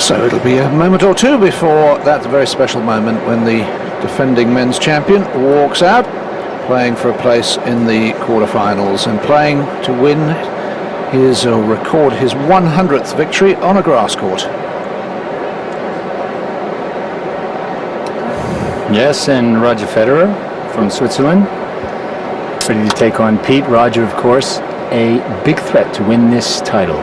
So it'll be a moment or two before that very special moment when the defending men's champion walks out, playing for a place in the quarterfinals and playing to win his, or record his 100th victory on a grass court. Yes, and Roger Federer from Switzerland, ready to take on Pete. Roger, of course, a big threat to win this title.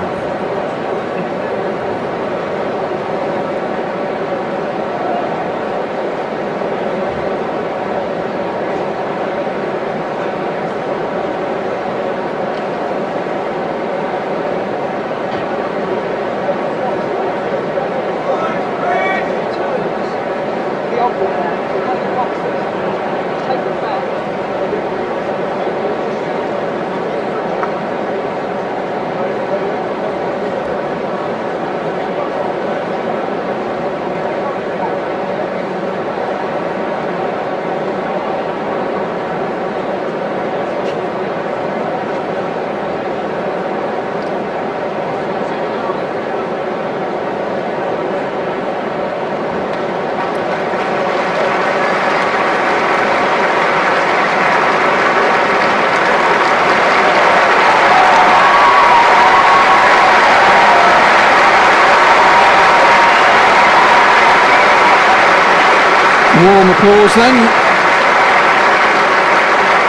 Warm applause then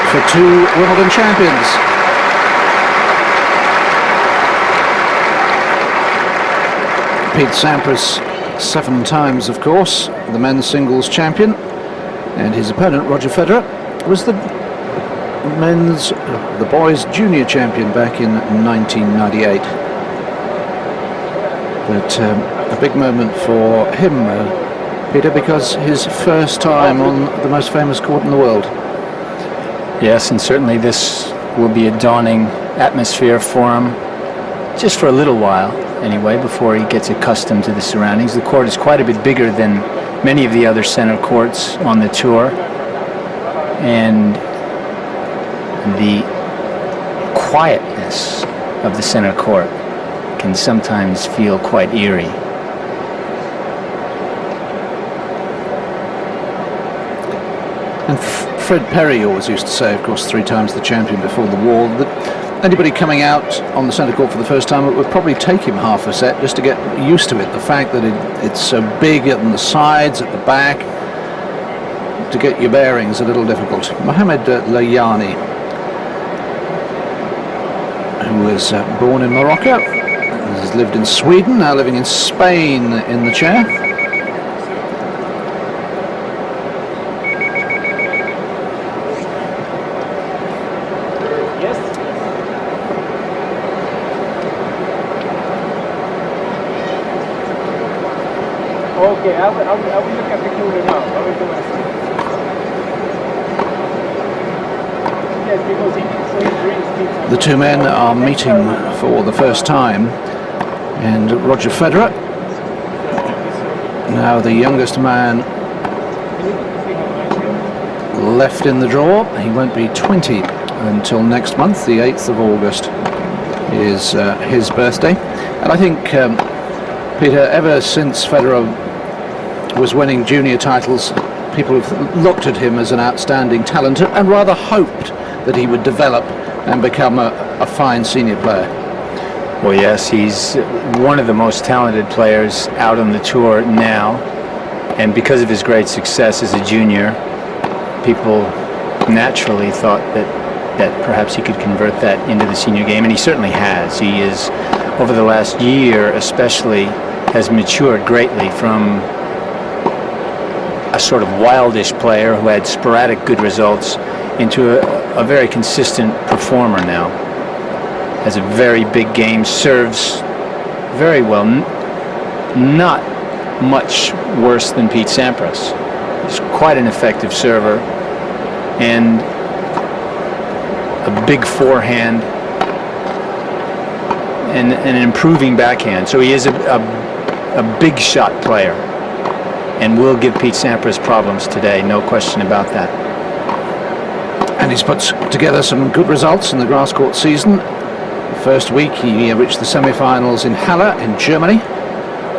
for two Wimbledon champions. Pete Sampras, 7 times of course, the men's singles champion, and his opponent Roger Federer was the boys junior champion back in 1998. But a big moment for him, Peter, because his first time on the most famous court in the world. Yes, and certainly this will be a daunting atmosphere for him, just for a little while anyway, before he gets accustomed to the surroundings. The court is quite a bit bigger than many of the other center courts on the tour, and the quietness of the center court can sometimes feel quite eerie. And Fred Perry always used to say, of course, 3 times the champion before the war, that anybody coming out on the centre court for the first time, it would probably take him half a set just to get used to it. The fact that it's so big on the sides, at the back, to get your bearings a little difficult. Mohamed Layani, who was born in Morocco, has lived in Sweden, now living in Spain in the chair. Okay, I will look at the cooler now. I will do it. Yes, because he drinks pizza. The two men are meeting for the first time, and Roger Federer, now the youngest man left in the draw. He won't be 20 until next month. The 8th of August is his birthday. And I think, Peter, ever since Federer was winning junior titles, people have looked at him as an outstanding talent and rather hoped that he would develop and become a fine senior player. Well, yes, he's one of the most talented players out on the tour now, and because of his great success as a junior, people naturally thought that perhaps he could convert that into the senior game, and he certainly has. He is, over the last year especially, has matured greatly from a sort of wildish player who had sporadic good results into a very consistent performer now. Has a very big game, serves very well, not much worse than Pete Sampras. He's quite an effective server and a big forehand and an improving backhand. So he is a big shot player and will give Pete Sampras problems today, no question about that. And he's put together some good results in the grass court season. First week he reached the semi-finals in Halle in Germany,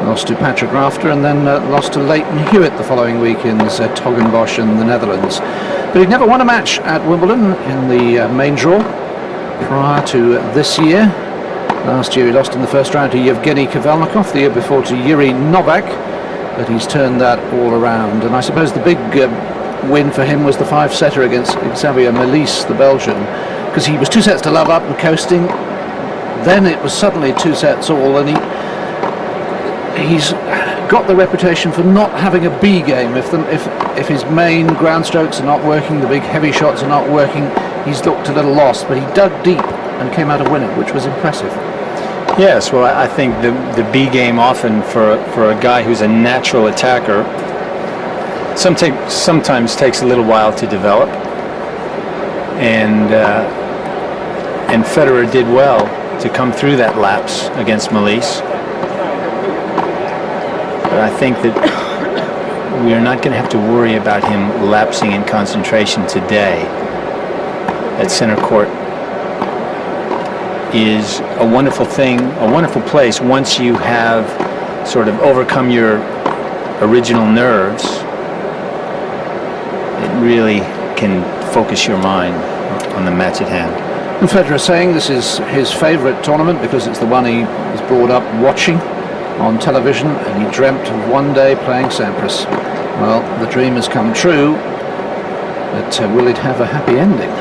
Lost to Patrick Rafter, and then lost to Leighton Hewitt the following week in Zetogenbosch in the Netherlands. But he'd never won a match at Wimbledon in the main draw prior to this year. Last year he lost in the first round to Yevgeny Kavelnikov, the year before to Yuri Novak, but he's turned that all around. And I suppose the big win for him was the 5-setter against Xavier Melis, the Belgian, because he was 2 sets to love up and coasting. Then it was suddenly 2 sets all, and he's got the reputation for not having a B game. If his main ground strokes are not working, the big heavy shots are not working, he's looked a little lost. But he dug deep and came out a winner, which was impressive. Yes, well, I think the B game often for a guy who's a natural attacker sometimes takes a little while to develop, and Federer did well to come through that lapse against Melis. But I think that we are not going to have to worry about him lapsing in concentration today. That center court is a wonderful thing, a wonderful place once you have sort of overcome your original nerves. It really can focus your mind on the match at hand. And Federer saying this is his favourite tournament because it's the one he was brought up watching on television, and he dreamt of one day playing Sampras. Well, the dream has come true, but will it have a happy ending?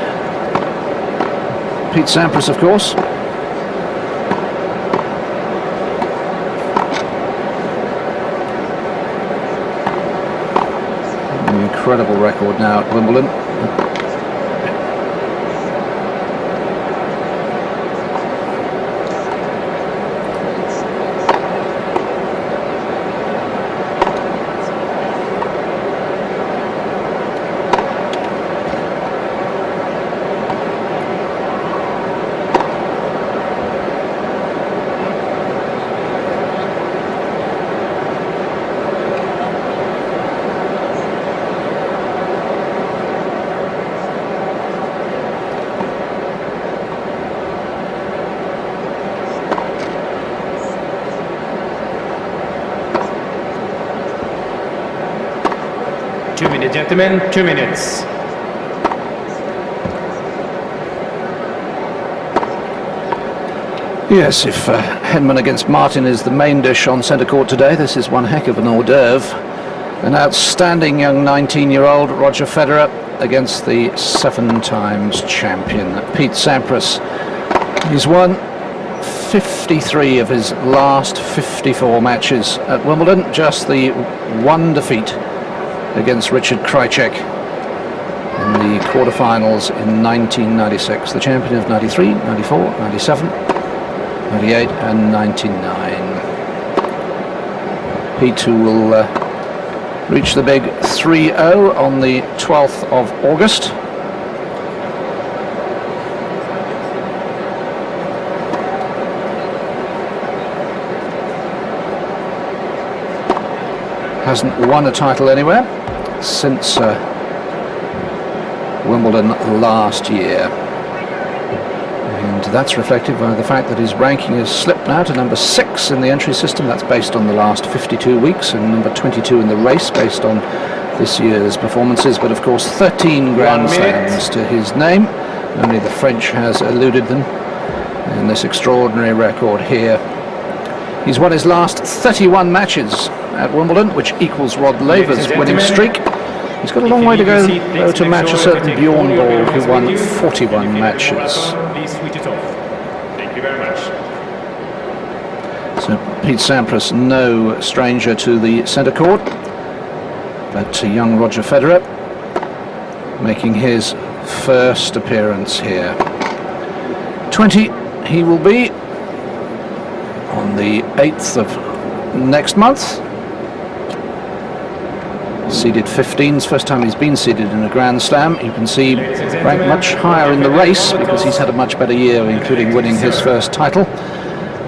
Pete Sampras, of course. An incredible record now at Wimbledon. Gentlemen, 2 minutes. Yes, if Henman against Martin is the main dish on centre court today, this is one heck of an hors d'oeuvre. An outstanding young 19-year-old Roger Federer against the 7 times champion Pete Sampras. He's won 53 of his last 54 matches at Wimbledon, just the 1 defeat against Richard Krajicek in the quarterfinals in 1996, the champion of 93, 94, 97, 98 and 99. Pete, who will reach the big 3-0 on the 12th of August. Hasn't won a title anywhere since Wimbledon last year, and that's reflected by the fact that his ranking has slipped now to number 6 in the entry system. That's based on the last 52 weeks, and number 22 in the race based on this year's performances. But of course 13 Grand Slams to his name. Only the French has eluded them in this extraordinary record here. He's won his last 31 matches at Wimbledon, which equals Rod Laver's winning streak. He's got a long way to go though, to match a certain Bjorn Borg, who won 41 matches. Please switch it off. Thank you very much. So Pete Sampras, no stranger to the centre court, but young Roger Federer making his first appearance here. 20 he will be on the 8th of next month. Seeded 15's first time he's been seeded in a Grand Slam. You can see ranked much higher in the race because he's had a much better year, including winning his first title,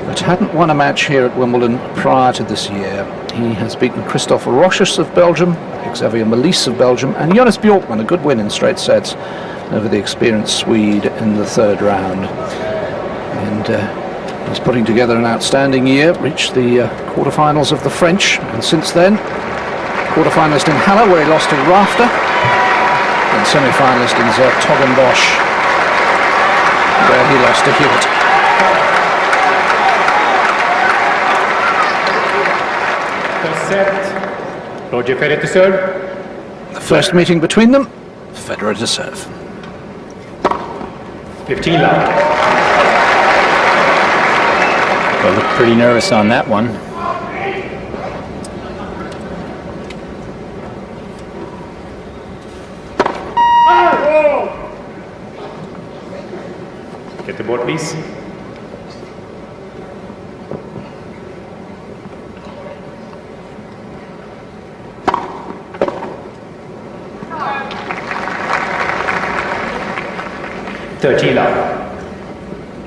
but hadn't won a match here at Wimbledon prior to this year. He has beaten Christophe Rochus of Belgium, Xavier Melis of Belgium, and Jonas Bjorkman, a good win in straight sets over the experienced Swede in the 3rd round. And He's putting together an outstanding year, reached the quarterfinals of the French, and since then, quarterfinalist in Halle, where he lost to Rafter, and semi-finalist in Zertogenbosch, where he lost to Hewitt. First set, Roger Federer to serve. The first meeting between them, Federer to serve. 15 love. Well, looked pretty nervous on that one. Get the board, please.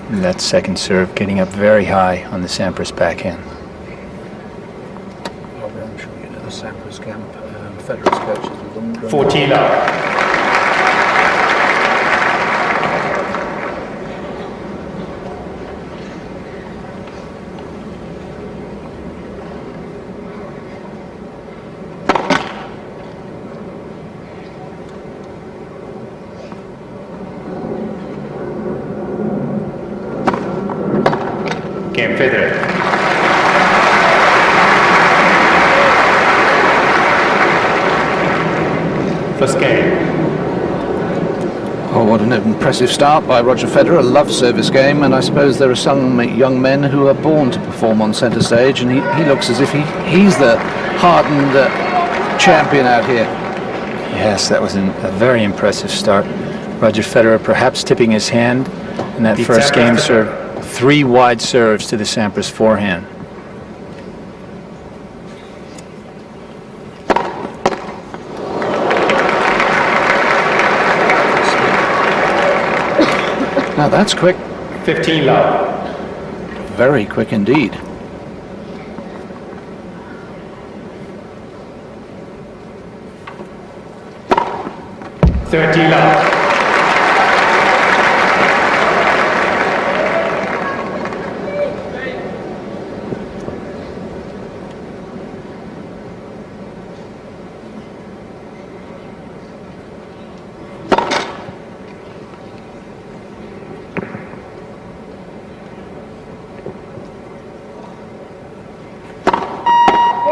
And that second serve getting up very high on the Sampras backhand. I'm sure you know the Sampras camp. Federer's coach is with them. 14 love. Game Federer. First game. Oh, what an impressive start by Roger Federer. A love service game, and I suppose there are some young men who are born to perform on centre stage, and he looks as if he's the hardened champion out here. Yes, that was a very impressive start. Roger Federer perhaps tipping his hand in that first game serve. 3 wide serves to the Sampras forehand. Now that's quick. 15 love. Very quick indeed. $30 love.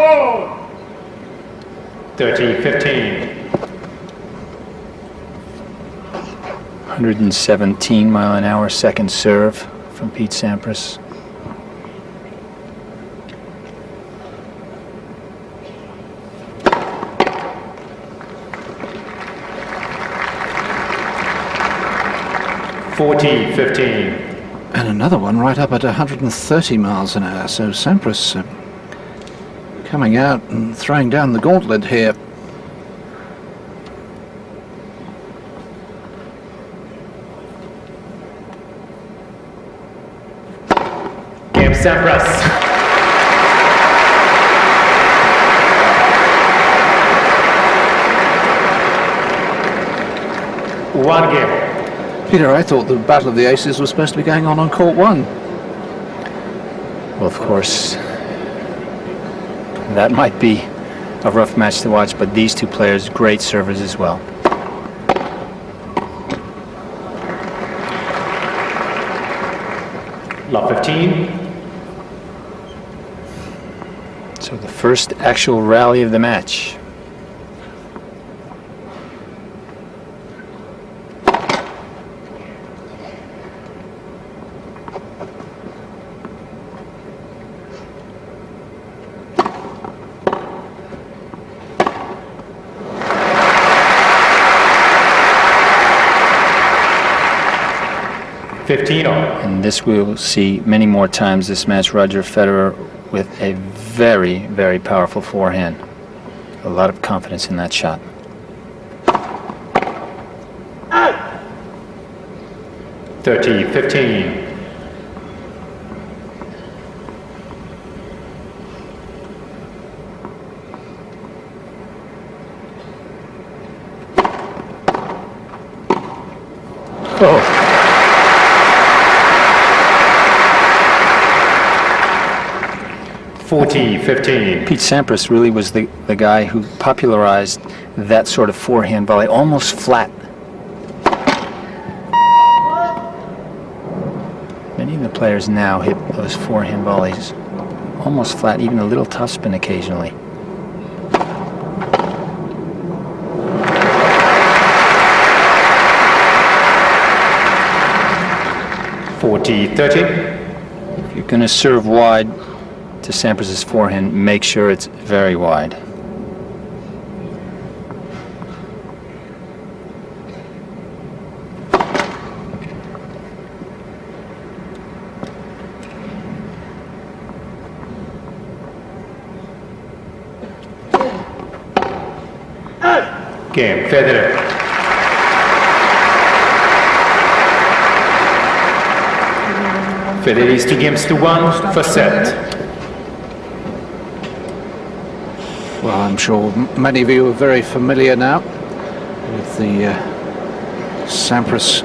Oh! 30-15. 117-mile-an-hour second serve from Pete Sampras. And another one right up at 130 miles an hour. So Sampras coming out and throwing down the gauntlet here. Game Sampras. One game. Peter, I thought the Battle of the Aces was supposed to be going on court 1. Well, of course, that might be a rough match to watch, but these two players, great servers as well. Love 15. So the first actual rally of the match. And this we will see many more times this match. Roger Federer with a very, very powerful forehand. A lot of confidence in that shot. 30-15. Oh. 40-15. Pete Sampras really was the guy who popularized that sort of forehand volley, almost flat. Many of the players now hit those forehand volleys almost flat, even a little topspin occasionally. If you're going to serve wide to Sampras' forehand, make sure it's very wide. Game, Federer. Federer is 2-1 for set. Well, I'm sure many of you are very familiar now with the Sampras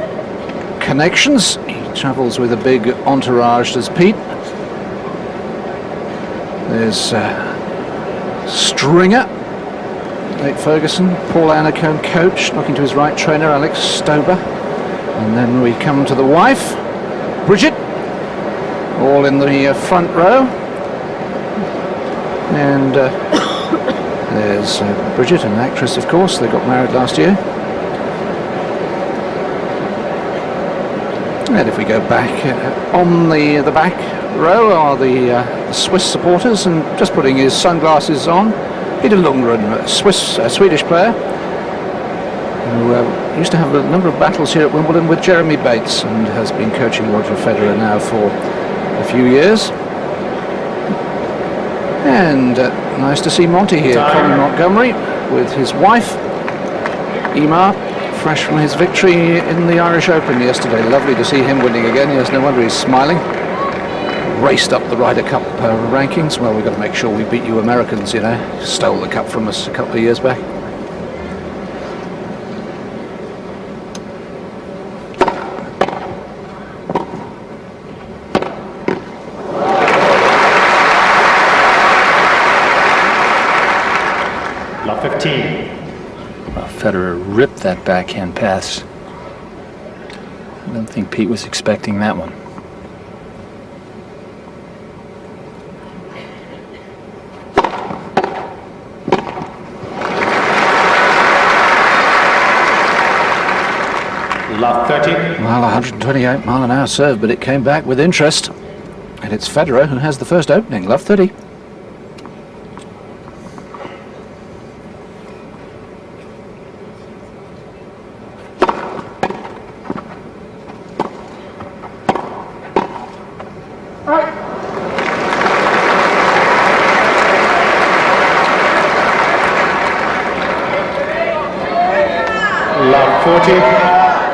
connections. He travels with a big entourage, does Pete. There's Stringer, Nate Ferguson, Paul Annacone coach, looking to his right trainer, Alex Stober. And then we come to the wife, Bridget, all in the front row. And there's Bridget, an actress, of course. They got married last year. And if we go back, on the back row are the Swiss supporters, and just putting his sunglasses on, Peter Lundgren, a Swedish player, who used to have a number of battles here at Wimbledon with Jeremy Bates, and has been coaching Roger Federer now for a few years. And nice to see Monty here, Colin Montgomery, with his wife, Emma, fresh from his victory in the Irish Open yesterday. Lovely to see him winning again. Yes, no wonder he's smiling. Raced up the Ryder Cup rankings. Well, we've got to make sure we beat you Americans, you know. Stole the cup from us a couple of years back. Love 15. Well, Federer ripped that backhand pass. I don't think Pete was expecting that one. Love 30. Well, 128 mile an hour serve, but it came back with interest. And it's Federer who has the first opening. Love 30. Love 40.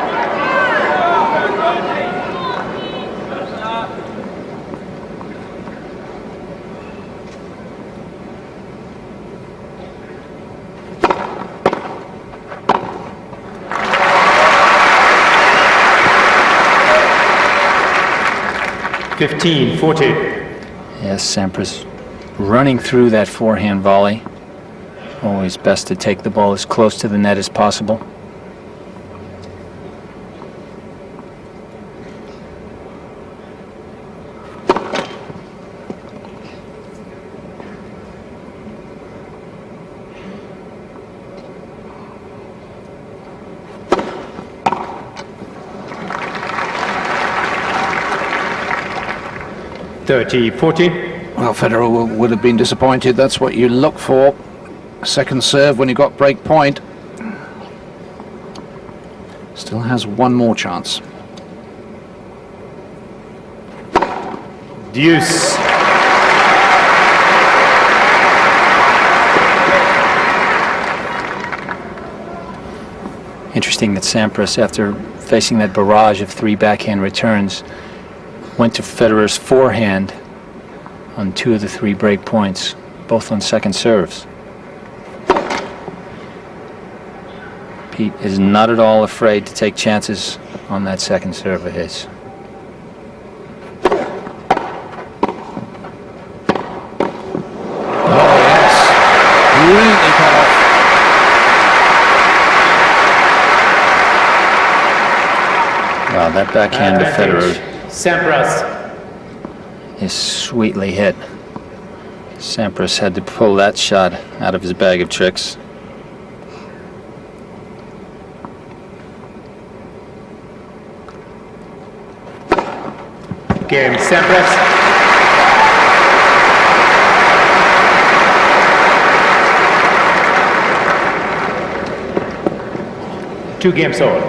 Yes, Sampras running through that forehand volley. Always best to take the ball as close to the net as possible. Well, Federer would have been disappointed. That's what you look for. Second serve when you got break point. Still has one more chance. Deuce. Interesting that Sampras, after facing that barrage of 3 backhand returns, went to Federer's forehand on 2 of the 3 break points, both on second serves. Pete is not at all afraid to take chances on that second serve of his. Wow, that backhand to Federer Sampras. is sweetly hit. Sampras had to pull that shot out of his bag of tricks. Game, Sampras. Two games all.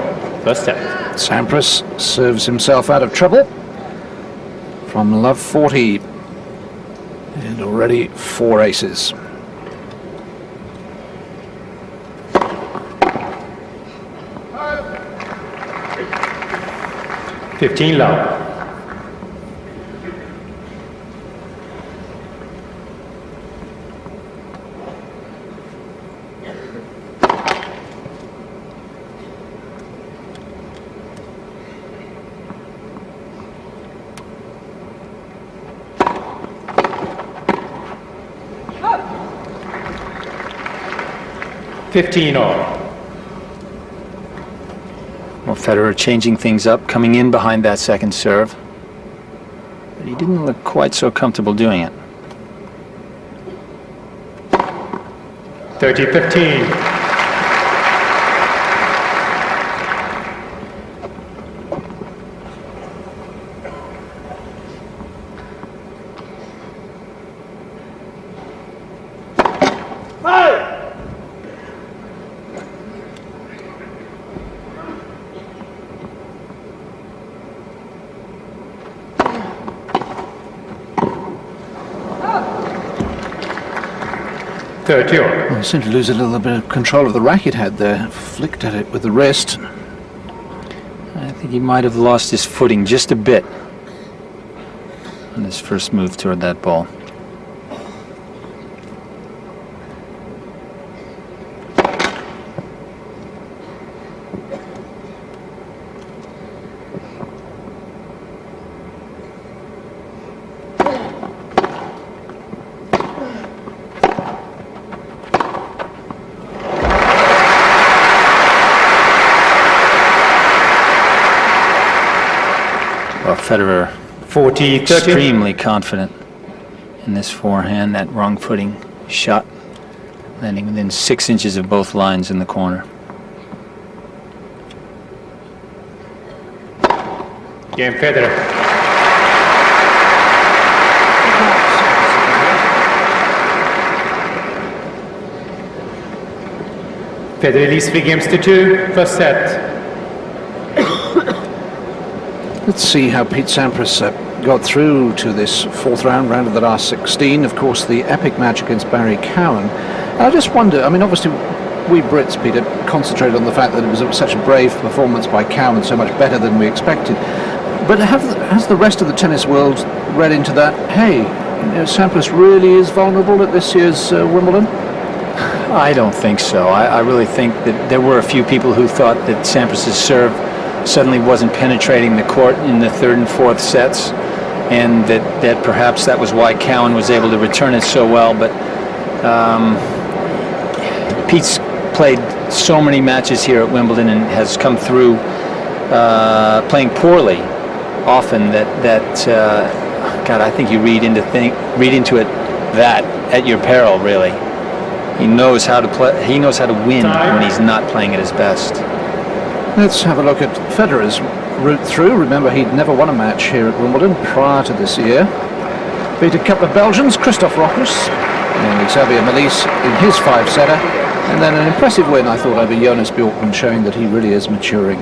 First set. Sampras serves himself out of trouble from love 40. And already 4 aces. $15 love. $15 all. Well, Federer changing things up, coming in behind that second serve. But he didn't look quite so comfortable doing it. 30-15. Well, he seemed to lose a little bit of control of the racket head there. Flicked at it with the wrist. I think he might have lost his footing just a bit on his first move toward that ball. Well, Federer 40-30. extremely confident in this forehand, that wrong footing shot, landing within 6 inches of both lines in the corner. Game, Federer. Federer leads 3 games to 2. First set. Let's see how Pete Sampras got through to this 4th round of the last 16. Of course, the epic match against Barry Cowan. And I just wonder, I mean, obviously, we Brits, Peter, concentrated on the fact that it was such a brave performance by Cowan, so much better than we expected. But has the rest of the tennis world read into that, hey, you know, Sampras really is vulnerable at this year's Wimbledon? I don't think so. I really think that there were a few people who thought that Sampras's serve suddenly wasn't penetrating the court in the 3rd and 4th sets, and that perhaps that was why Cowan was able to return it so well. But Pete's played so many matches here at Wimbledon and has come through playing poorly often that God, I think you read into it that at your peril, really. He knows how to play. He knows how to win when he's not playing at his best. Let's have a look at Federer's route through. Remember, he'd never won a match here at Wimbledon prior to this year. Beat a couple of Belgians, Christoph Rochus and Xavier Malisse in his 5-setter. And then an impressive win, I thought, over Jonas Bjorkman, showing that he really is maturing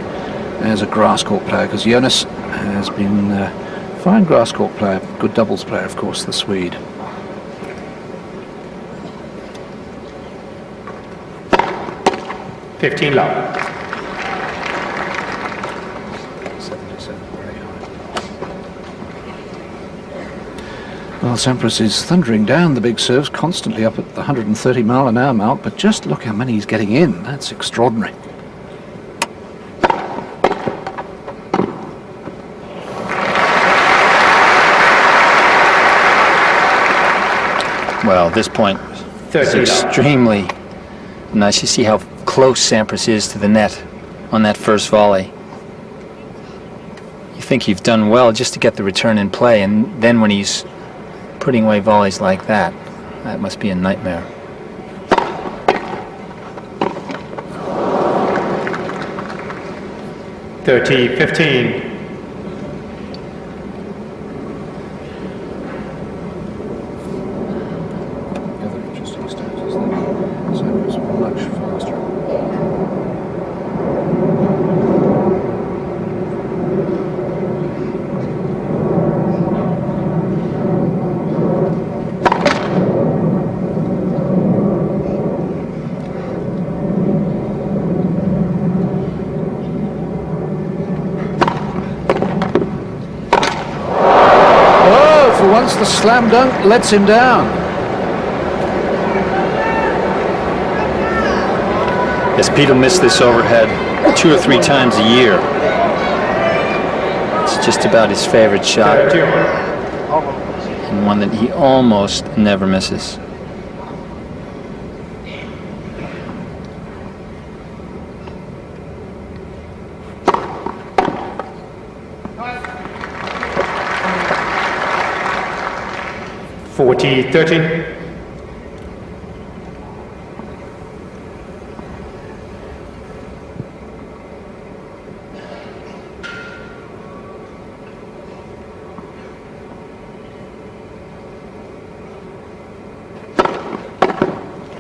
as a grass court player, because Jonas has been a fine grass court player, good doubles player, of course, the Swede. $15 love. Well, Sampras is thundering down the big serves, constantly up at the 130-mile-an-hour mark, but just look how many he's getting in. That's extraordinary. Well, this point is extremely nice. You see how close Sampras is to the net on that first volley. think you've done well just to get the return in play, and then when he's putting away volleys like that, that must be a nightmare. (30-15). The other interesting stat is that Sampras much faster. For once, the slam dunk lets him down. Yes, Pete will miss this overhead 2 or 3 times a year. It's just about his favorite shot, and one that he almost never misses. (40-30).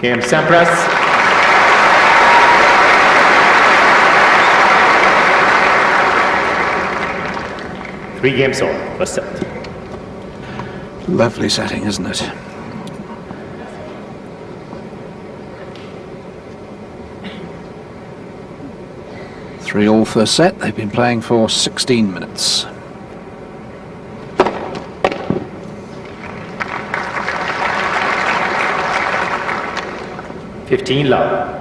Game Sampras. Three games all. First set. Lovely setting, isn't it? Three all first set. They've been playing for 16 minutes. (15-love).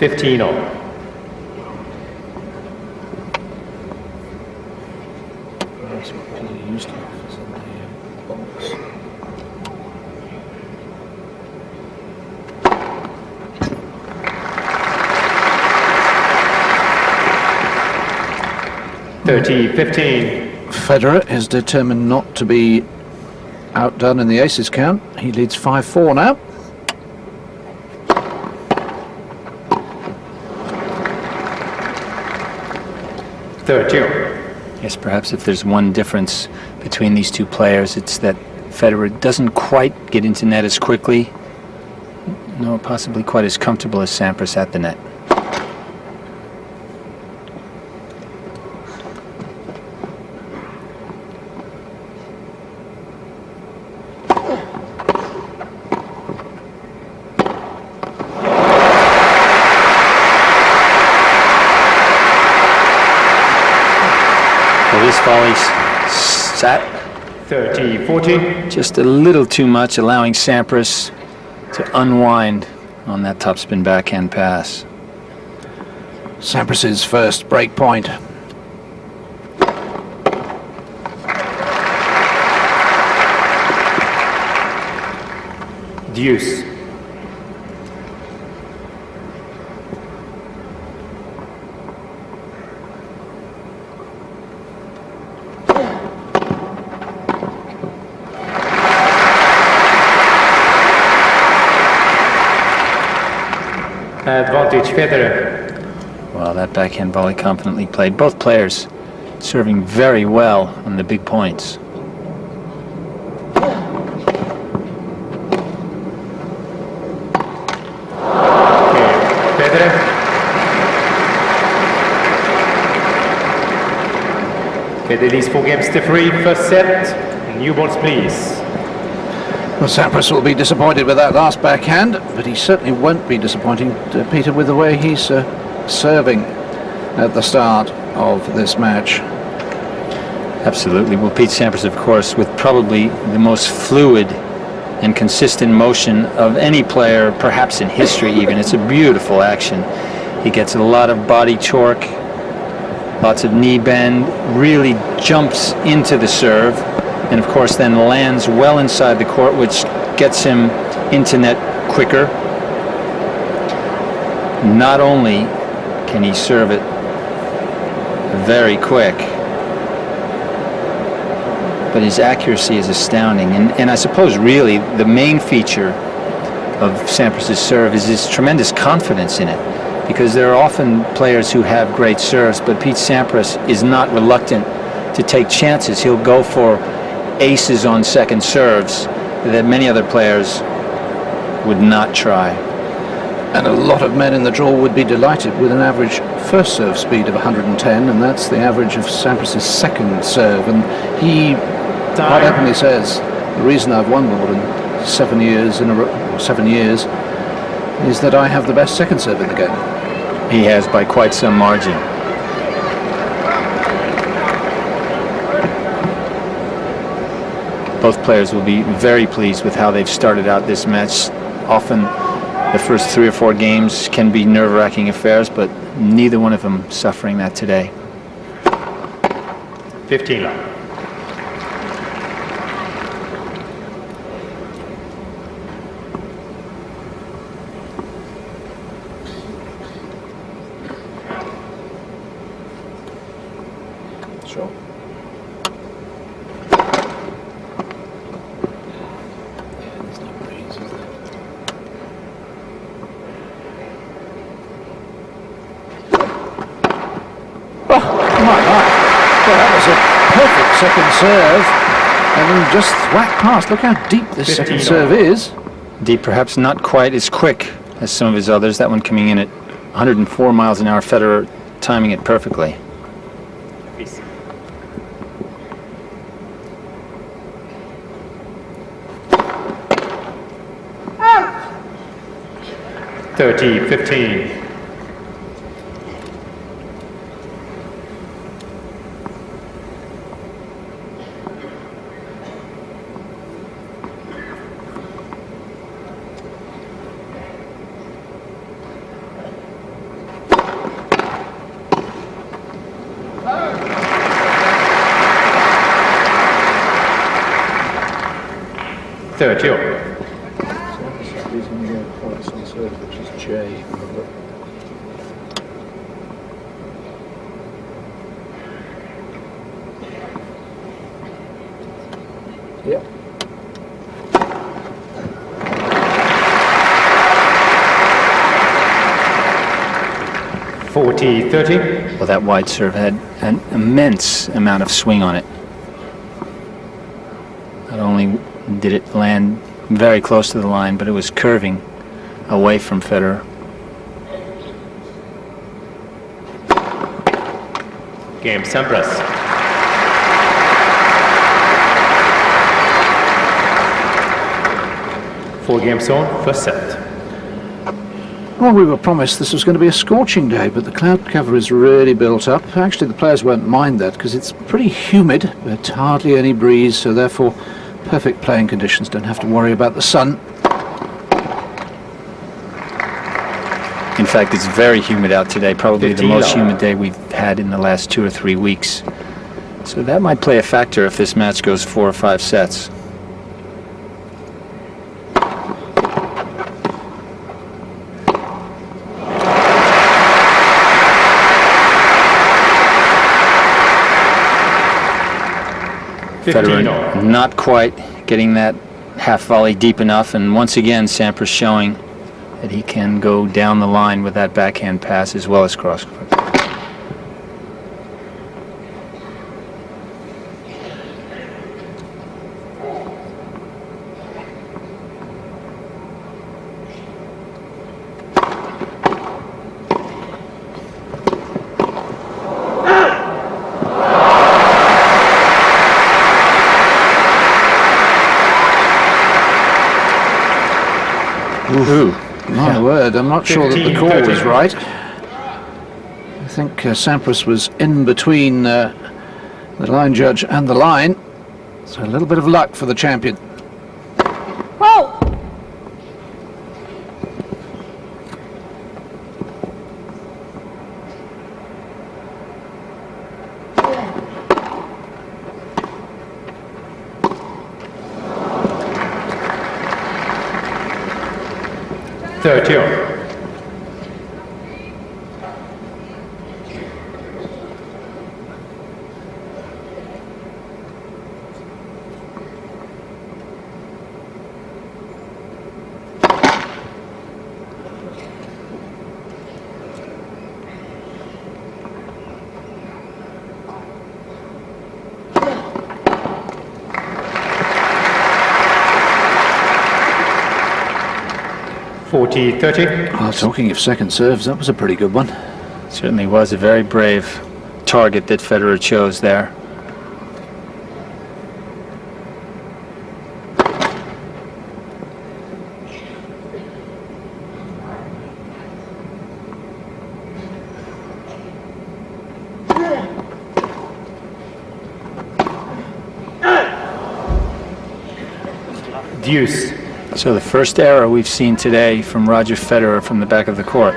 (15-all). That's what Peter used to have, is in the box. Federer is determined not to be outdone in the aces count. He leads 5-4 now. Yes, perhaps if there's one difference between these two players, it's that Federer doesn't quite get into net as quickly, nor possibly quite as comfortable as Sampras at the net. Well, this volley's sat 30-40. just a little too much, allowing Sampras to unwind on that topspin backhand pass. Sampras's first break point. Deuce. Advantage Federer. Well, that backhand volley confidently played. Both players serving very well on the big points. Federer. Federer leads 4 games to 3. First set. New balls, please. Well, Sampras will be disappointed with that last backhand, but he certainly won't be disappointing Peter with the way he's serving at the start of this match. Absolutely. Well, Pete Sampras, of course, with probably the most fluid and consistent motion of any player, perhaps in history even. It's a beautiful action. He gets a lot of body torque, lots of knee bend, really jumps into the serve, and of course then lands well inside the court, which gets him into net quicker. Not only can he serve it very quick, but his accuracy is astounding. And I suppose really the main feature of Sampras's serve is his tremendous confidence in it, because there are often players who have great serves, but Pete Sampras is not reluctant to take chances. He'll go for aces on second serves that many other players would not try. And a lot of men in the draw would be delighted with an average first serve speed of 110, and that's the average of Sampras's second serve. And he quite openly says, the reason I've won Wimbledon 7 years in a row, 7 years, is that I have the best second serve in the game. He has by quite some margin. Both players will be very pleased with how they've started out this match. Often the first 3 or 4 games can be nerve-wracking affairs, but neither one of them suffering that today. 15 love. Sure. Perfect second serve, and just thwack past. Look how deep this second serve is. Deep, perhaps not quite as quick as some of his others. That one coming in at 104 miles an hour. Federer timing it perfectly. 30-15. Which is J. Yep. Well, that wide serve had an immense amount of swing on it. Not only did it land very close to the line, but it was curving away from Federer. Game Sampras. Four games on, first set. Well, we were promised this was going to be a scorching day, but the cloud cover is really built up. Actually, the players won't mind that because it's pretty humid, but hardly any breeze, so therefore perfect playing conditions. Don't have to worry about the sun. In fact, it's very humid out today, probably the most humid day we've had in the last 2 or 3 weeks. So that might play a factor if this match goes 4 or 5 sets. Federer not quite getting that half volley deep enough, and once again Sampras showing that he can go down the line with that backhand pass as well as cross court. Ooh. My word, I'm not sure that the call was right. I think Sampras was in between the line judge and the line. So a little bit of luck for the champion. Oh! 30 all. Well, talking of second serves, that was a pretty good one. Certainly was a very brave target that Federer chose there. Deuce. So the first error we've seen today from Roger Federer from the back of the court.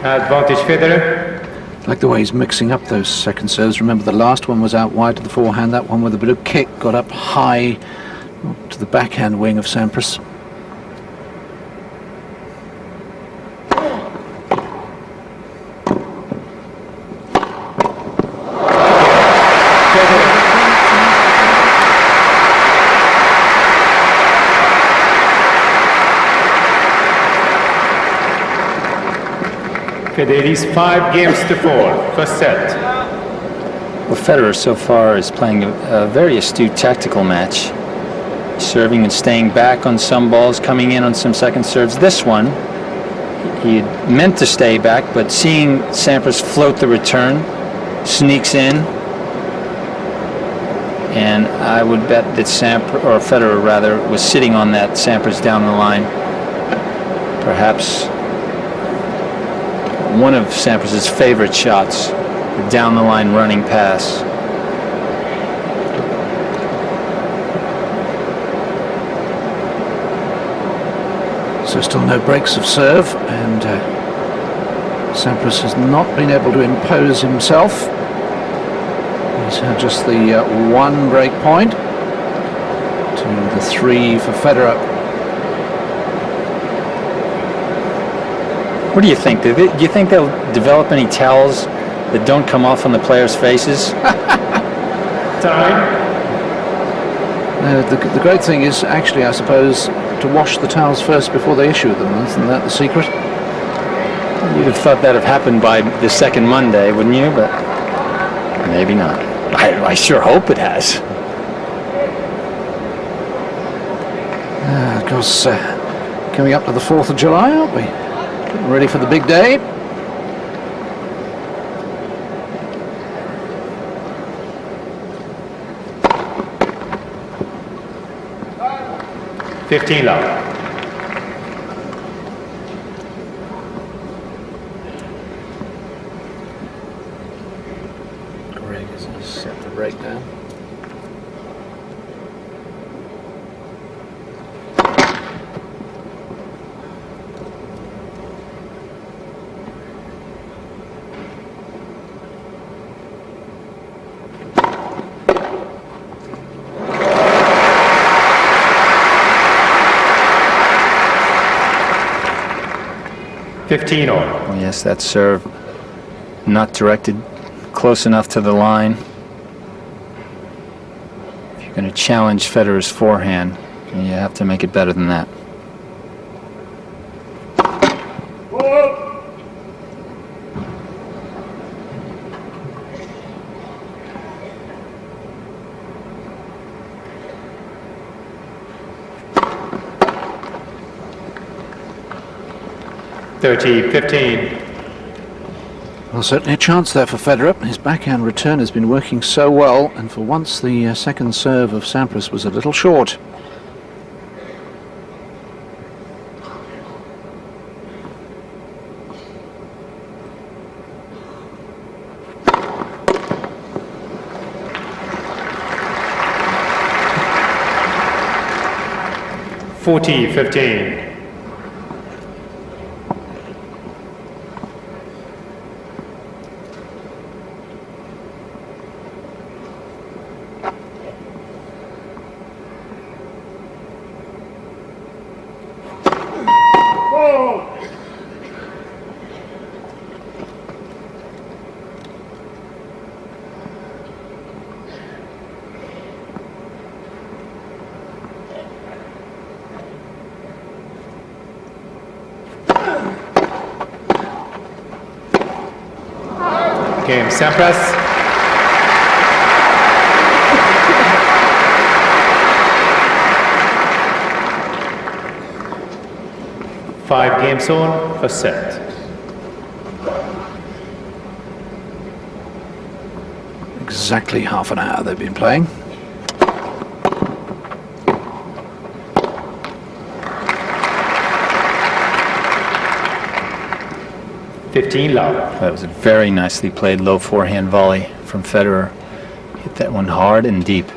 Advantage Federer. I like the way he's mixing up those second serves. Remember, the last one was out wide to the forehand. That one with a bit of kick got up high to the backhand wing of Sampras. Federer's 5 games to 4. First set. Well, Federer so far is playing a very astute tactical match. Serving and staying back on some balls, coming in on some second serves. This one, he had meant to stay back, but seeing Sampras float the return, sneaks in. And I would bet that Federer rather, was sitting on that Sampras down the line. Perhaps one of Sampras's favorite shots, the down the line running pass. So still no breaks of serve, and Sampras has not been able to impose himself. He's had just the 1 break point to the 3 for Federer. What do you think? Do you think they'll develop any towels that don't come off on the players' faces? Time. The great thing is actually, I suppose, to wash the towels first before they issue them. Isn't that the secret? You'd have thought that'd have happened by the second Monday, wouldn't you? But maybe not. I sure hope it has. Of course, coming up to the 4th of July, aren't we? Getting ready for the big day. $15 love. Greg has set the break down. $15 all. Well, yes, that serve not directed close enough to the line. If you're going to challenge Federer's forehand, you have to make it better than that. $30-15. Well, certainly a chance there for Federer. His backhand return has been working so well, and for once the second serve of Sampras was a little short. 40-15. Game, Sampras. Five games on, first set. Exactly half an hour they've been playing. Love. That was a very nicely played low forehand volley from Federer. Hit that one hard and deep.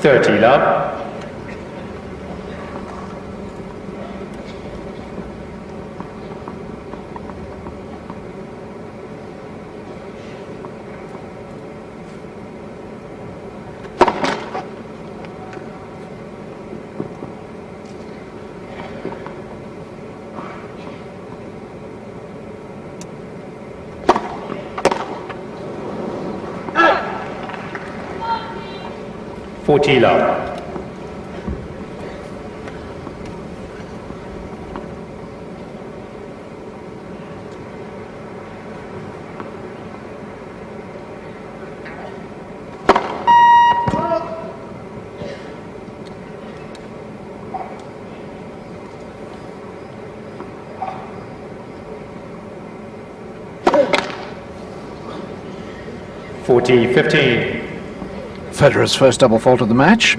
Love. 40 love. (40-15). Federer's first double fault of the match.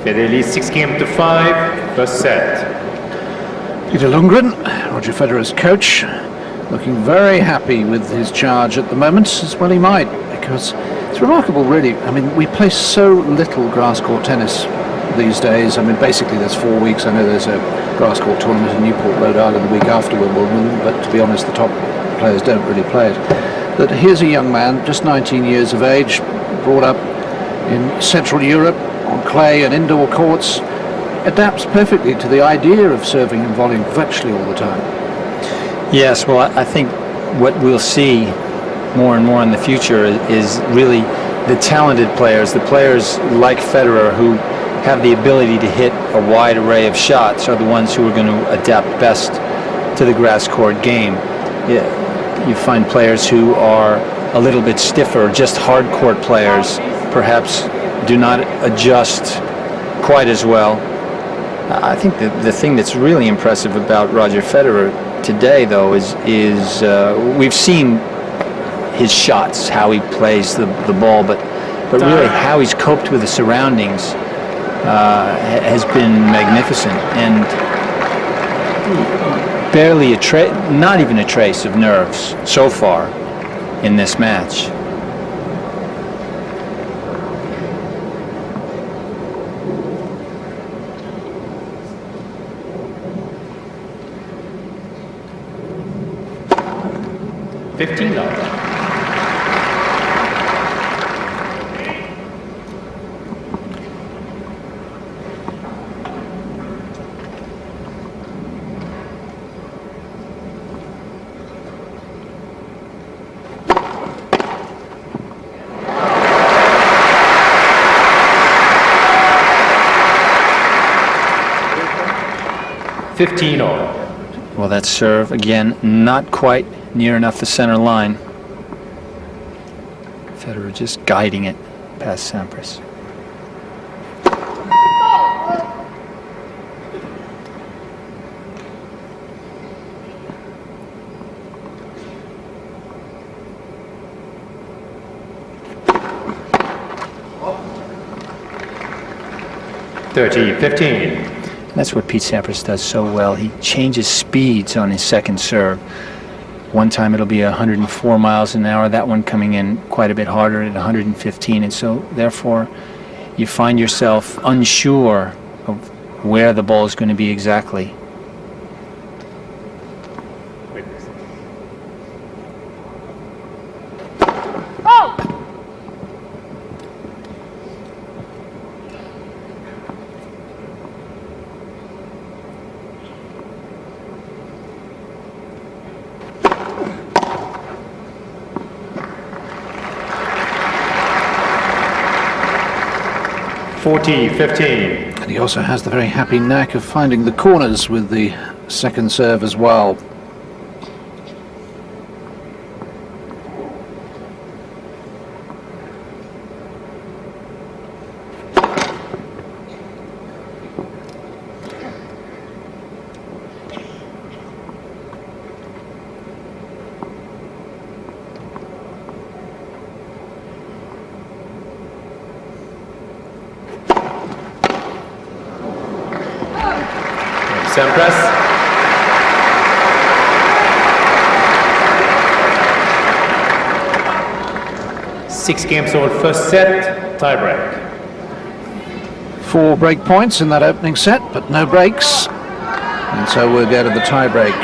Federer leads 6-5, first set. Peter Lundgren, Roger Federer's coach, looking very happy with his charge at the moment, as well he might, because it's remarkable really. I mean, we play so little grass court tennis these days. I mean, basically there's 4 weeks. I know there's a grass court tournament in Newport, Rhode Island the week after Wimbledon, but to be honest, the top players don't really play it. But here's a young man, just 19 years of age, brought up in Central Europe, on clay and indoor courts, adapts perfectly to the idea of serving and volleying virtually all the time. Yes, well, I think what we'll see more and more in the future is really the talented players, the players like Federer who have the ability to hit a wide array of shots are the ones who are going to adapt best to the grass court game. You find players who are a little bit stiffer, just hard court players, perhaps do not adjust quite as well. I think the thing that's really impressive about Roger Federer today, though, is we've seen his shots, how he plays the ball, but really how he's coped with the surroundings has been magnificent, and barely not even a trace of nerves so far in this match. Well, that serve, again, not quite near enough the center line. Federer just guiding it past Sampras. 30-15. That's what Pete Sampras does so well. He changes speeds on his second serve. One time it'll be 104 miles an hour. That one coming in quite a bit harder at 115. And so, therefore, you find yourself unsure of where the ball is going to be exactly. And he also has the very happy knack of finding the corners with the second serve as well. Sampras. Six games all, first set, tiebreak. 4 break points in that opening set, but no breaks. And so we'll go to the tiebreak.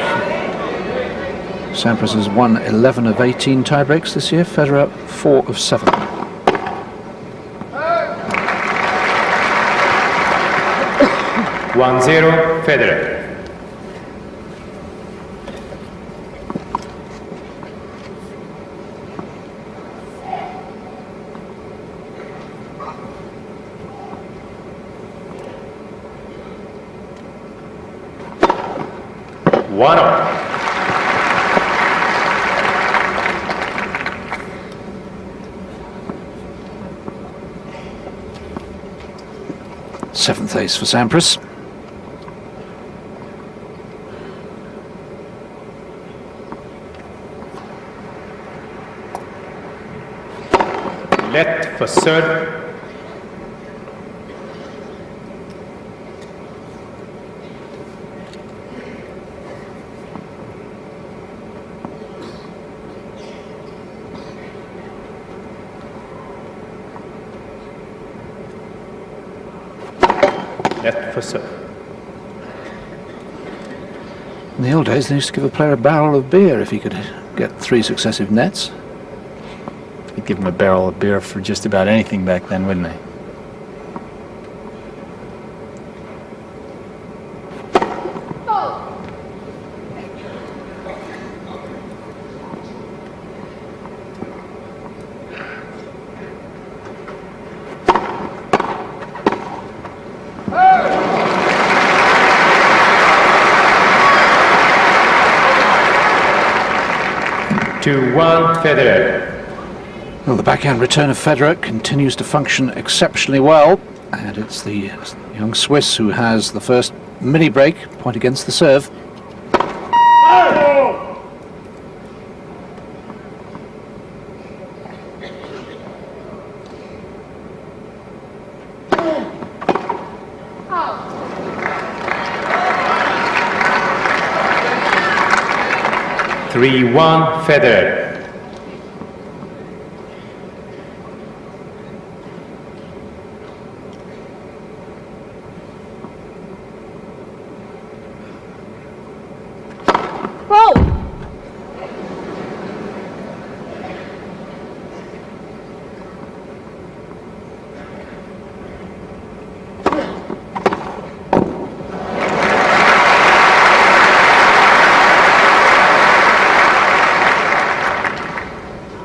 Sampras has won 11 of 18 tiebreaks this year, Federer 4 of 7. One zero, Federer. One all. Seventh ace for Sampras. Let for third. Left for serve. In the old days, they used to give a player a barrel of beer if he could get 3 successive nets. They'd give him a barrel of beer for just about anything back then, wouldn't they? Two one, Federer. Well, the backhand return of Federer continues to function exceptionally well, and it's the young Swiss who has the first mini break, point against the serve. Three one, Federer.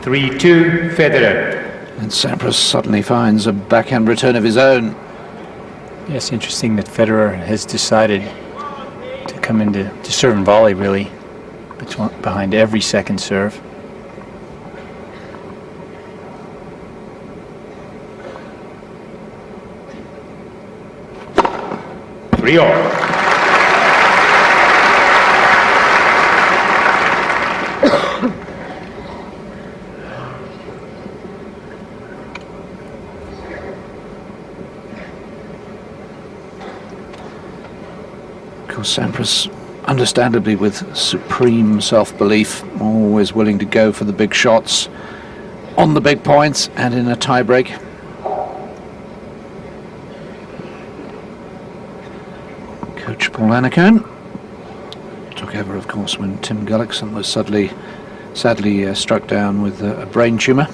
Three two, Federer. And Sampras suddenly finds a backhand return of his own. Yes, interesting that Federer has decided to come into serve and volley, really, behind every second serve. Three all. Sampras, understandably with supreme self-belief, always willing to go for the big shots on the big points and in a tiebreak. Coach Paul Anacan took over, of course, when Tim Gullickson was sadly struck down with a brain tumour.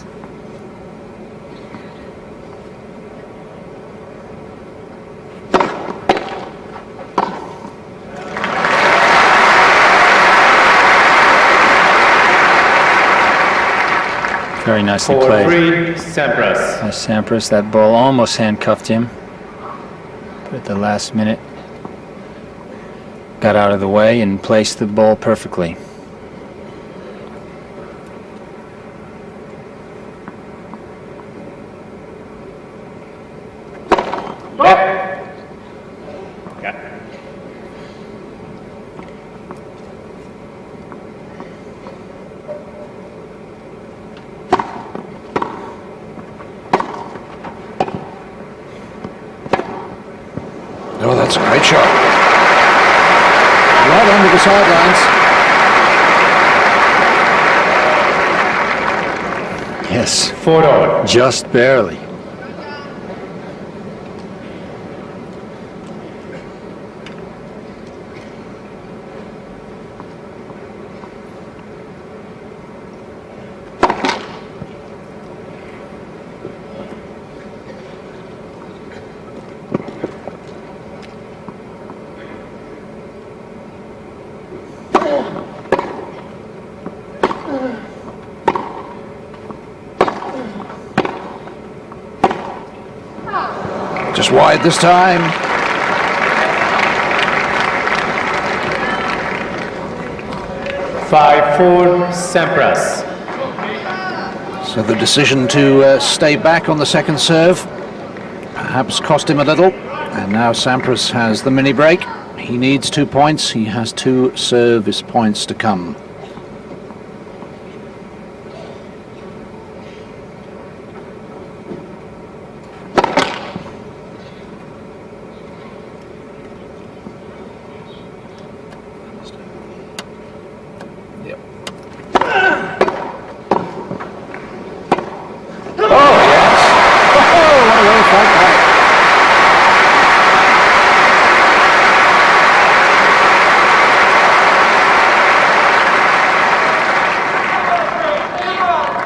Very nicely played. 4-3, Sampras. Sampras, that ball almost handcuffed him. But at the last minute, got out of the way and placed the ball perfectly. Oh, that's a great shot. Right under the sidelines. Yes, 4-all. just barely. Just wide this time. Five-4, Sampras. So the decision to stay back on the second serve perhaps cost him a little. And now Sampras has the mini break. He needs 2 points. He has 2 service points to come.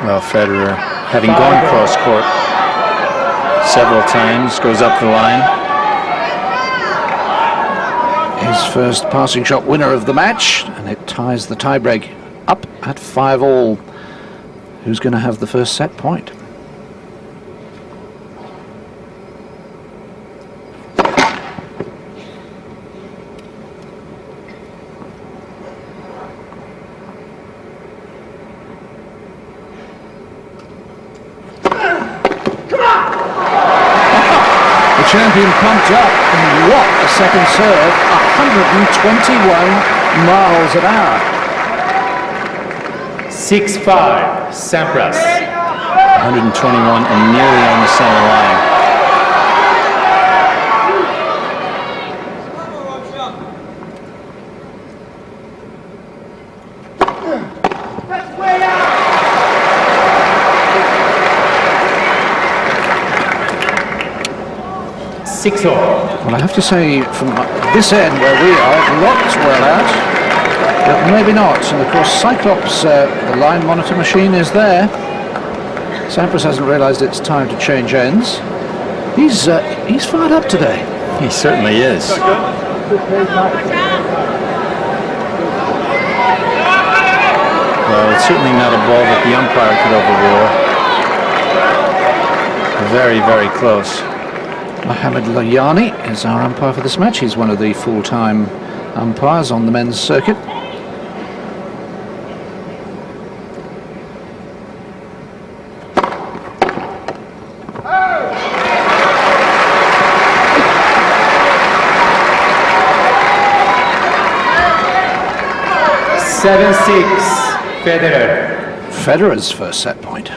Well, Federer, having gone cross court several times, goes up the line. His first passing shot winner of the match, and it ties the tiebreak up at 5-all. Who's going to have the first set point? Champion pumped up, and what a second serve, 121 miles an hour. 6-5, Sampras. 121 and nearly on the center line. Well, I have to say, from this end where we are, lots well out, but maybe not. And of course, Cyclops, the line monitor machine, is there. Sampras hasn't realised it's time to change ends. He's fired up today. He certainly is. Well, it's certainly not a ball that the umpire could overrule. Very, very close. Mohamed Layani is our umpire for this match. He's one of the full-time umpires on the men's circuit. Federer. Federer's first set point.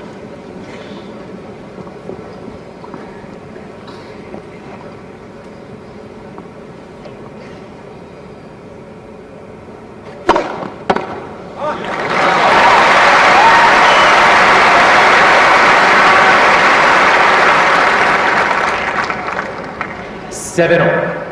7-all.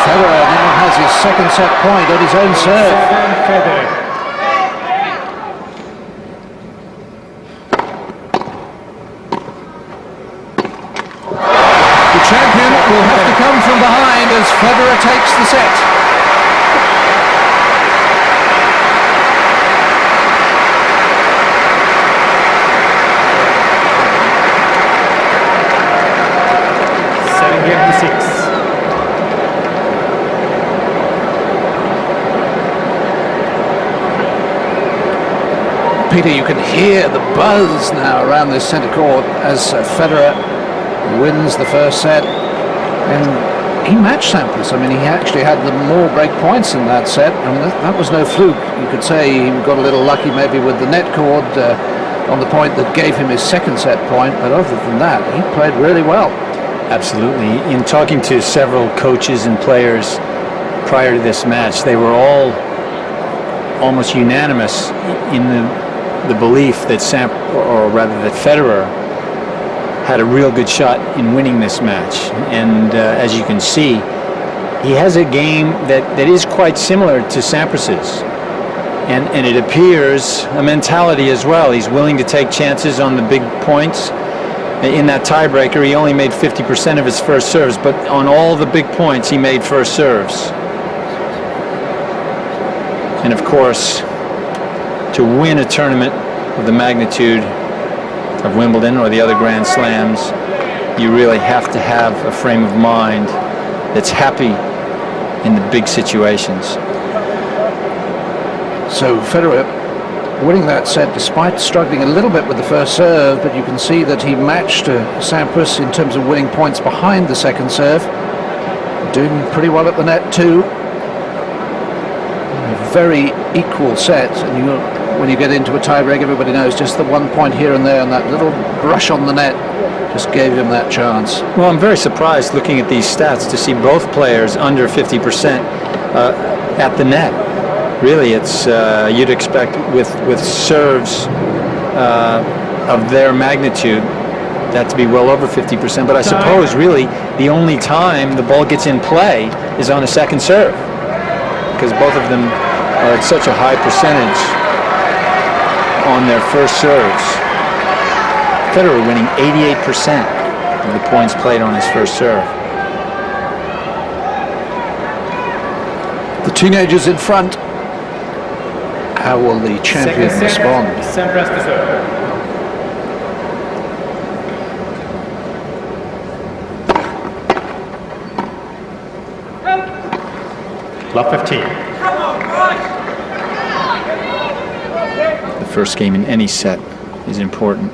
Federer now has his second set point at his own serve. Federer. The champion will have to come from behind as Federer takes the set. Game to 6. Peter, you can hear the buzz now around this centre court as Federer wins the first set, and he matched Sampras. I mean, he actually had the more break points in that set. I mean, that was no fluke. You could say he got a little lucky maybe with the net cord on the point that gave him his second set point, but other than that, he played really well. Absolutely. In talking to several coaches and players prior to this match, they were all almost unanimous in the belief that that Federer had a real good shot in winning this match. And as you can see, he has a game that is quite similar to Sampras's. And it appears a mentality as well. He's willing to take chances on the big points. In that tiebreaker, he only made 50% of his first serves, but on all the big points, he made first serves. And of course, to win a tournament of the magnitude of Wimbledon or the other Grand Slams, you really have to have a frame of mind that's happy in the big situations. So Federer winning that set despite struggling a little bit with the first serve, but you can see that he matched Sampras in terms of winning points behind the second serve, doing pretty well at the net too. A very equal set, and when you get into a tiebreak, everybody knows just the 1 point here and there, and that little brush on the net just gave him that chance. Well, I'm very surprised looking at these stats to see both players under 50% at the net. Really, it's you'd expect with serves of their magnitude that to be well over 50%. But I suppose really the only time the ball gets in play is on a second serve, because both of them are at such a high percentage on their first serves. Federer winning 88% of the points played on his first serve. The teenagers in front. How will the champion respond? Sampras to serve. Love 15. The first game in any set is important.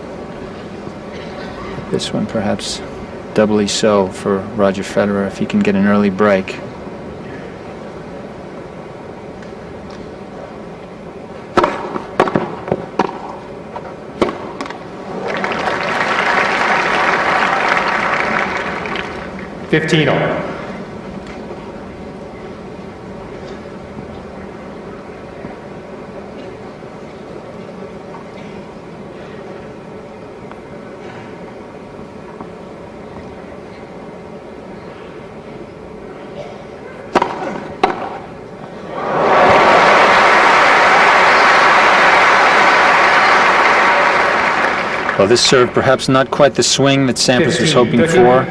This one perhaps doubly so for Roger Federer if he can get an early break. $15. Well, this serve perhaps not quite the swing that Sampras was hoping for.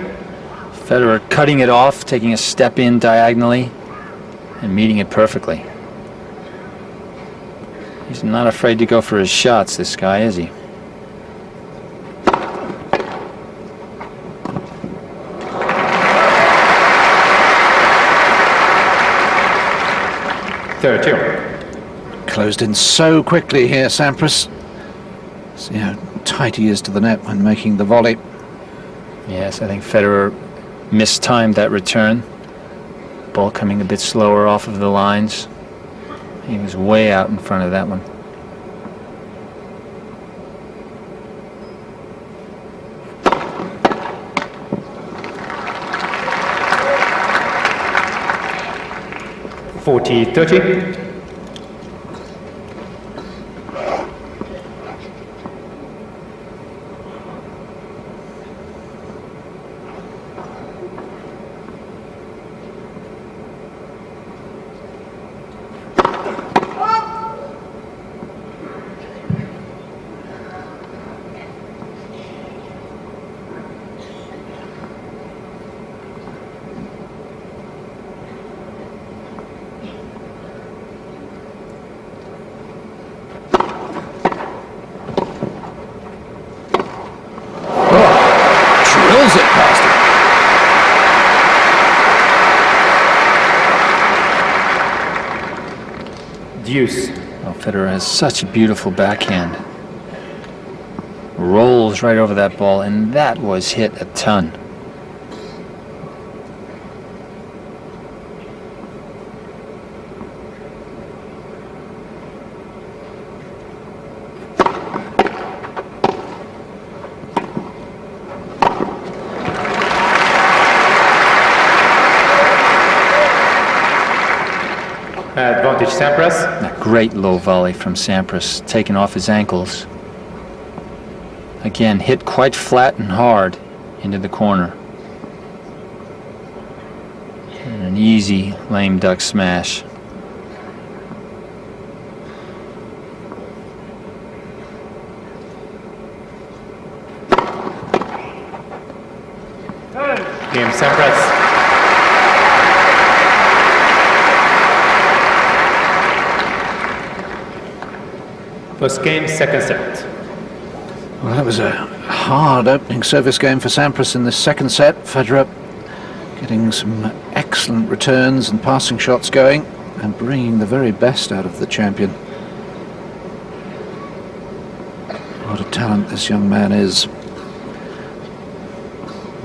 Federer cutting it off, taking a step in diagonally, and meeting it perfectly. He's not afraid to go for his shots, this guy, is he? 30. Closed in so quickly here, Sampras. See how tight he is to the net when making the volley. Yes, I think Federer mistimed that return. Ball coming a bit slower off of the lines. He was way out in front of that one. (40-30). Drills it past him. Deuce. Oh, Federer has such a beautiful backhand. Rolls right over that ball, and that was hit a ton. Advantage Sampras. A great low volley from Sampras, taken off his ankles. Again, hit quite flat and hard into the corner. And an easy lame duck smash. Game Sampras. First game, second set. Well, that was a hard opening service game for Sampras in this second set. Federer getting some excellent returns and passing shots going and bringing the very best out of the champion. What a talent this young man is.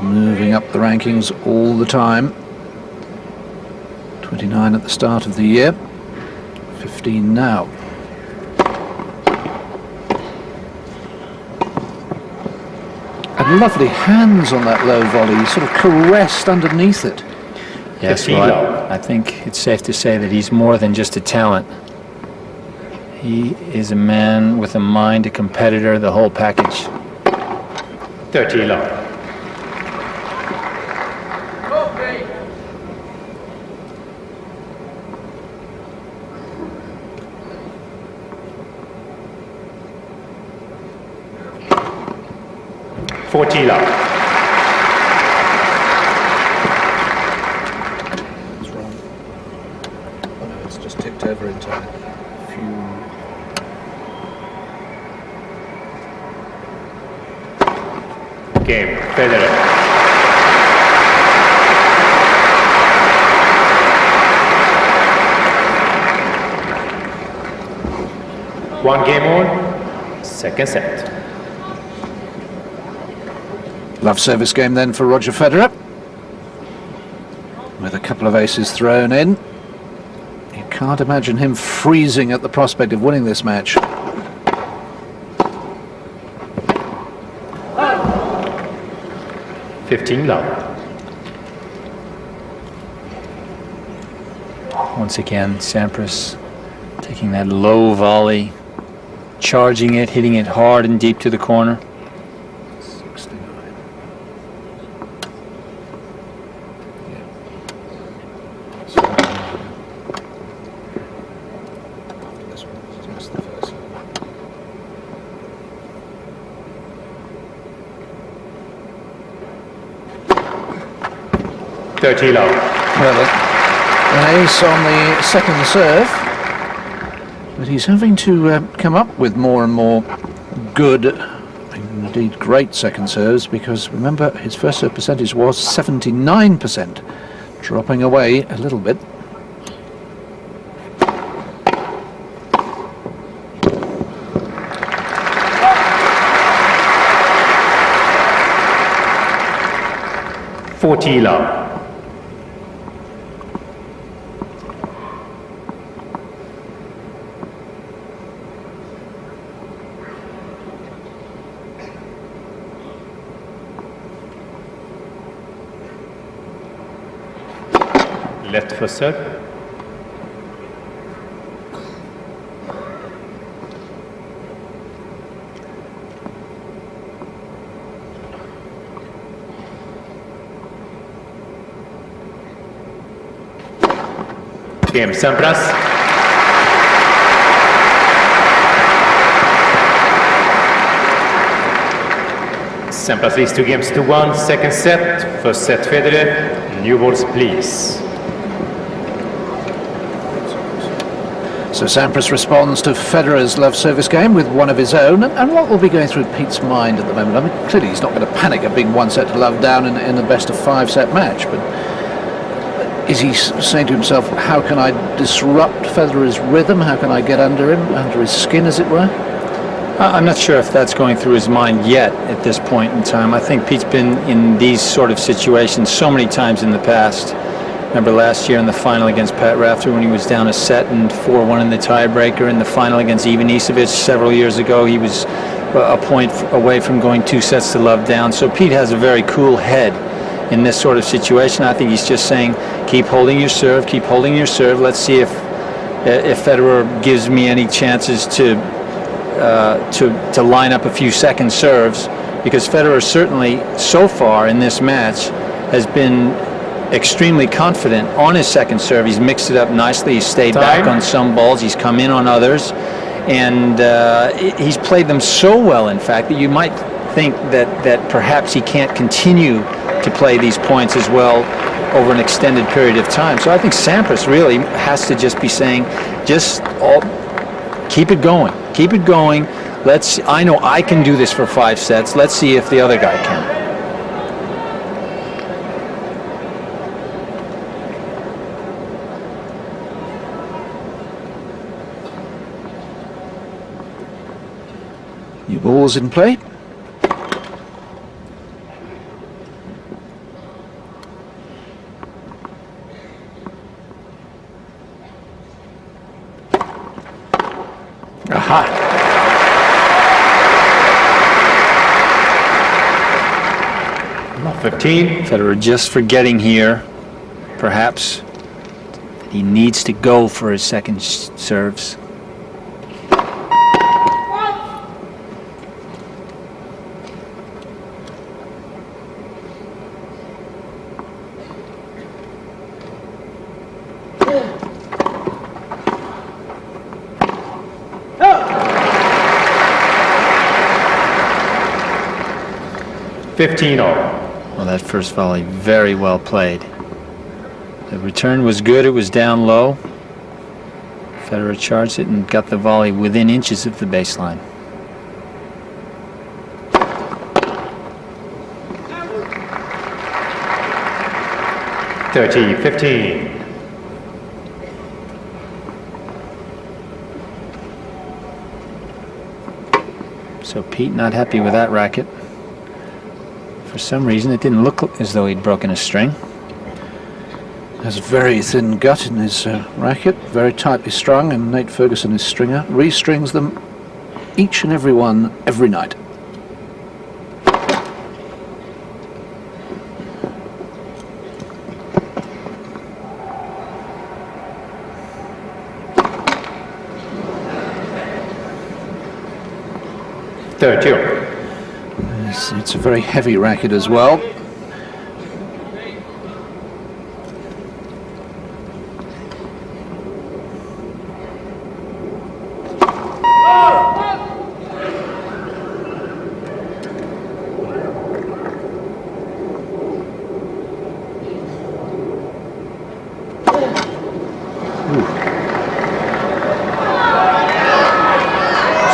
Moving up the rankings all the time. 29 at the start of the year, 15 now. And lovely hands on that low volley, he sort of caressed underneath it. Yes, well, I think it's safe to say that he's more than just a talent. He is a man with a mind, a competitor, the whole package. 30 love. $40 love. It's wrong. Oh no, it's just ticked over into a few. Game, Federer. One game on, second set. Love service game then for Roger Federer, with a couple of aces thrown in. You can't imagine him freezing at the prospect of winning this match. $15 love. Once again, Sampras taking that low volley, charging it, hitting it hard and deep to the corner. 69. Yeah. This one is just the first. $30 love. Well, an ace on the second serve, but he's having to come up with more and more good, indeed great second serves, because remember his first serve percentage was 79%, dropping away a little bit. 40 love. Left for serve. Game Sampras. Sampras leads 2 games to 1. Second set. First set Federer. New balls, please. So Sampras responds to Federer's love service game with one of his own. And what will be going through Pete's mind at the moment? I mean, clearly he's not going to panic at being 1 set to love down in a best of 5 set match, but is he saying to himself, how can I disrupt Federer's rhythm? How can I get under him, under his skin, as it were? I'm not sure if that's going through his mind yet at this point in time. I think Pete's been in these sort of situations so many times in the past. Remember last year in the final against Pat Rafter when he was down a set and 4-1 in the tiebreaker. In the final against Ivan Isavic several years ago, he was a point away from going 2 sets to love down. So Pete has a very cool head in this sort of situation. I think he's just saying, keep holding your serve, keep holding your serve. Let's see if Federer gives me any chances to line up a few second serves, because Federer certainly so far in this match has been extremely confident on his second serve. He's mixed it up nicely. He's stayed back on some balls. He's come in on others, and he's played them so well, in fact, that you might think that perhaps he can't continue to play these points as well over an extended period of time. So I think Sampras really has to just be saying, keep it going, keep it going. I know I can do this for 5 sets. Let's see if the other guy can. New balls in play. Aha! 15. Federer just forgetting here, perhaps, that he needs to go for his second serves. Well, that first volley, very well played. The return was good. It was down low. Federer charged it and got the volley within inches of the baseline. $30-15. So Pete not happy with that racket. For some reason, it didn't look as though he'd broken a string. Has a very thin gut in his racket, very tightly strung, and Nate Ferguson, his stringer, restrings them each and every one every night. It's a very heavy racket as well.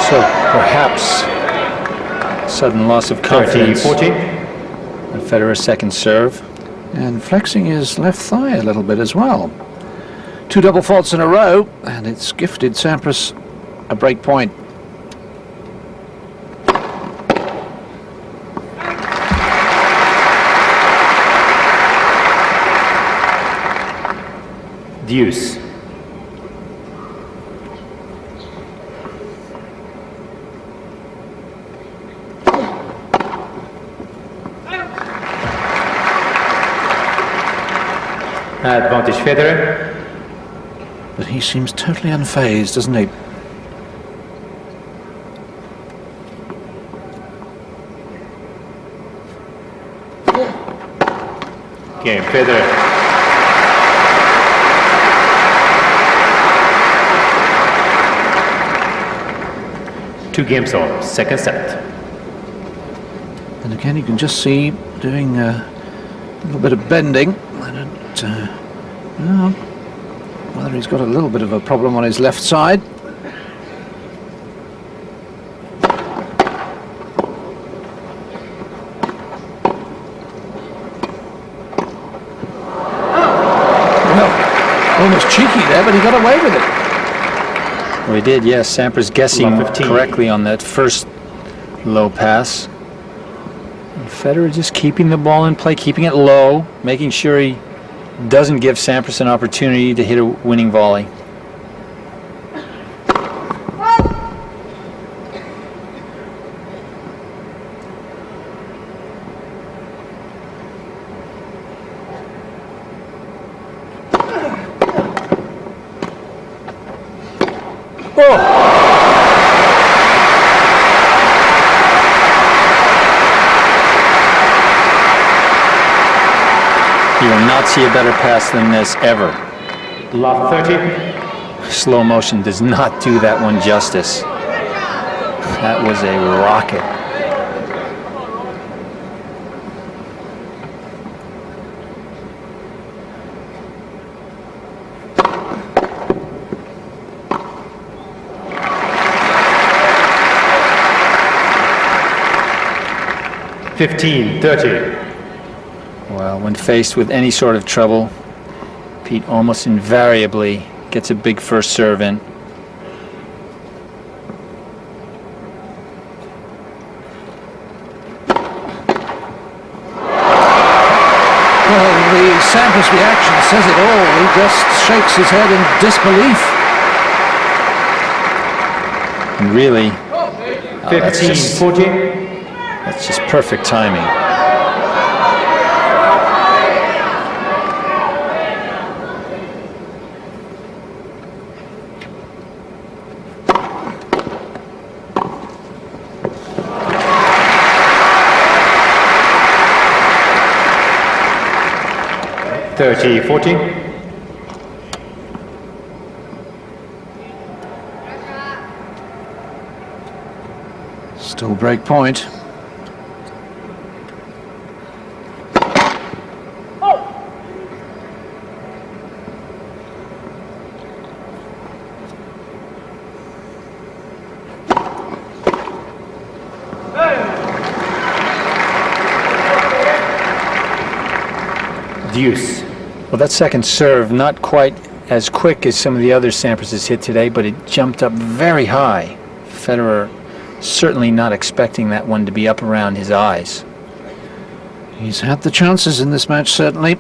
So perhaps sudden loss of confidence. 30-14. Federer's second serve. And flexing his left thigh a little bit as well. 2 double faults in a row, and it's gifted Sampras a break point. Deuce. Advantage Federer. But he seems totally unfazed, doesn't he? Game Federer. Two games on, second set. And again, you can just see doing a little bit of bending. I don't know whether he's got a little bit of a problem on his left side. Well, almost cheeky there, but he got away with it. Well, he did, yes. Sampras guessing correctly on that first low pass. And Federer just keeping the ball in play, keeping it low, making sure he doesn't give Sampras an opportunity to hit a winning volley. You will not see a better pass than this ever. Love 30. Slow motion does not do that one justice. That was a rocket. $15-30. Well, when faced with any sort of trouble, Pete almost invariably gets a big first serve in. Well, the Sampras reaction says it all. He just shakes his head in disbelief. And really, 15-40. that's just perfect timing. $30-40. Still break point. Deuce. Well, that second serve, not quite as quick as some of the other Sampras has hit today, but it jumped up very high. Federer certainly not expecting that one to be up around his eyes. He's had the chances in this match, certainly.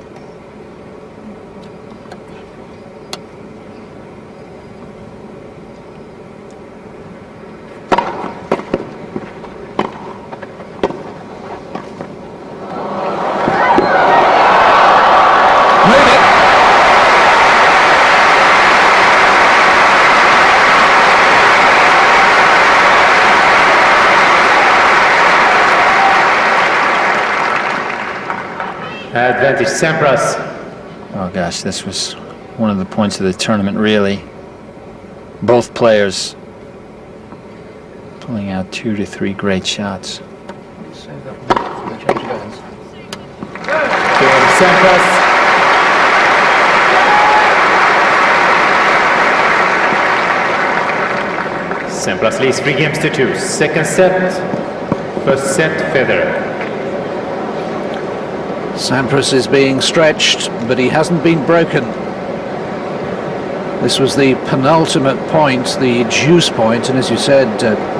Advantage Sampras. Oh gosh, this was one of the points of the tournament, really. Both players pulling out 2 to 3 great shots. Game Sampras. Sampras leads 3 games to 2. Second set. First set, Federer. Sampras is being stretched, but he hasn't been broken. This was the penultimate point, the juice point, and as you said,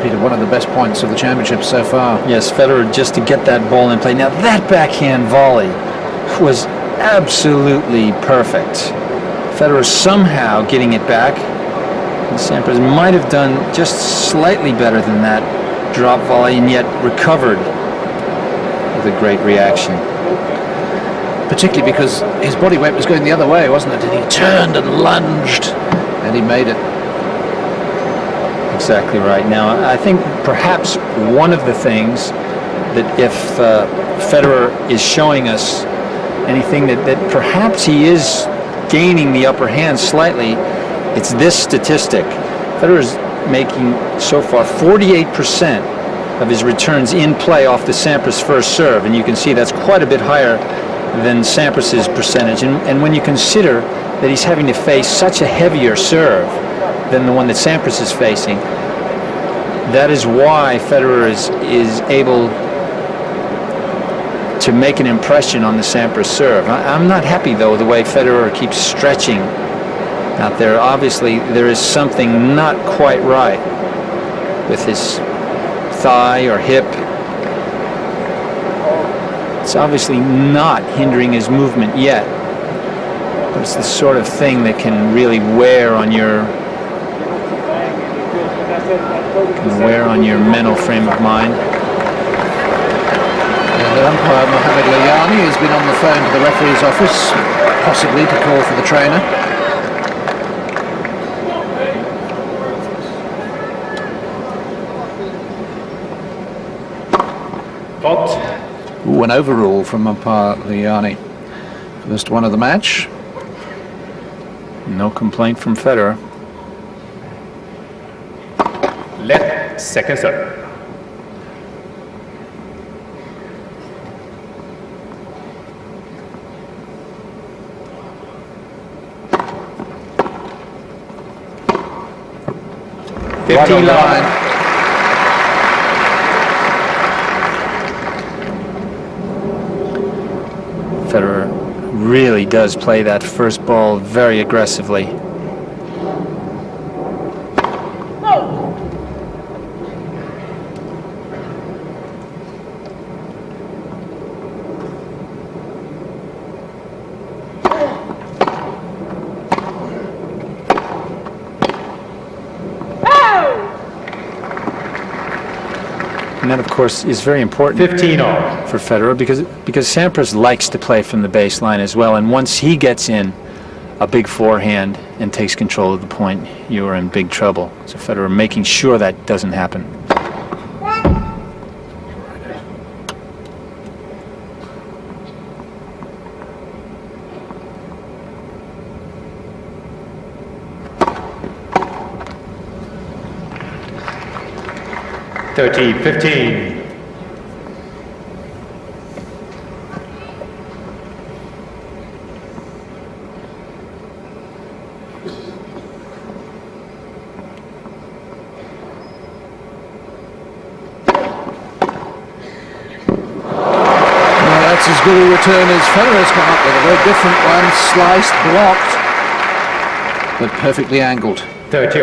Peter, one of the best points of the championship so far. Yes, Federer just to get that ball in play. Now that backhand volley was absolutely perfect. Federer somehow getting it back. And Sampras might have done just slightly better than that drop volley, and yet recovered with a great reaction. Particularly because his body weight was going the other way, wasn't it? And he turned and lunged, and he made it. Exactly right. Now, I think perhaps one of the things that if Federer is showing us anything that perhaps he is gaining the upper hand slightly, it's this statistic. Federer is making so far 48% of his returns in play off the Sampras first serve, and you can see that's quite a bit higher than Sampras's percentage. And when you consider that he's having to face such a heavier serve than the one that Sampras is facing, that is why Federer is able to make an impression on the Sampras serve. I'm not happy, though, the way Federer keeps stretching out there. Obviously, there is something not quite right with his thigh or hip. It's obviously not hindering his movement yet, but it's the sort of thing that can really wear on your mental frame of mind. The umpire, Mohamed Layani, has been on the phone to the referee's office, possibly to call for the trainer. Ooh, an overrule from umpire Layani. First one of the match. No complaint from Federer. Let second serve. Right on the line. Federer really does play that first ball very aggressively. And that, of course, is very important 15-all for Federer because Sampras likes to play from the baseline as well. And once he gets in a big forehand and takes control of the point, you are in big trouble. So Federer making sure that doesn't happen. Thirty, 15. That's as good a return as Federer's come up with. A very different one, sliced, blocked, but perfectly angled. 30.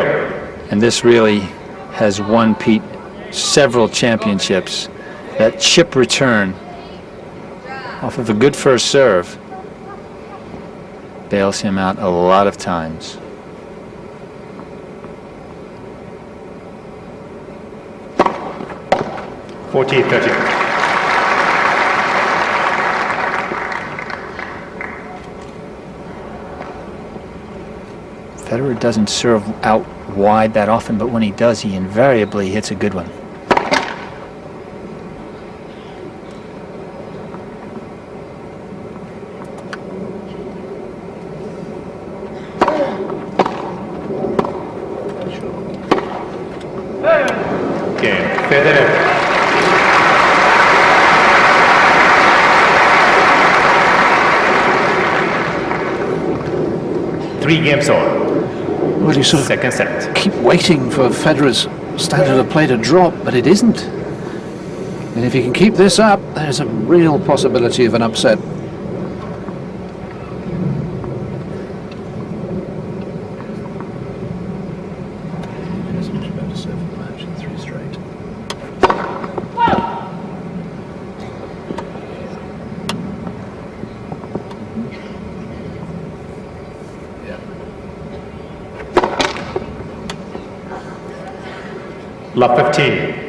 And this really has won Pete several championships. That chip return off of a good first serve bails him out a lot of times. Forty, 30. Federer doesn't serve out wide that often, but when he does, he invariably hits a good one. Game, Federer. Three games on. Well, you sort of Second set. keep waiting for Federer's standard of play to drop, but it isn't. And if he can keep this up, there's a real possibility of an upset. Yeah. Love 15.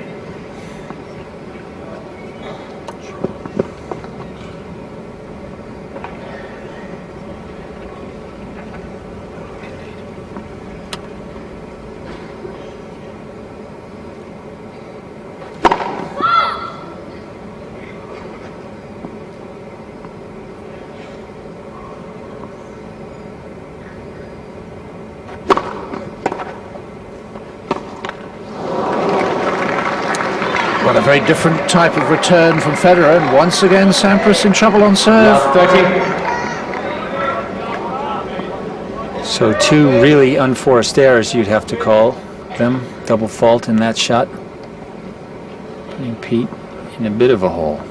Well, a very different type of return from Federer, and once again Sampras in trouble on serve. Love 30. So two really unforced errors, you'd have to call them. Double fault in that shot. Putting Pete in a bit of a hole.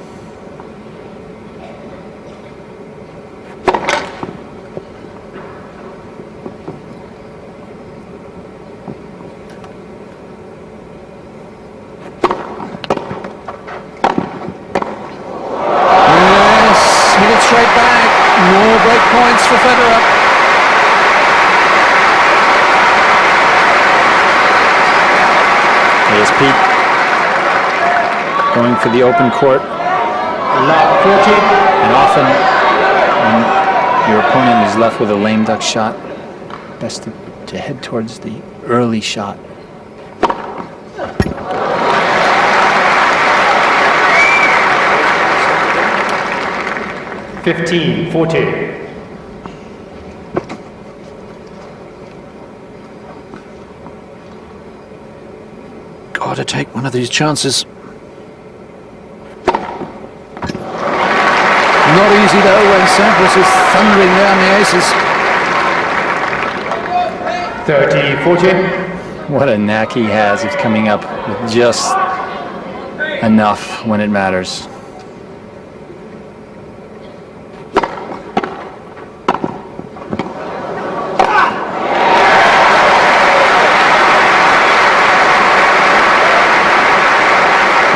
Straight back, more break points for Federer. Here's Pete going for the open court. Love 14. And often when your opponent is left with a lame duck shot, best to head towards the early shot. 15, 14. Got to take one of these chances. Not easy though when Sampras is thundering down the aces. 30, 14. What a knack he has of coming up with just enough when it matters.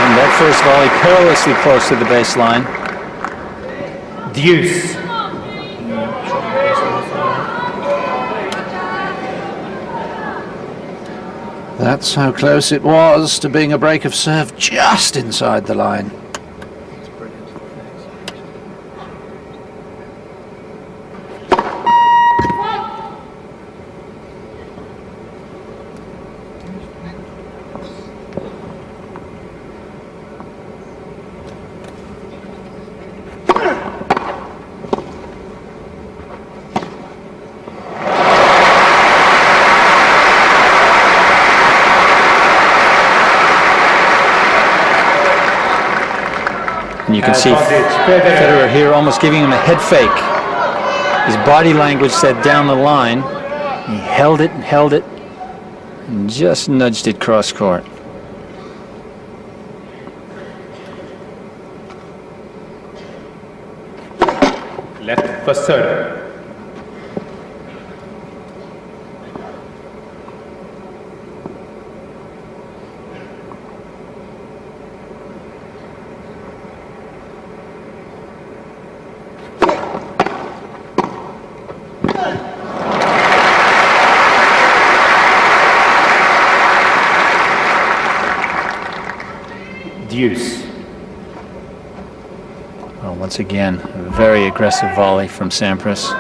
That first volley perilously close to the baseline. Deuce. That's how close it was to being a break of serve just inside the line. And you can see Federer here almost giving him a head fake. His body language said down the line. He held it, and just nudged it cross court. Left for serve. Deuce. Well, once again, a very aggressive volley from Sampras.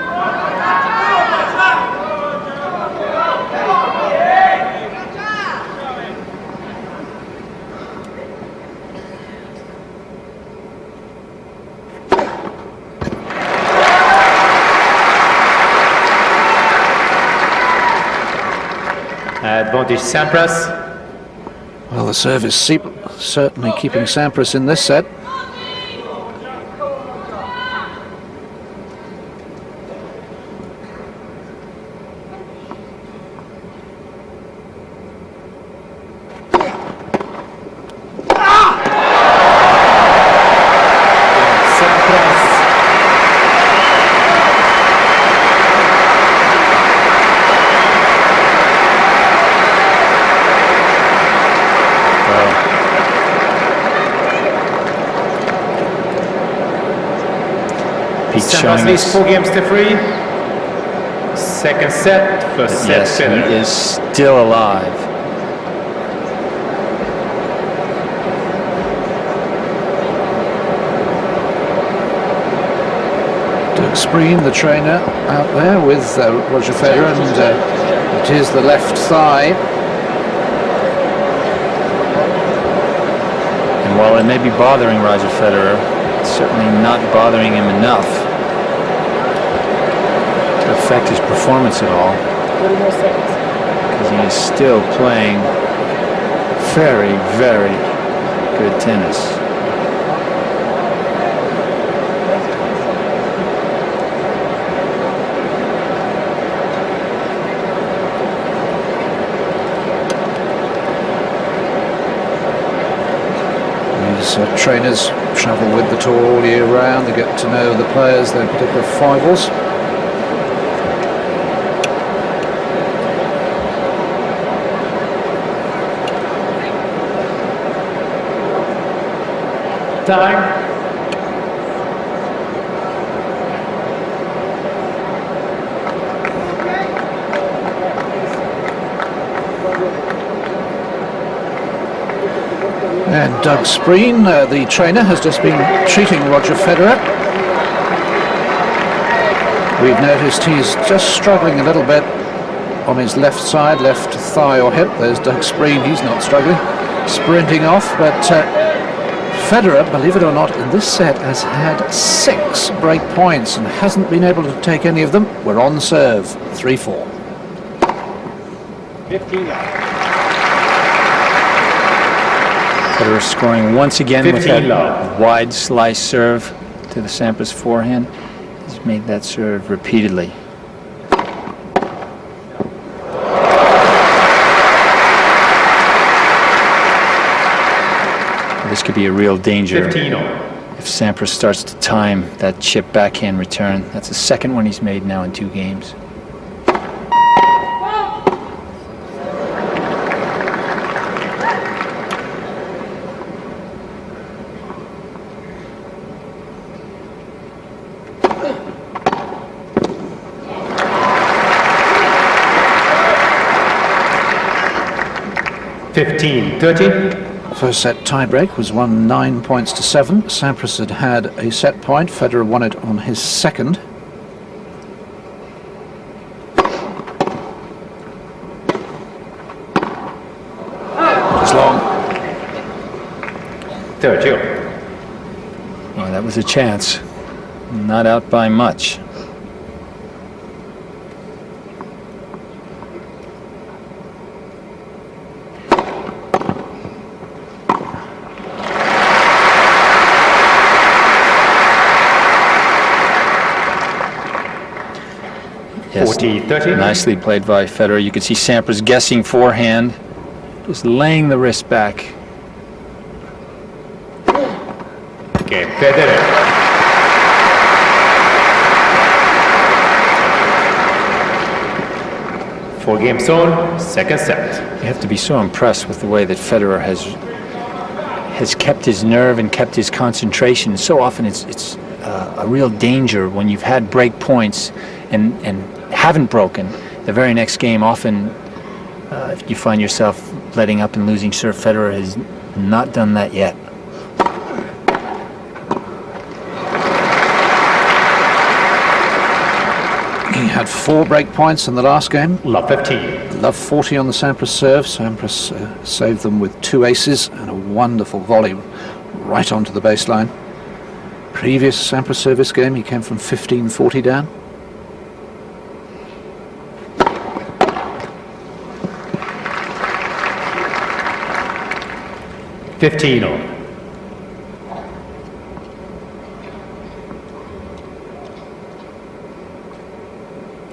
Advantage Sampras. Well, the serve is certainly keeping Sampras in this set. Sampras leads 4 games to 3. Second set, first set. Yes, he is still alive. Spreen, the trainer, out there with Roger Federer, and it is the left thigh. And while it may be bothering Roger Federer, it's certainly not bothering him enough to affect his performance at all. 30 more seconds. Because he is still playing very, very good tennis. Trainers travel with the tour all year round. They get to know the players, their particular foibles. Time. And Doug Spreen, the trainer, has just been treating Roger Federer. We've noticed he's just struggling a little bit on his left side, left thigh or hip. There's Doug Spreen, he's not struggling, sprinting off. But Federer, believe it or not, in this set has had 6 break points and hasn't been able to take any of them. We're on serve, 3-4. 15 love. Federer scoring once again with 15 that wide slice serve to the Sampras forehand. He's made that serve repeatedly. This could be a real danger 15 if Sampras starts to time that chip backhand return. That's the second one he's made now in 2 games. First set tiebreak was won 9 points to 7. Sampras had had a set point. Federer won it on his second. It's long. 30. Well, that was a chance. Not out by much. Yes, 40-30. nicely played by Federer. You can see Sampras guessing forehand, just laying the wrist back. Game Federer. Four games on, second set. You have to be so impressed with the way that Federer has kept his nerve and kept his concentration. So often it's a real danger when you've had break points and haven't broken. The very next game, often if you find yourself letting up and losing serve. Federer has not done that yet. He had 4 break points in the last game. Love 15. Love 40 on the Sampras serve. Sampras saved them with 2 aces and a wonderful volley right onto the baseline. Previous Sampras service game, he came from 15-40 down.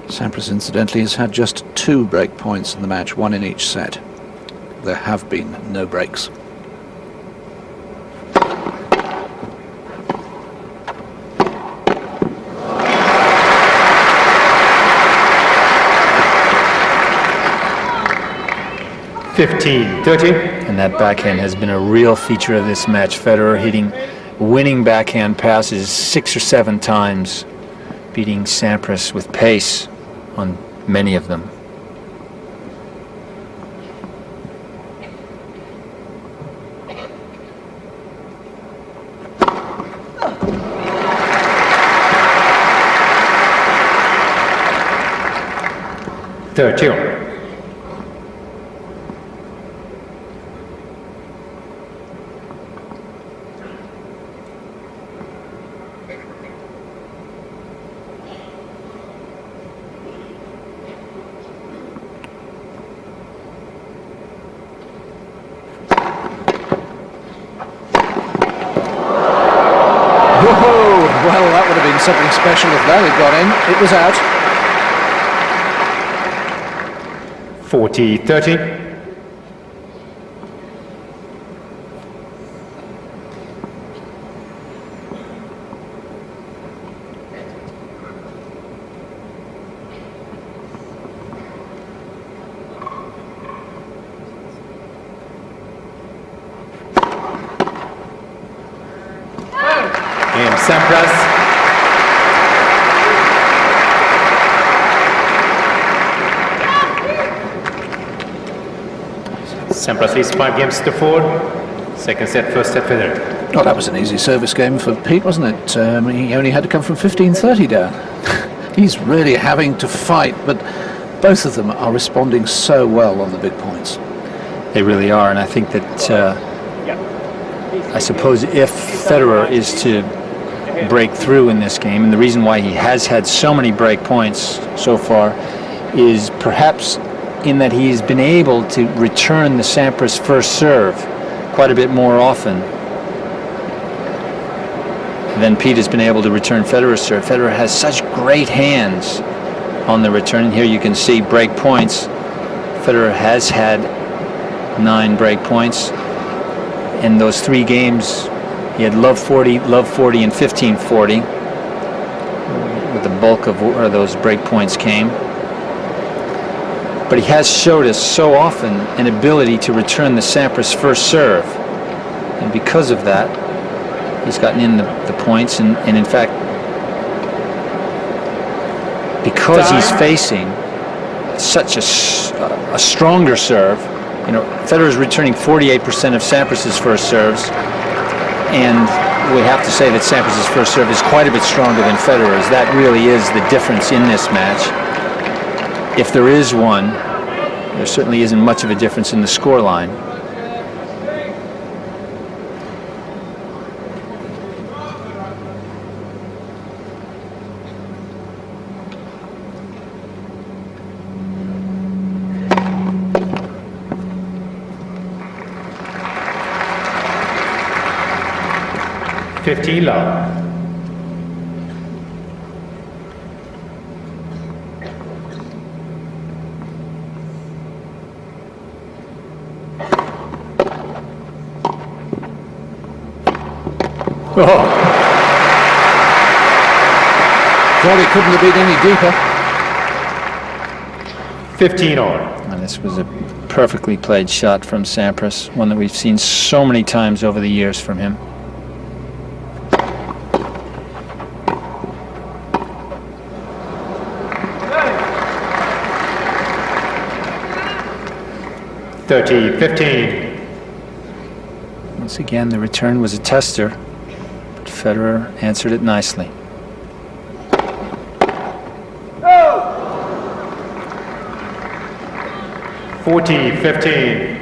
Sampras, incidentally, has had just 2 break points in the match, 1 in each set. There have been no breaks. And that backhand has been a real feature of this match. Federer hitting winning backhand passes 6 or 7 times, beating Sampras with pace on many of them. 30 all. Well, that would have been something special if that had got in. It was out. 40-30. And Sampras. Sampras leads 5-4. Second set, first set Federer. Oh, that was an easy service game for Pete, wasn't it? He only had to come from 15-30 down. He's really having to fight, but both of them are responding so well on the big points. They really are, and I think that I suppose if Federer is to break through in this game, and the reason why he has had so many break points so far is perhaps in that he's been able to return the Sampras first serve quite a bit more often than Pete has been able to return Federer's serve. Federer has such great hands on the return, and here you can see break points. Federer has had 9 break points. In those 3 games, he had love 40, and 15-40, where the bulk of where those break points came. But he has showed us so often an ability to return the Sampras first serve, and because of that, he's gotten in the points. And in fact, because he's facing such a stronger serve, you know, Federer's returning 48% of Sampras's first serves, and we have to say that Sampras's first serve is quite a bit stronger than Federer's. That really is the difference in this match. If there is one, there certainly isn't much of a difference in the scoreline. love. Oh. Thought it couldn't have been any deeper. 15 all. And this was a perfectly played shot from Sampras, one that we've seen so many times over the years from him. Thirty, 15. Once again, the return was a tester, but Federer answered it nicely. 40-15.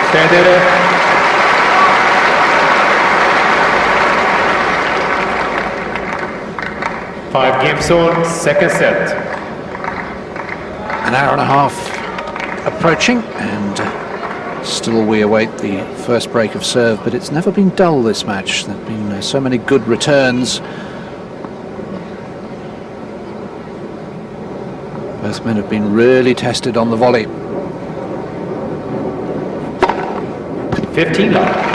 Federer. Five games on, second set. An hour and a half approaching, and still we await the first break of serve, but it's never been dull, this match. There have been so many good returns. Both men have been really tested on the volley. 15 love.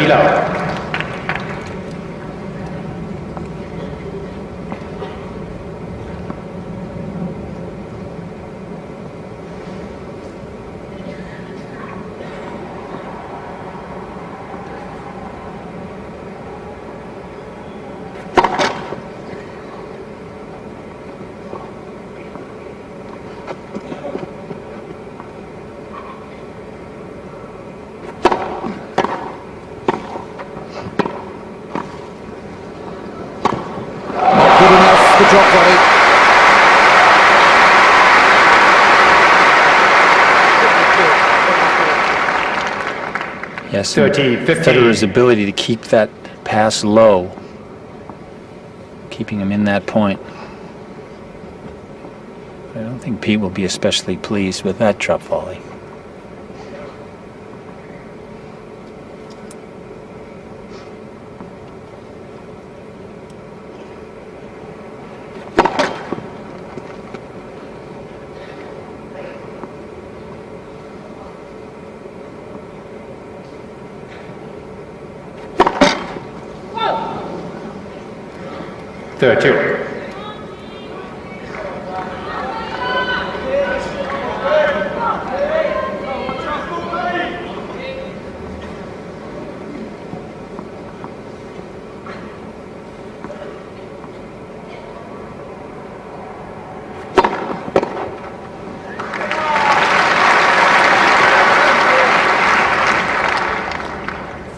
30 love. Good enough, the drop volley. Yes, 30, 15. Federer's ability to keep that pass low, keeping him in that point. I don't think Pete will be especially pleased with that drop volley. Thirty-two.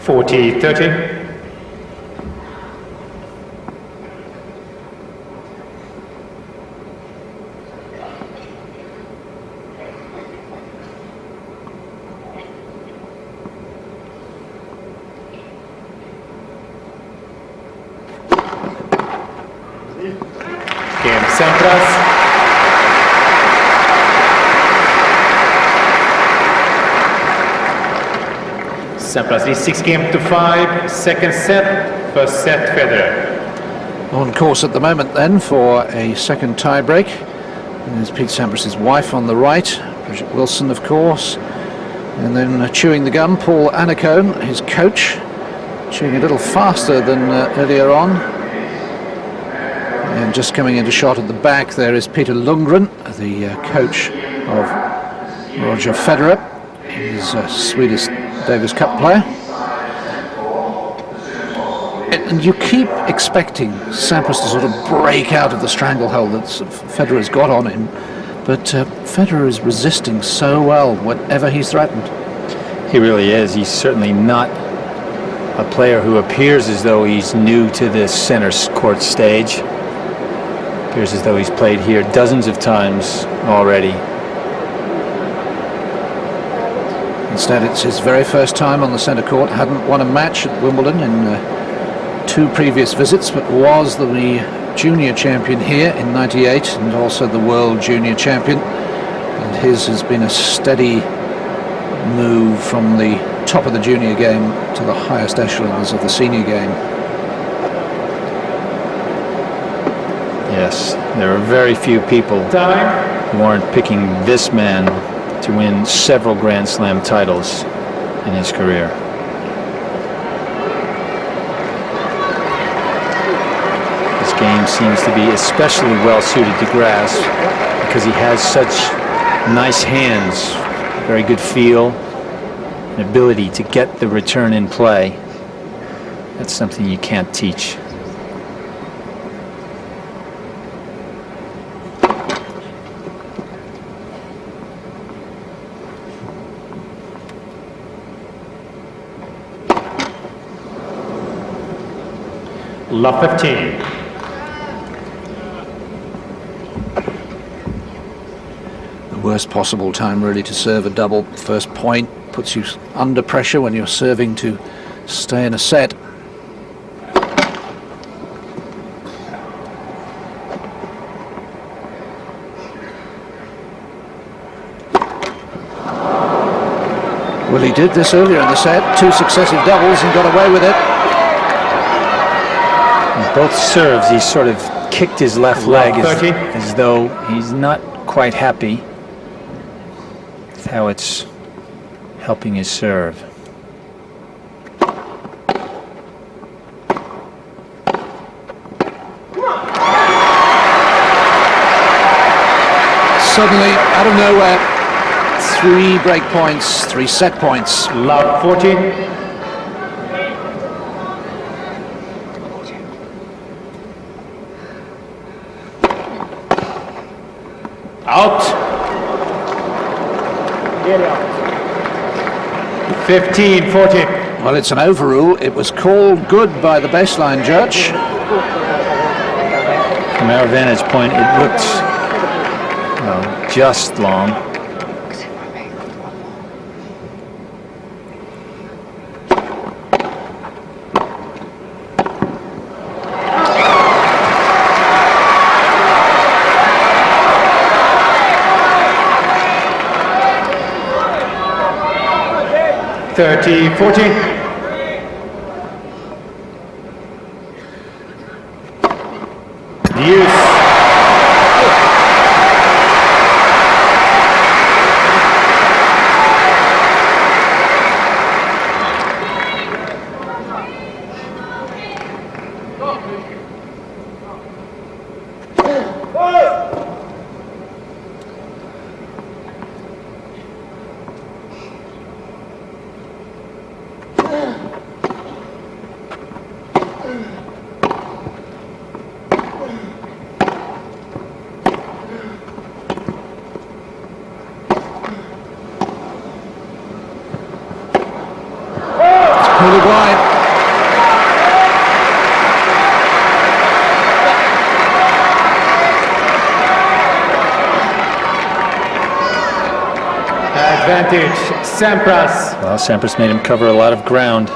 Forty, 30. Game Sampras. Sampras leads 6-5, second set, first set Federer. On course at the moment then for a second tie-break. There's Pete Sampras' wife on the right, Bridget Wilson of course, and then chewing the gum, Paul Annacone, his coach, chewing a little faster than earlier on. And just coming into shot at the back there is Peter Lundgren, the coach of Roger Federer. He's a Swedish Davis Cup player. And you keep expecting Sampras to sort of break out of the stranglehold that Federer's got on him, but Federer is resisting so well whenever he's threatened. He really is. He's certainly not a player who appears as though he's new to this center court stage. Appears as though he's played here dozens of times already. Instead, it's his very first time on the centre court. Hadn't won a match at Wimbledon in 2 previous visits, but was the junior champion here in '98 and also the world junior champion. And his has been a steady move from the top of the junior game to the highest echelons of the senior game. Yes, there are very few people who aren't picking this man to win several Grand Slam titles in his career. This game seems to be especially well suited to grass because he has such nice hands, very good feel, an ability to get the return in play. That's something you can't teach. Love 15. The worst possible time really to serve a double. First point puts you under pressure when you're serving to stay in a set. Well, he did this earlier in the set, 2 successive doubles and got away with it. Both serves, he sort of kicked his left leg as though he's not quite happy with how it's helping his serve. suddenly, out of nowhere, 3 break points, 3 set points. Love 40. Out. 15-40. Well, it's an overrule. It was called good by the baseline judge. From our vantage point, it looked, well, just long. $30-40. Use. Pulled it wide. Advantage, Sampras. Well, Sampras made him cover a lot of ground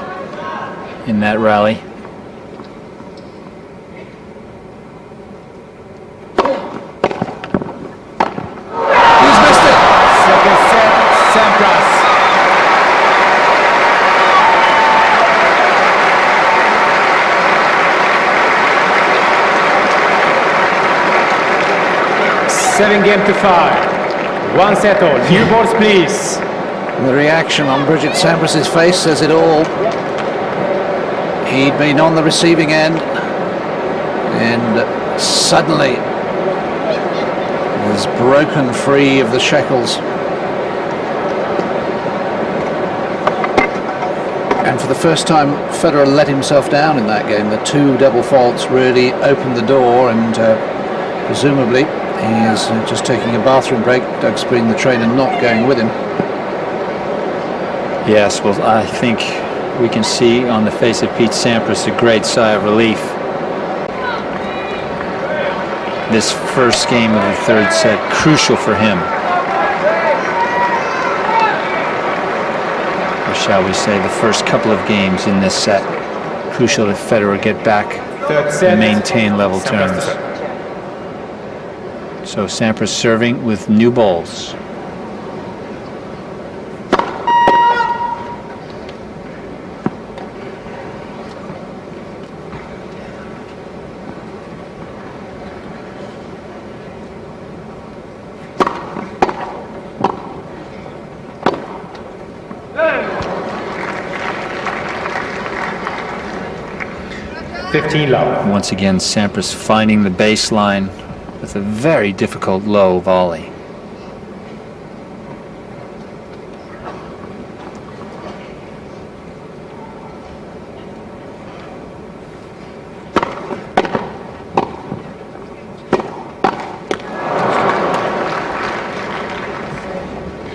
in that rally. He's missed it. Second set, Sampras. Seven game to 5. 1 set all. New balls, please. The reaction on Bridget Sampras's face says it all. He'd been on the receiving end, and suddenly was broken free of the shackles. And for the first time, Federer let himself down in that game. The 2 double faults really opened the door, and presumably he is just taking a bathroom break. Doug Spreen, the trainer, not going with him. Yes, well, I think we can see on the face of Pete Sampras a great sigh of relief. This first game of the 3rd set, crucial for him. Or shall we say the first couple of games in this set, crucial that Federer get back 3rd set. and maintain level Sampras terms. to serve. So Sampras serving with new balls. $15 Once again, Sampras finding the baseline with a very difficult low volley.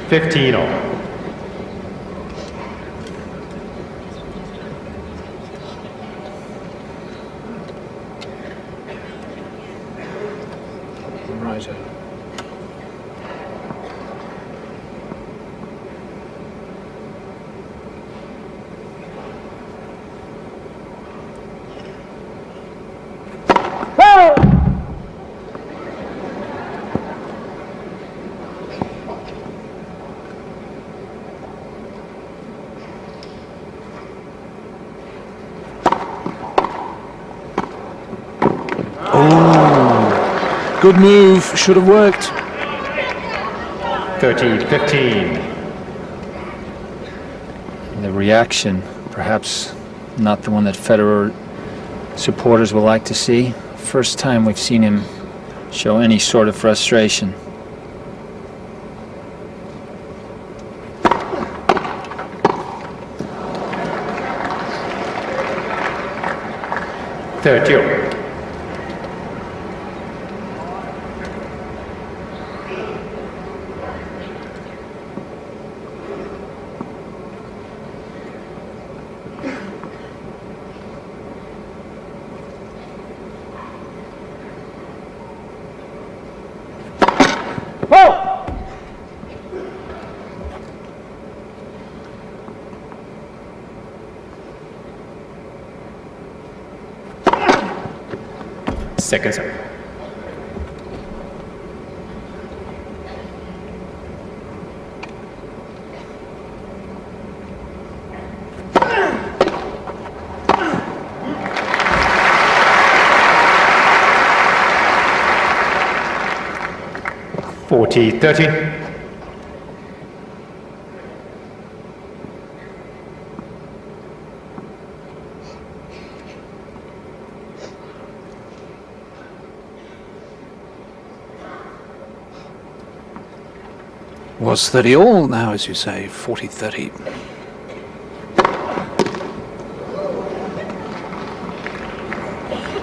$15. Right. Good move, should have worked. 13-15. The reaction, perhaps not the one that Federer supporters will like to see. First time we've seen him show any sort of frustration. 30. Second serve. Forty 30. Was 30 all, now as you say, 40-30.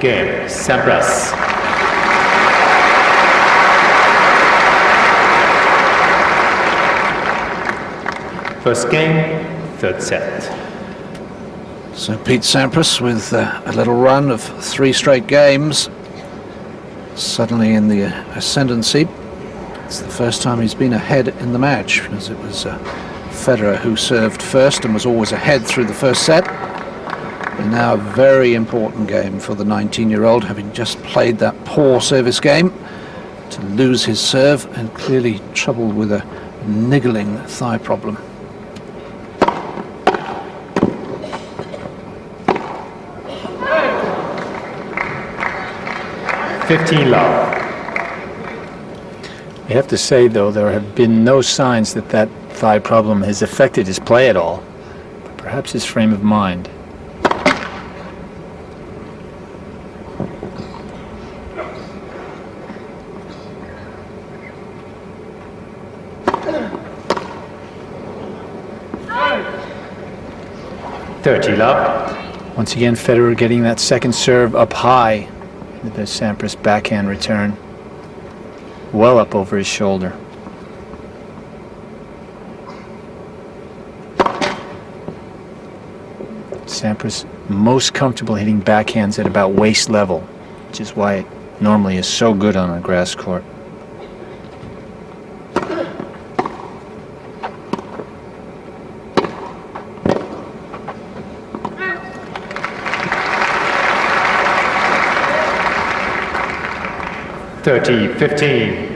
Game, Sampras. First game, third set. So Pete Sampras with a little run of 3 straight games, suddenly in the ascendancy. It's the first time he's been ahead in the match, because it was Federer who served first and was always ahead through the first set. And now a very important game for the 19-year-old, having just played that poor service game, to lose his serve and clearly troubled with a niggling thigh problem. Love. You have to say, though, there have been no signs that that thigh problem has affected his play at all, but perhaps his frame of mind. Love. Once again, Federer getting that second serve up high into the Sampras backhand return, well up over his shoulder. Sampras most comfortable hitting backhands at about waist level, which is why it normally is so good on a grass court. Thirty 15.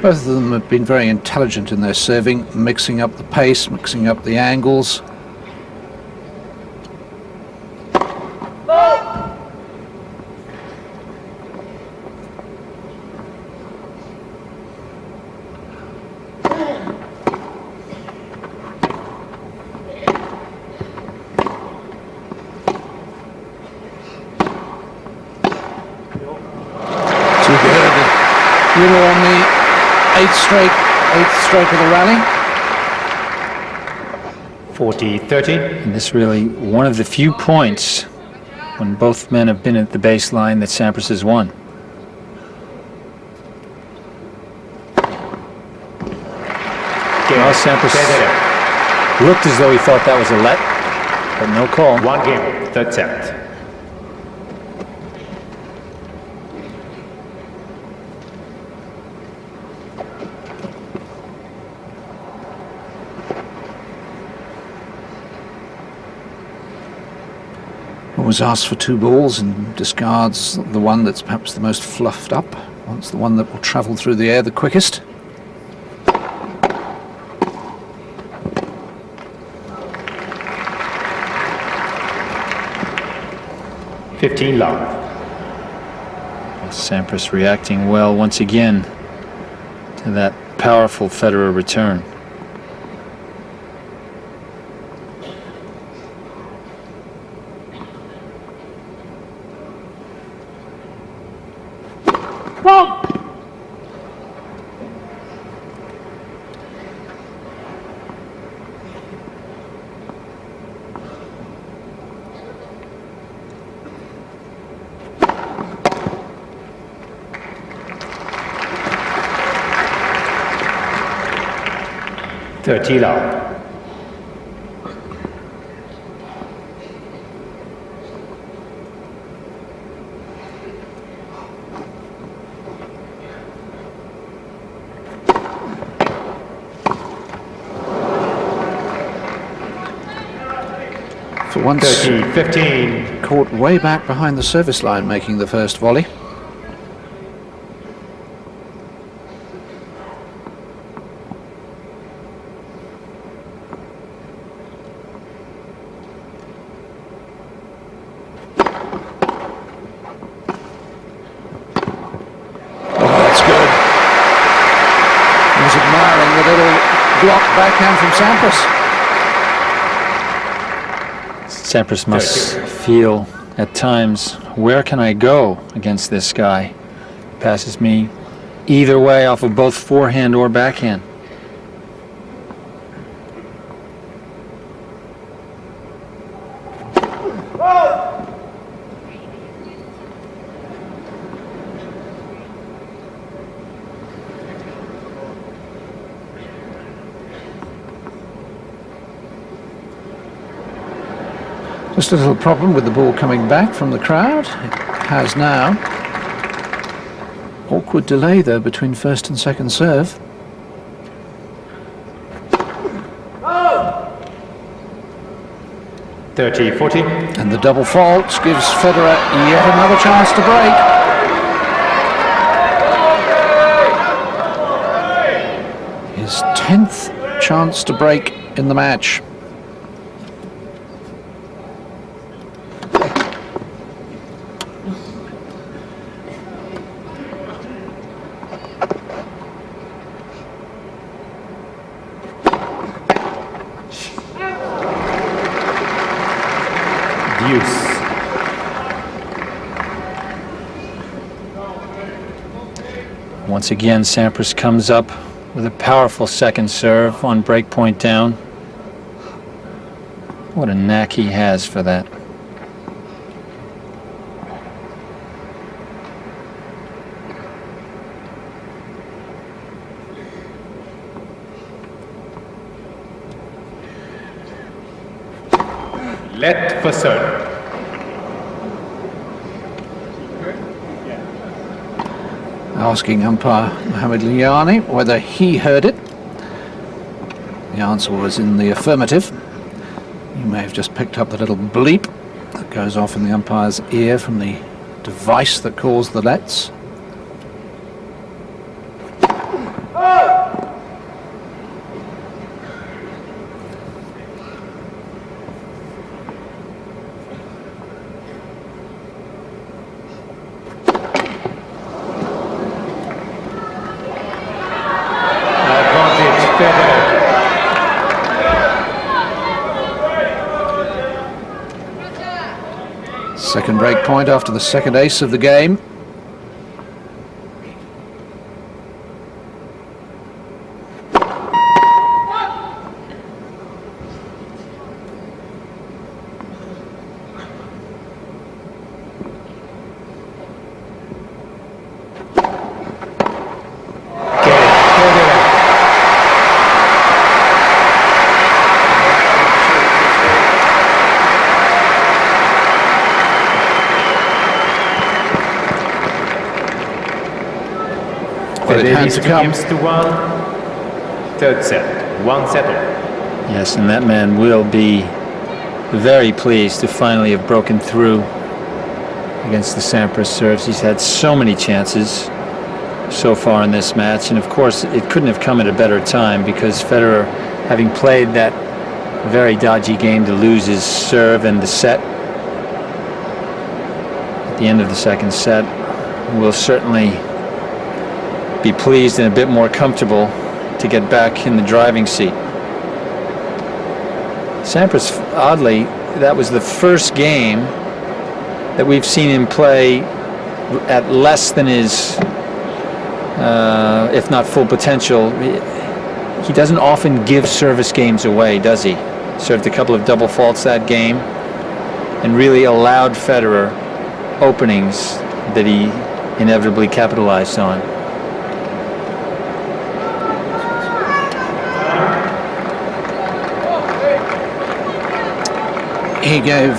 Both of them have been very intelligent in their serving, mixing up the pace, mixing up the angles. You were on the eighth stroke of the rally. 40-30. And this really one of the few points when both men have been at the baseline that Sampras has won. Well, Sampras looked as though he thought that was a let, but no call. One game, third set. Always asks for 2 balls and discards the one that's perhaps the most fluffed up. Wants the one that will travel through the air the quickest. Love. Sampras reacting well once again to that powerful Federer return. 30 love. For once, 30-15. caught way back behind the service line making the first volley. Admiring the little block backhand from Sampras. Sampras must feel at times, where can I go against this guy? Passes me either way off of both forehand or backhand. Just a little problem with the ball coming back from the crowd. It has now. Awkward delay though between first and second serve. Oh! 30-40. And the double fault gives Federer yet another chance to break. His 10th chance to break in the match. Once again, Sampras comes up with a powerful second serve on break point down. What a knack he has for that. Let for serve. Asking umpire Mohamed Liani whether he heard it. The answer was in the affirmative. You may have just picked up the little bleep that goes off in the umpire's ear from the device that calls the lets. Second break point after the second ace of the game. But it had to come. Games to 1. Third set. 1 settle. Yes, and that man will be very pleased to finally have broken through against the Sampras serves. He's had so many chances so far in this match, and of course it couldn't have come at a better time, because Federer, having played that very dodgy game to lose his serve and the set at the end of the second set, will certainly be pleased and a bit more comfortable to get back in the driving seat. Sampras, oddly, that was the first game that we've seen him play at less than his if not full potential. He doesn't often give service games away, does he? Served a couple of double faults that game and really allowed Federer openings that he inevitably capitalized on. He gave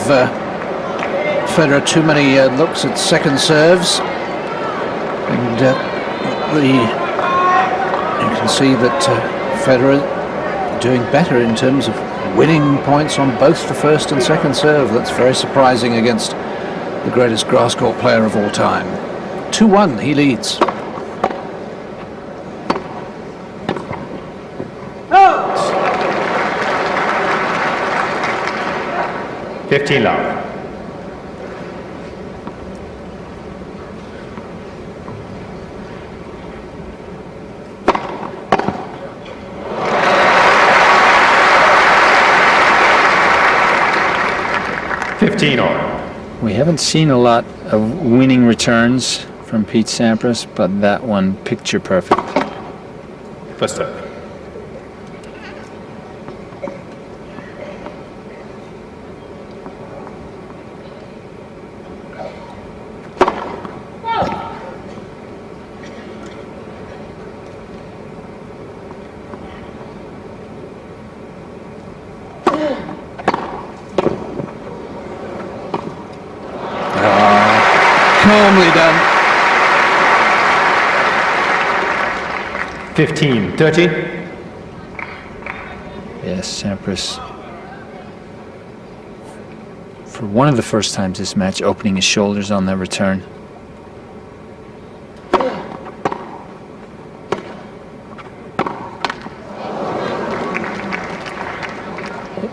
Federer too many looks at second serves, and you can see that Federer doing better in terms of winning points on both the first and second serve. That's very surprising against the greatest grass court player of all time. 2-1, he leads. Out! 15 love. We haven't seen a lot of winning returns from Pete Sampras, but that one picture perfect. First up. Calmly done. 15-30. Yes, Sampras, for one of the first times this match, opening his shoulders on that return.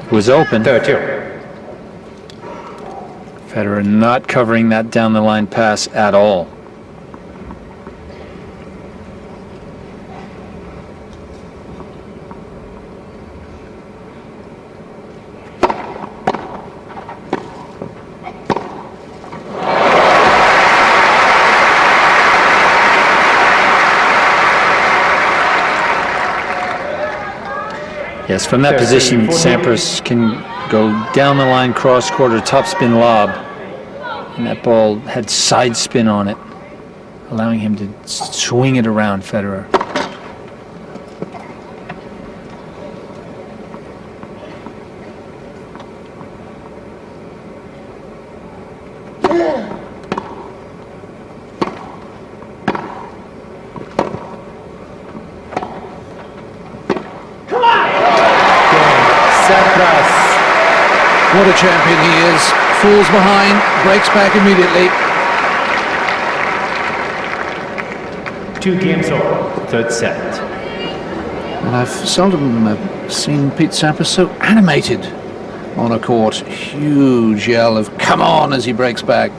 It was open. 30. Federer not covering that down the line pass at all. Yes, from that position, Sampras can go down the line, cross quarter, topspin lob, and that ball had side spin on it, allowing him to swing it around Federer. What a champion he is. Falls behind, breaks back immediately. 2 games over, third set. And I've seldom seen Pete Sampras so animated on a court. Huge yell of "come on" as he breaks back.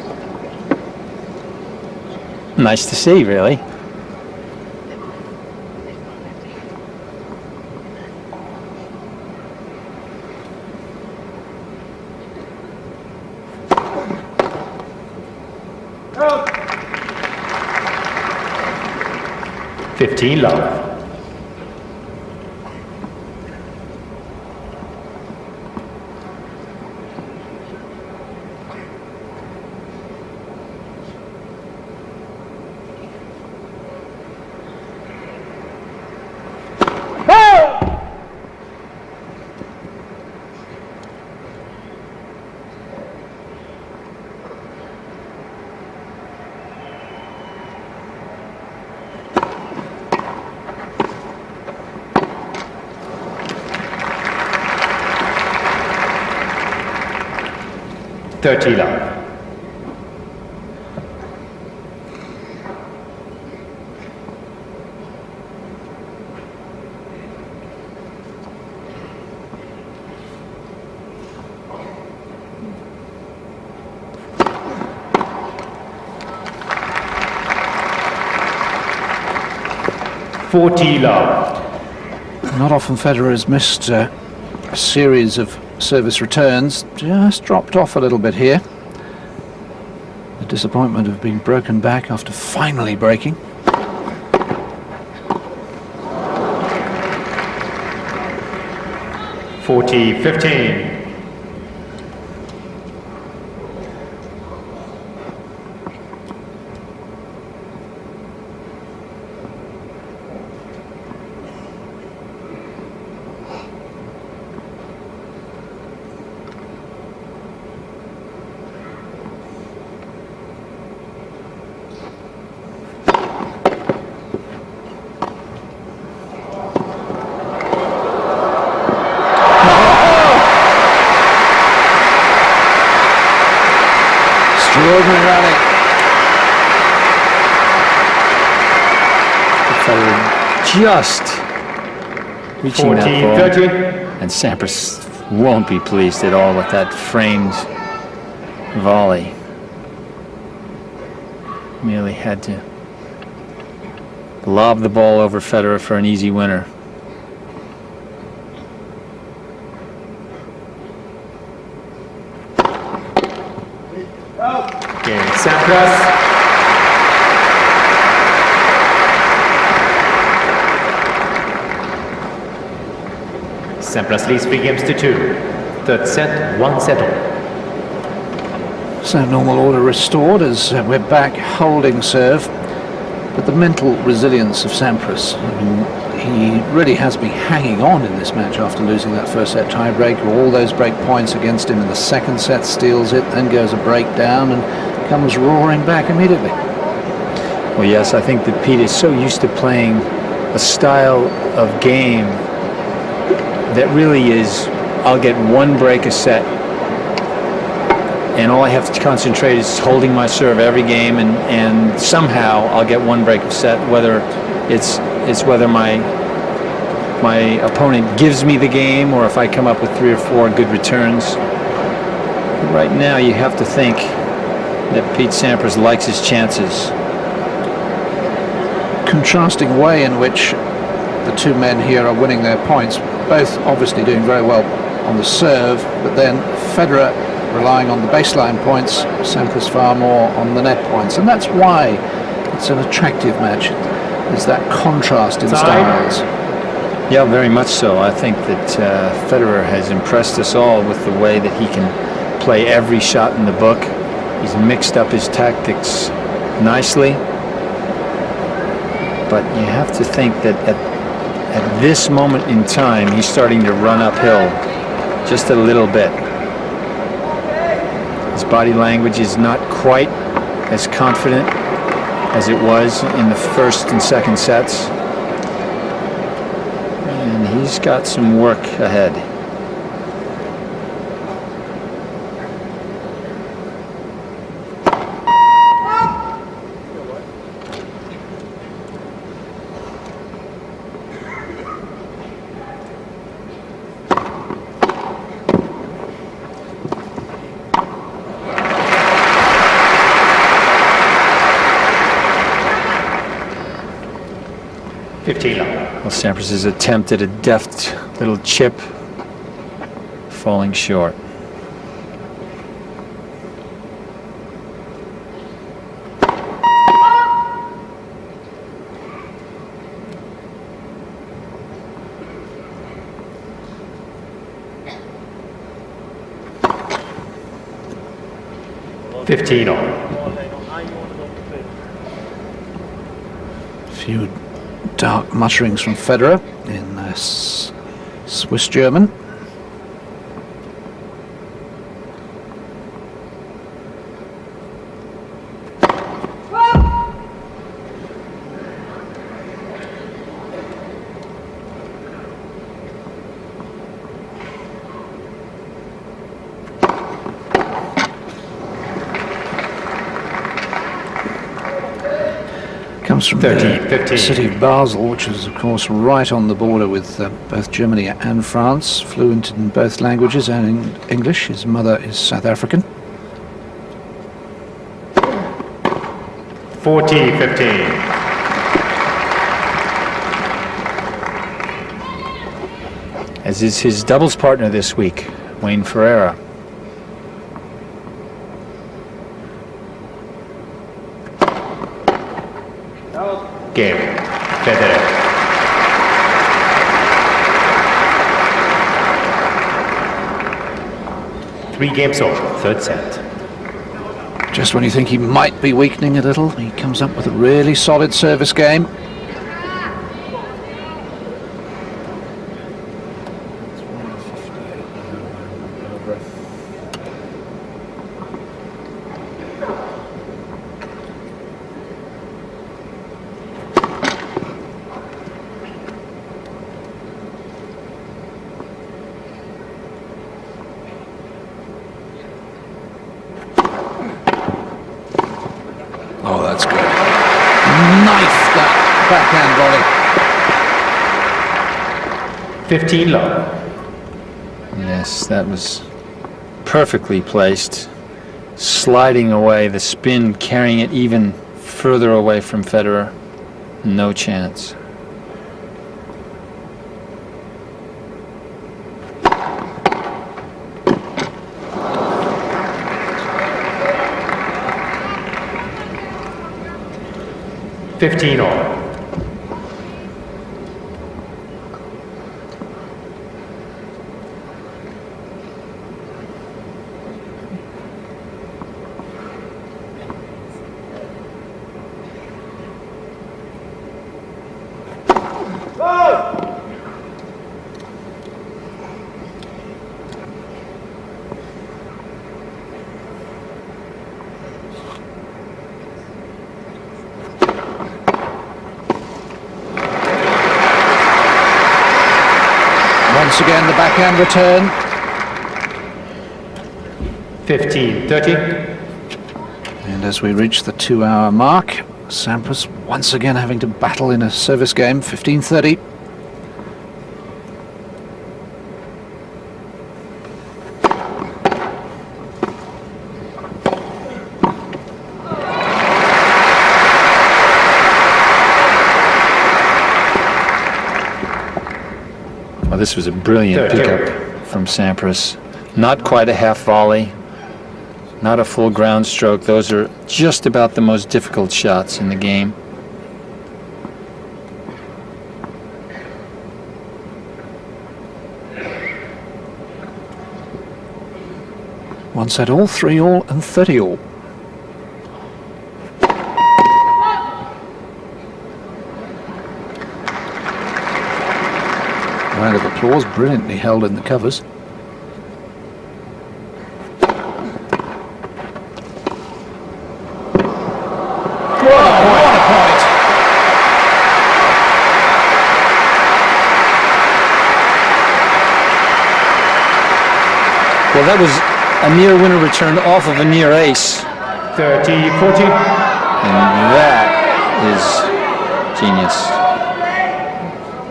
Nice to see, really. Out! 15 love. love. Not often Federer has missed a series of service returns. Just dropped off a little bit here. The disappointment of being broken back after finally breaking. 40-15. Extraordinary rally. Federer just reaching that ball. 40-30. And Sampras won't be pleased at all with that framed volley. Merely had to lob the ball over Federer for an easy winner. Game Sampras. Sampras leads 3 games to 2. Third set, 1 settle. So normal order restored as we're back holding serve. But the mental resilience of Sampras, I mean, he really has been hanging on in this match after losing that first set tiebreak. All those break points against him in the second set, steals it, then goes a break down and comes roaring back immediately. Well, yes, I think that Pete is so used to playing a style of game that really is, I'll get 1 break a set, and all I have to concentrate is holding my serve every game, and somehow I'll get 1 break a set, whether it's whether my opponent gives me the game or if I come up with 3 or 4 good returns. Right now you have to think that Pete Sampras likes his chances. Contrasting way in which the two men here are winning their points, both obviously doing very well on the serve, but then Federer relying on the baseline points, Sampras far more on the net points, and that's why it's an attractive match. There's that contrast in styles. Yeah, very much so. I think that Federer has impressed us all with the way that he can play every shot in the book. He's mixed up his tactics nicely, but you have to think that at this moment in time, he's starting to run uphill just a little bit. His body language is not quite as confident as it was in the first and second sets. And he's got some work ahead. Well, Sampras' attempt at a deft little chip falling short. Few dark mutterings from Federer in Swiss German. Comes from the city of Basel, which is of course right on the border with both Germany and France, fluent in both languages and in English. His mother is South African. 40-15. As is his doubles partner this week, Wayne Ferreira. Game. Federer. 3 games all, third set. Just when you think he might be weakening a little, he comes up with a really solid service game. Oh, that's good. Knife that backhand volley. 15 love. Yes, that was perfectly placed. Sliding away, the spin carrying it even further away from Federer. No chance. $15 all. Once again, the backhand return. 15-30. And as we reach the 2-hour mark, Sampras once again having to battle in a service game. 15-30. Well, this was a brilliant pickup from Sampras. Not quite a half volley, not a full ground stroke. Those are just about the most difficult shots in the game. One set all, 3 all, and 30 all. Round of applause, brilliantly held in the covers. What a point! Well, that was a near winner return off of a near ace. 30-40. And that is genius.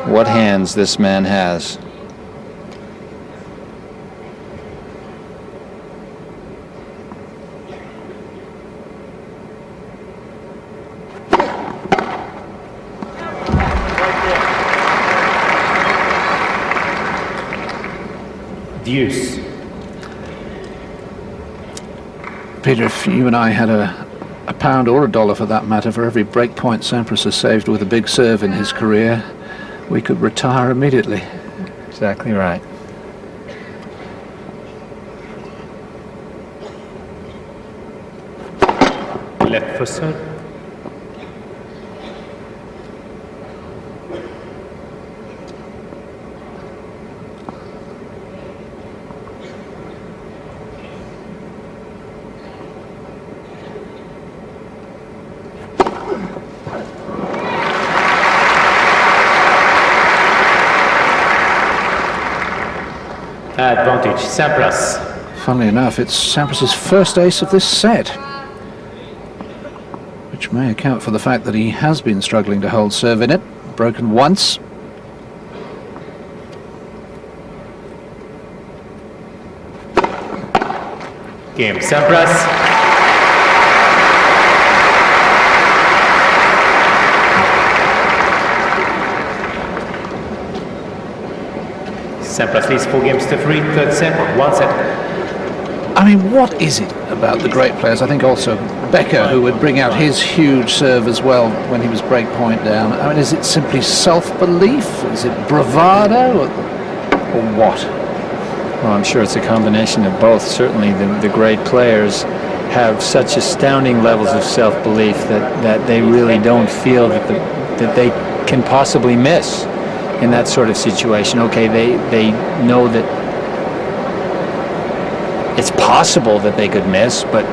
What hands this man has. Deuce. Peter, if you and I had a pound or a dollar for that matter for every break point Sampras has saved with a big serve in his career, we could retire immediately. Exactly right. Left for serve. Advantage, Sampras. Funnily enough, it's Sampras' first ace of this set, which may account for the fact that he has been struggling to hold serve in it. Broken once. Game, Sampras. Sampras leads 4 games to 3, third set, 1 set. I mean, what is it about the great players? I think also Becker, who would bring out his huge serve as well when he was break point down. I mean, is it simply self-belief? Is it bravado? Or what? Well, I'm sure it's a combination of both. Certainly the great players have such astounding levels of self-belief that they really don't feel that they can possibly miss in that sort of situation. Okay, they know that it's possible that they could miss, but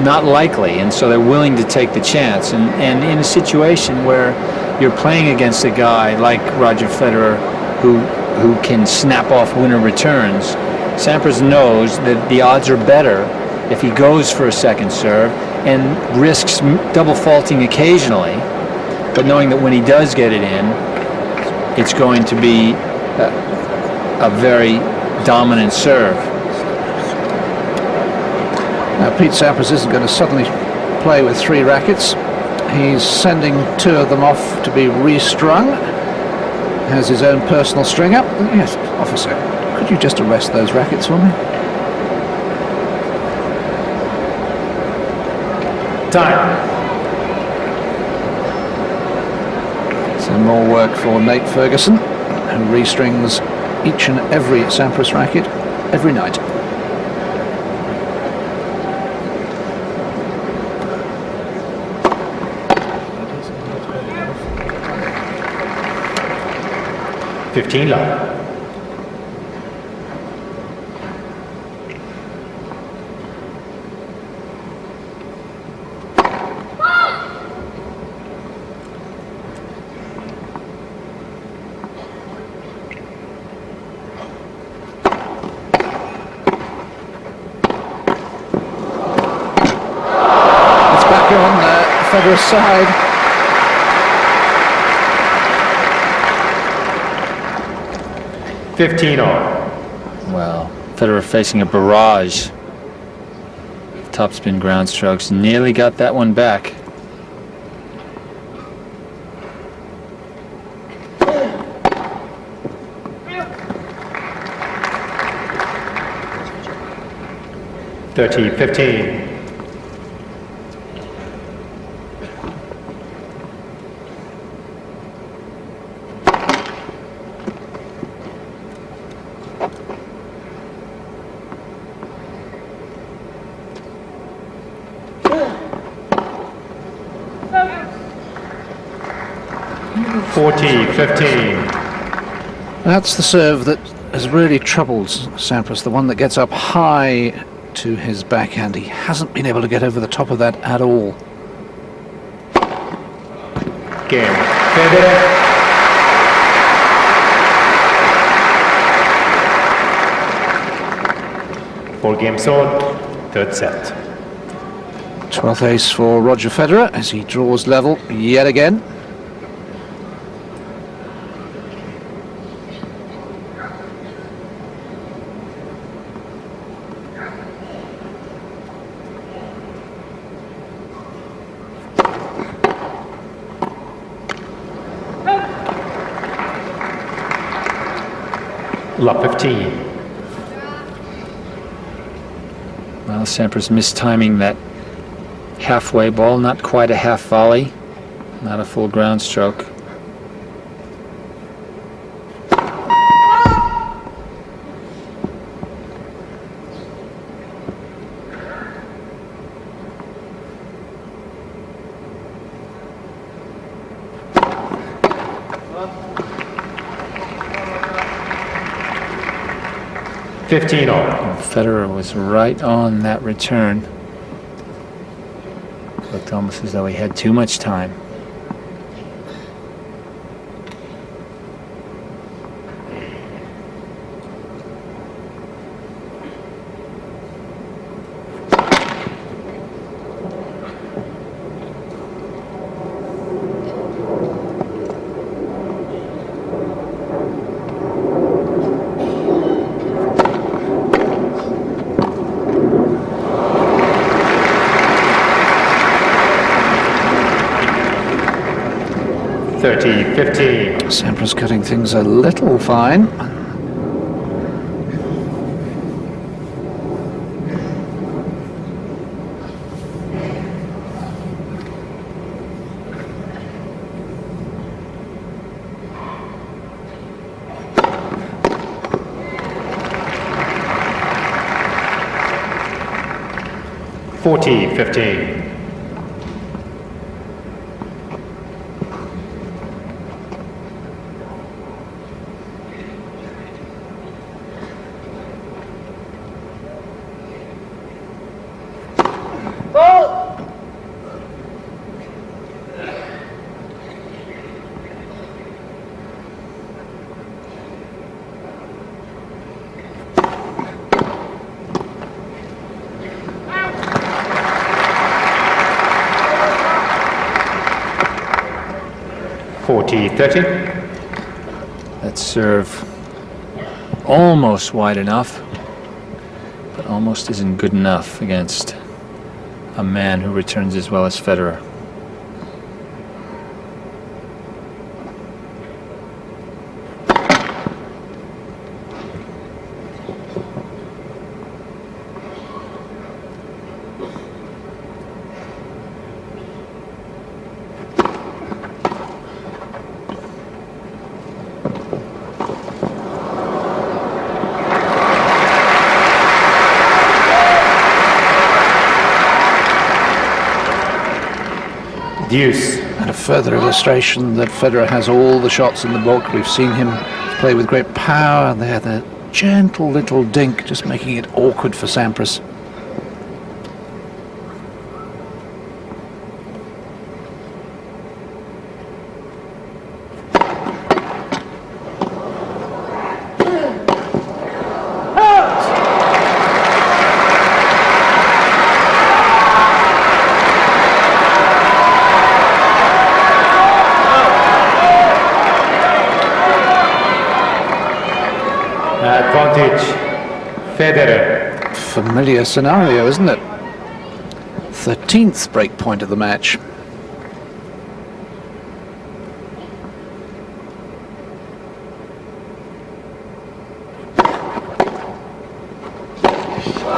not likely, and so they're willing to take the chance. And in a situation where you're playing against a guy like Roger Federer who can snap off winner returns, Sampras knows that the odds are better if he goes for a second serve and risks double faulting occasionally, but knowing that when he does get it in, it's going to be a very dominant serve. Now, Pete Sampras isn't going to suddenly play with 3 rackets. He's sending 2 of them off to be restrung. Has his own personal string up. Yes, officer, could you just arrest those rackets for me? Time. So more work for Nate Ferguson, who restrings each and every Sampras racket every night. Fifteen love. Federer's side. $15 all. Well, Federer facing a barrage. Topspin ground strokes. Nearly got that one back. $30-15. $40-15. That's the serve that has really troubled Sampras, the one that gets up high to his backhand. He hasn't been able to get over the top of that at all. Game. Federer. Four games on. Third set. 12th ace for Roger Federer as he draws level yet again. Love 15. Well, Sampras mistiming that halfway ball, not quite a half volley, not a full ground stroke. $15 all. Federer was right on that return. Looked almost as though he had too much time. $30-15. Sampras cutting things a little fine. 40-15. That serve almost wide enough, but almost isn't good enough against a man who returns as well as Federer. Deuce. And a further illustration that Federer has all the shots in the book. We've seen him play with great power. There, the gentle little dink, just making it awkward for Sampras. Advantage, Federer. Familiar scenario, isn't it? 13th break point of the match.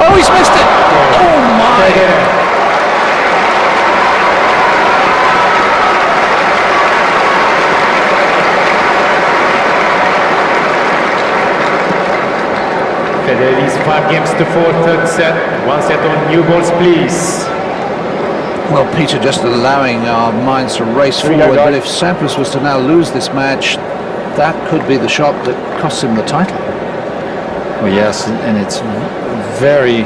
Oh, he's missed it! Oh my! Federer leads 5-4, third set. 1 set on new balls, please. Well, Peter, just allowing our minds to race forward, but if Sampras was to now lose this match, that could be the shot that costs him the title. Well, yes, and it's very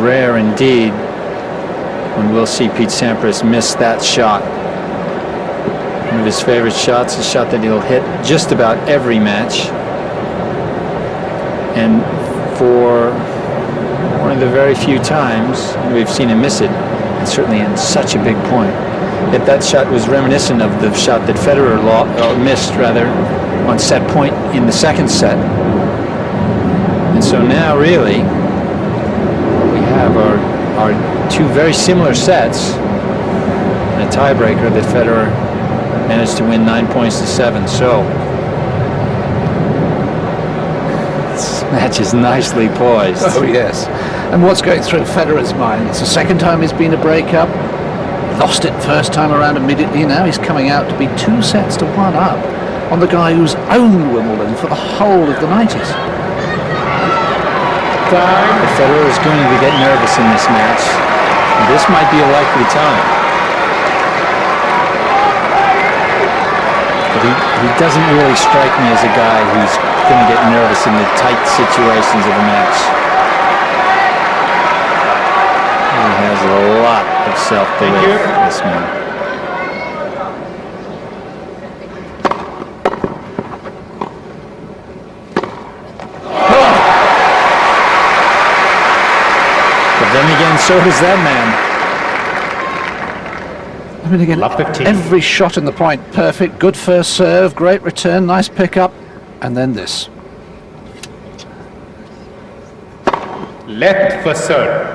rare indeed when we'll see Pete Sampras miss that shot. One of his favorite shots, a shot that he'll hit just about every match. And for one of the very few times we've seen him miss it, and certainly in such a big point. Yet that shot was reminiscent of the shot that Federer missed, rather, on set point in the second set. And so now, really, what we have are two very similar sets, and a tiebreaker that Federer managed to win 9 points to 7. So this match is nicely poised. Oh yes. And what's going through Federer's mind? It's the second time he's been a breakup. Lost it first time around immediately. Now he's coming out to be 2 sets to 1 up on the guy who's owned Wimbledon for the whole of the 90s. Federer is going to get nervous in this match. This might be a likely time. But he doesn't really strike me as a guy who's going to get nervous in the tight situations of a match. He has a lot of self-belief, this man. But then again, so does that man. I mean, again, every shot in the point perfect. Good first serve, great return, nice pickup, and then this. Left for serve.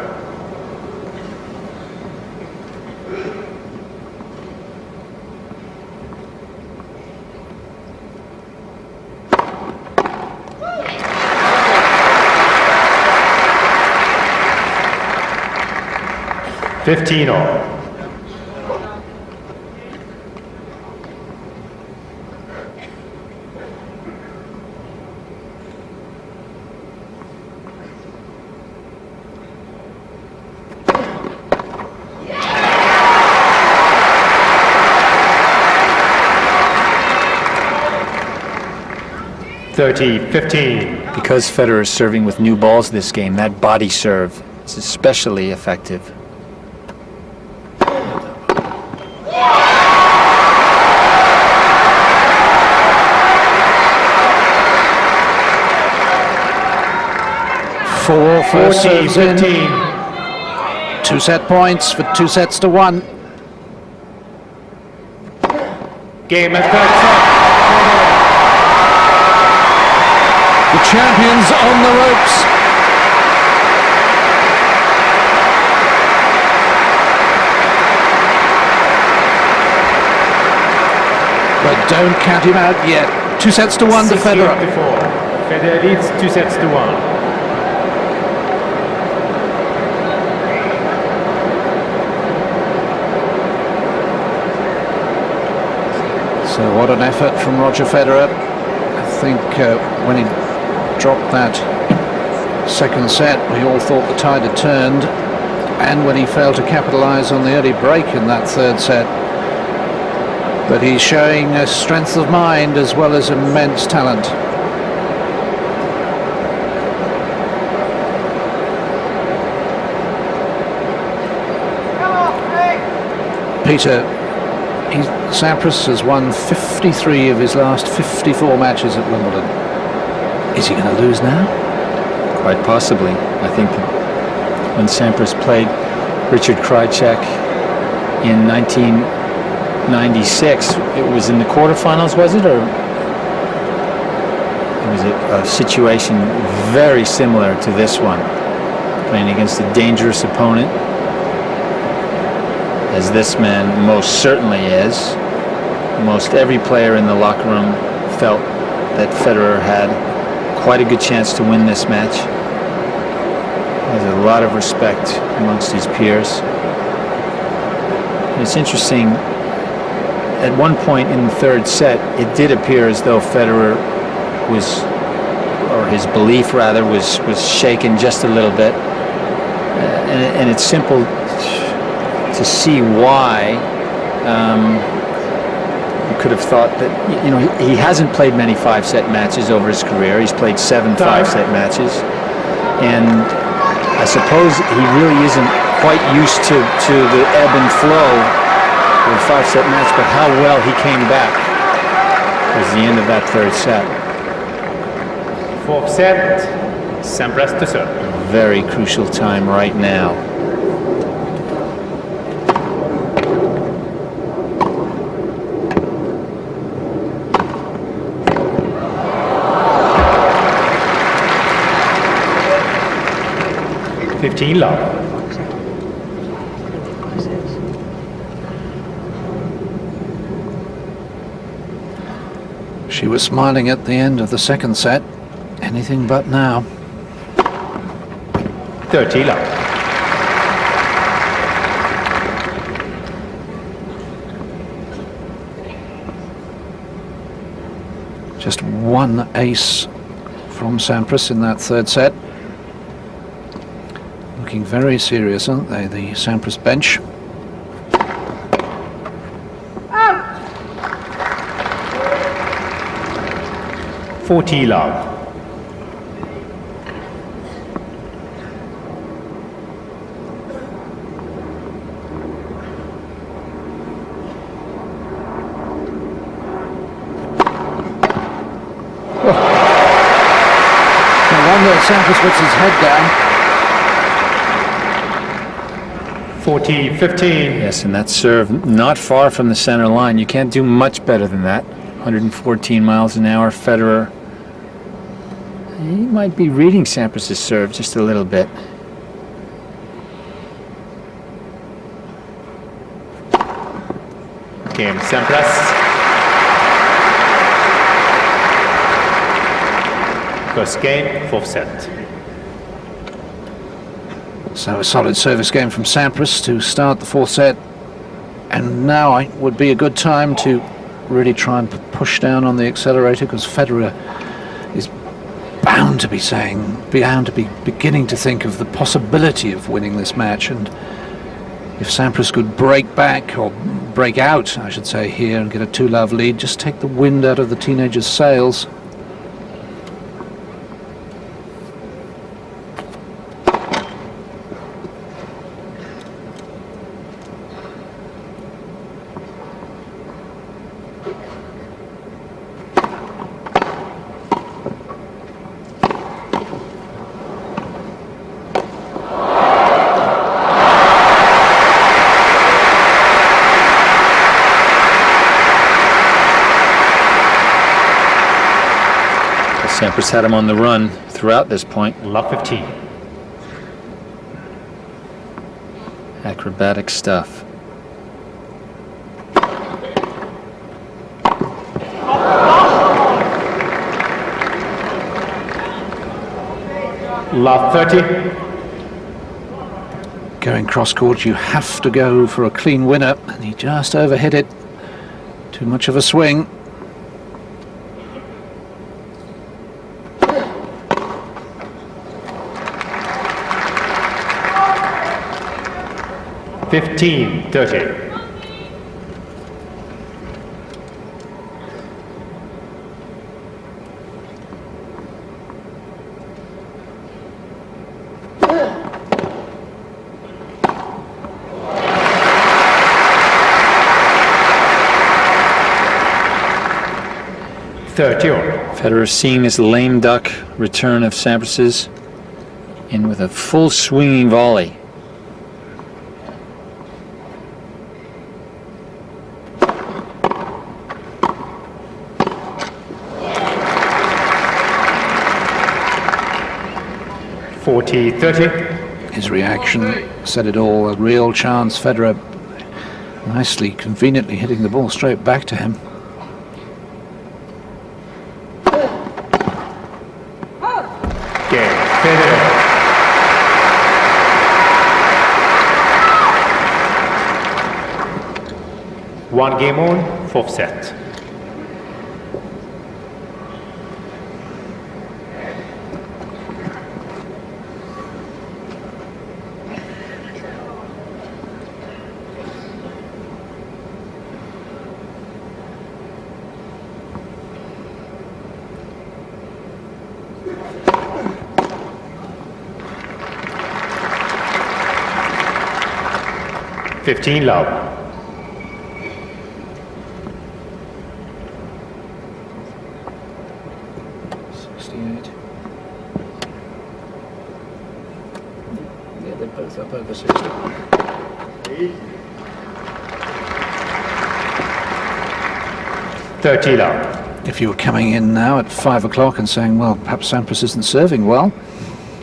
Fifteen all. 30-15. Because Federer is serving with new balls this game, that body serve is especially effective. Four first serves in. 40-15. 2 set points for 2-1. Game at third set. The champions on the ropes. But don't count him out yet. 2-1 to Federer. 60-54. Federer leads 2-1. So what an effort from Roger Federer. I think when he dropped that second set, we all thought the tide had turned, and when he failed to capitalise on the early break in that third set. But he's showing a strength of mind as well as immense talent. Peter, Sampras has won 53 of his last 54 matches at Wimbledon. Is he going to lose now? Quite possibly. I think when Sampras played Richard Krajicek in 1996, it was in the quarterfinals, was it? Or it was a situation very similar to this one, playing against a dangerous opponent, as this man most certainly is. Most every player in the locker room felt that Federer had quite a good chance to win this match. There's a lot of respect amongst his peers. It's interesting, at one point in the third set, it did appear as though Federer was, or his belief rather, was shaken just a little bit. And it's simple to see why. You could have thought that, you know, he hasn't played many 5-set matches over his career. He's played 7 5-set matches, and I suppose he really isn't quite used to the ebb and flow of a 5-set match. But how well he came back was the end of that third set. Fourth set, Sampras to serve. Very crucial time right now. Love. She was smiling at the end of the second set. Anything but now. 30 love. Just one ace from Sampras in that third set. Looking very serious, aren't they, the Sampras bench? Out. 40 love. No wonder Sampras puts his head down. 40-15. Yes, and that serve not far from the center line. You can't do much better than that. 114 miles an hour. Federer, he might be reading Sampras' serve just a little bit. Game Sampras. First game, fourth set. So a solid service game from Sampras to start the fourth set, and now it would be a good time to really try and push down on the accelerator, because Federer is bound to be beginning to think of the possibility of winning this match. And if Sampras could break back, or break out I should say, here and get a 2-love lead, just take the wind out of the teenager's sails. Sampras had him on the run throughout this point. Love 15. Acrobatic stuff. Love 30. Going cross court, you have to go for a clean winner, and he just overhit it. Too much of a swing. $15, 30. Federer seeing this lame duck return of Sampras's in with a full swinging volley. $40-30. His reaction said it all. A real chance. Federer nicely, conveniently hitting the ball straight back to him. One game on, fourth set. $15 love. Up over 60. $30 love. If you were coming in now at 5 o'clock and saying, well, perhaps Sampras isn't serving well,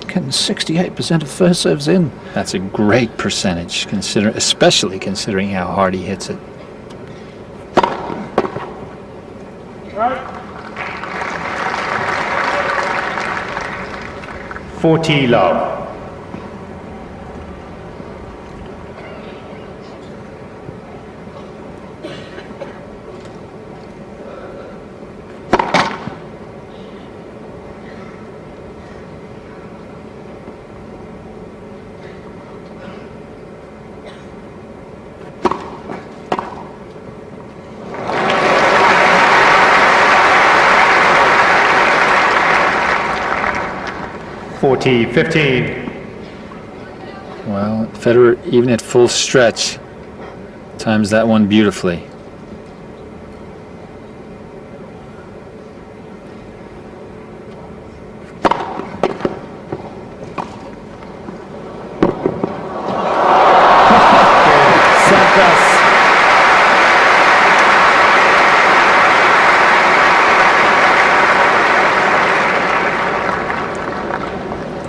getting 68% of first serves in. That's a great percentage, especially considering how hard he hits it. $40 love. $40-15. Well, Federer, even at full stretch, times that one beautifully.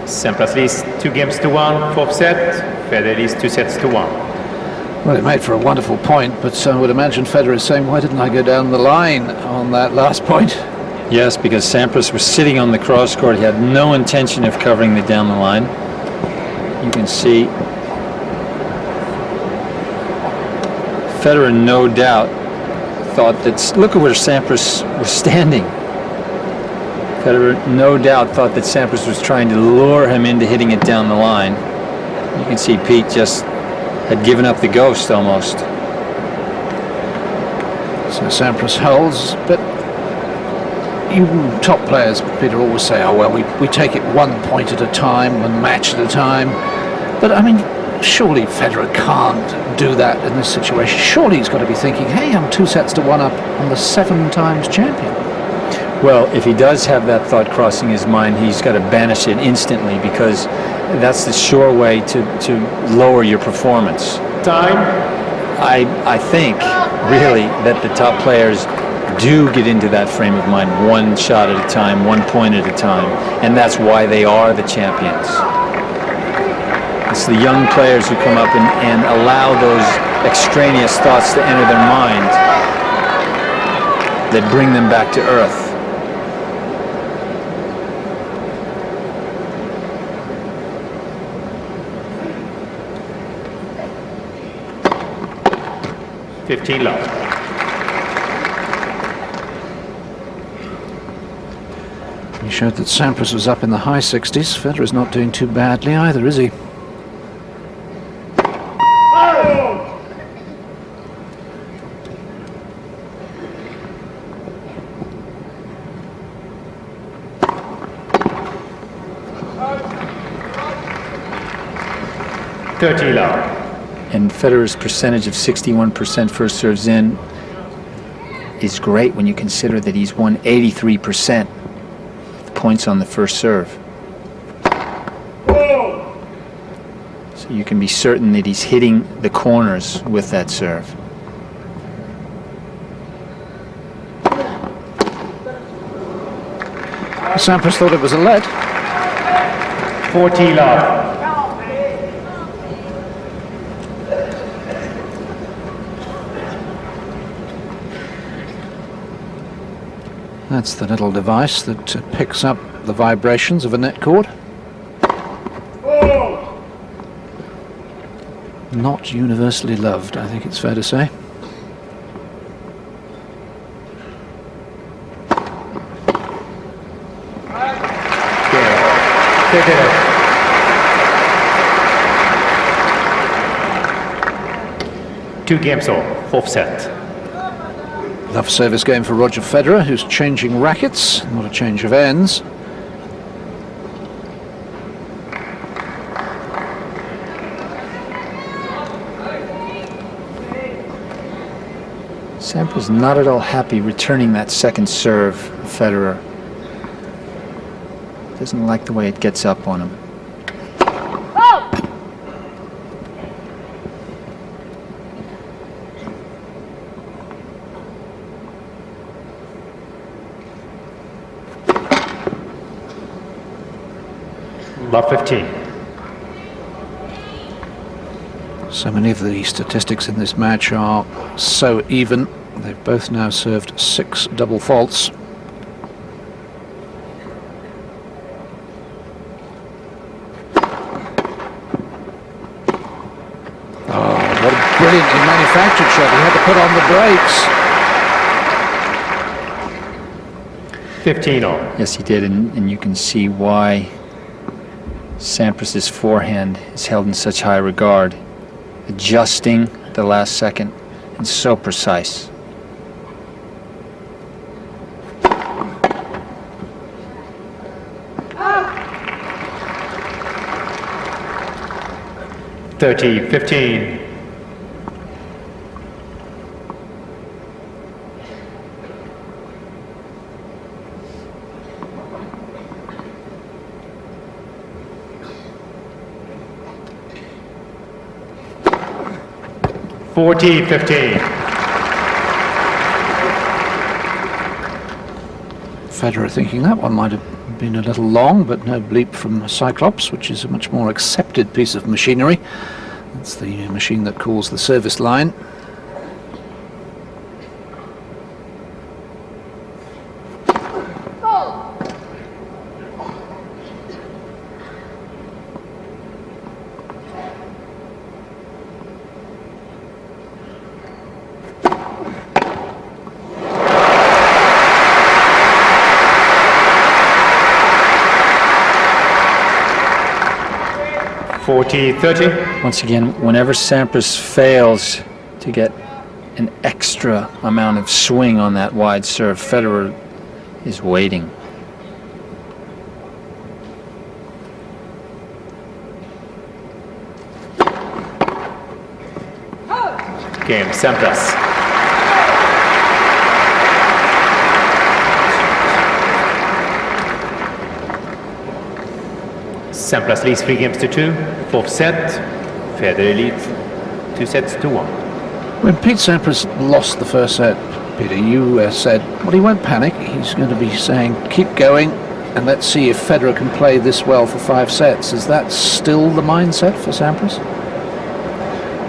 Sampras leads 2-1, fourth set. Federer leads 2-1. Well, it made for a wonderful point, but I would imagine Federer is saying, why didn't I go down the line on that last point? Yes, because Sampras was sitting on the cross court. He had no intention of covering the down the line. You can see Federer, no doubt, thought that, look at where Sampras was standing. Federer, no doubt, thought that Sampras was trying to lure him into hitting it down the line. You can see Pete just had given up the ghost almost. So Sampras holds, but you top players, Peter, always say, oh, well, we take it 1 point at a time, 1 match at a time. But, I mean, surely Federer can't do that in this situation. Surely he's got to be thinking, hey, I'm 2-1 up on the 7 times champion. Well, if he does have that thought crossing his mind, he's got to banish it instantly, because that's the sure way to lower your performance. Time. I think, really, that the top players do get into that frame of mind, one shot at a time, 1 point at a time, and that's why they are the champions. It's the young players who come up and allow those extraneous thoughts to enter their mind that bring them back to earth. Love. He showed that Sampras was up in the high 60s. Federer's not doing too badly either, is he? Love. And Federer's percentage of 61% first serves in is great when you consider that he's won 83% points on the first serve. So you can be certain that he's hitting the corners with that serve. Sampras thought it was a let. 40 love. That's the little device that picks up the vibrations of a net cord. Not universally loved, I think it's fair to say. Federer. Two games all, fourth set. Love service game for Roger Federer, who's changing rackets, not a change of ends. Sampras not at all happy returning that second serve, Federer. Doesn't like the way it gets up on him. Love 15. So many of the statistics in this match are so even. They've both now served 6 double faults. Oh, what a brilliantly manufactured shot. He had to put on the brakes. 15 all. Yes, he did, and you can see why Sampras's forehand is held in such high regard. Adjusting at the last second and so precise. Thirty, 15. Forty, 15. Federer thinking that one might have been a little long, but no bleep from Cyclops, which is a much more accepted piece of machinery. That's the machine that calls the service line. Once again, whenever Sampras fails to get an extra amount of swing on that wide serve, Federer is waiting. Game, Sampras. Sampras leads 3 games to 2. Fourth set, Federer leads 2 sets to 1. When Pete Sampras lost the first set Peter, you said, well, he won't panic. He's going to be saying, keep going, and let's see if Federer can play this well for 5 sets. Is that still the mindset for Sampras?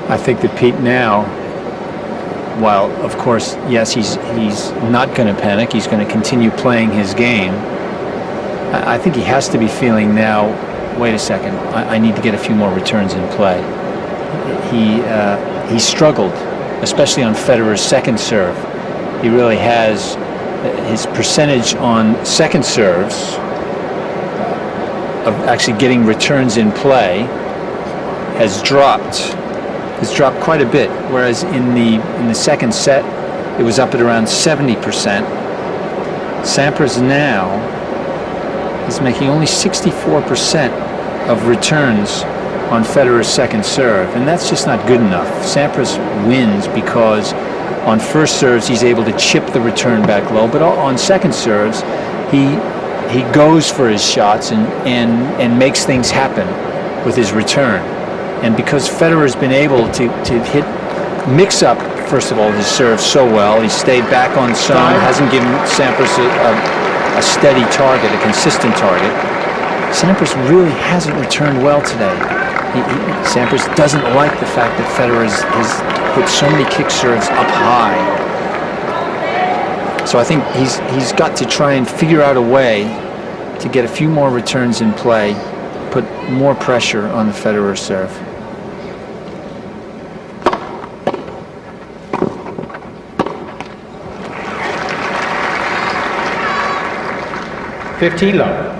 I think that Pete now, while of course, yes, he's not going to panic. He's going to continue playing his game. I think he has to be feeling now, wait a second, I need to get a few more returns in play. He struggled, especially on Federer's second serve. He really has. His percentage on second serves of actually getting returns in play has dropped. It's dropped quite a bit, whereas in the second set it was up at around 70%. Sampras now is making only 64% of returns on Federer's second serve, and that's just not good enough. Sampras wins because on first serves he's able to chip the return back low, but on second serves he goes for his shots and makes things happen with his return. And because Federer's been able to mix up, first of all, his serve so well, he stayed back on some, hasn't given Sampras a steady target, a consistent target. Sampras really hasn't returned well today. Sampras doesn't like the fact that Federer has put so many kick serves up high. So I think he's got to try and figure out a way to get a few more returns in play, put more pressure on the Federer serve. $15 love.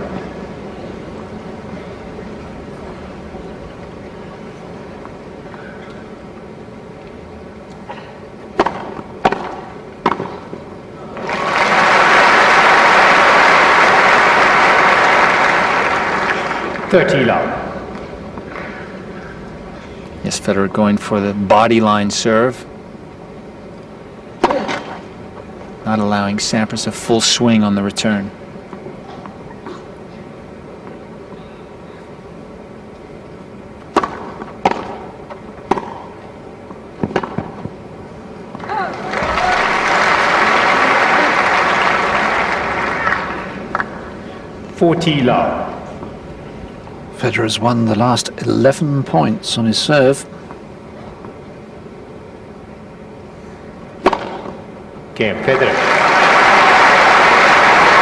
$30 love. Yes, Federer going for the body line serve, not allowing Sampras a full swing on the return. $40 love. Federer's won the last 11 points on his serve. Game, Federer.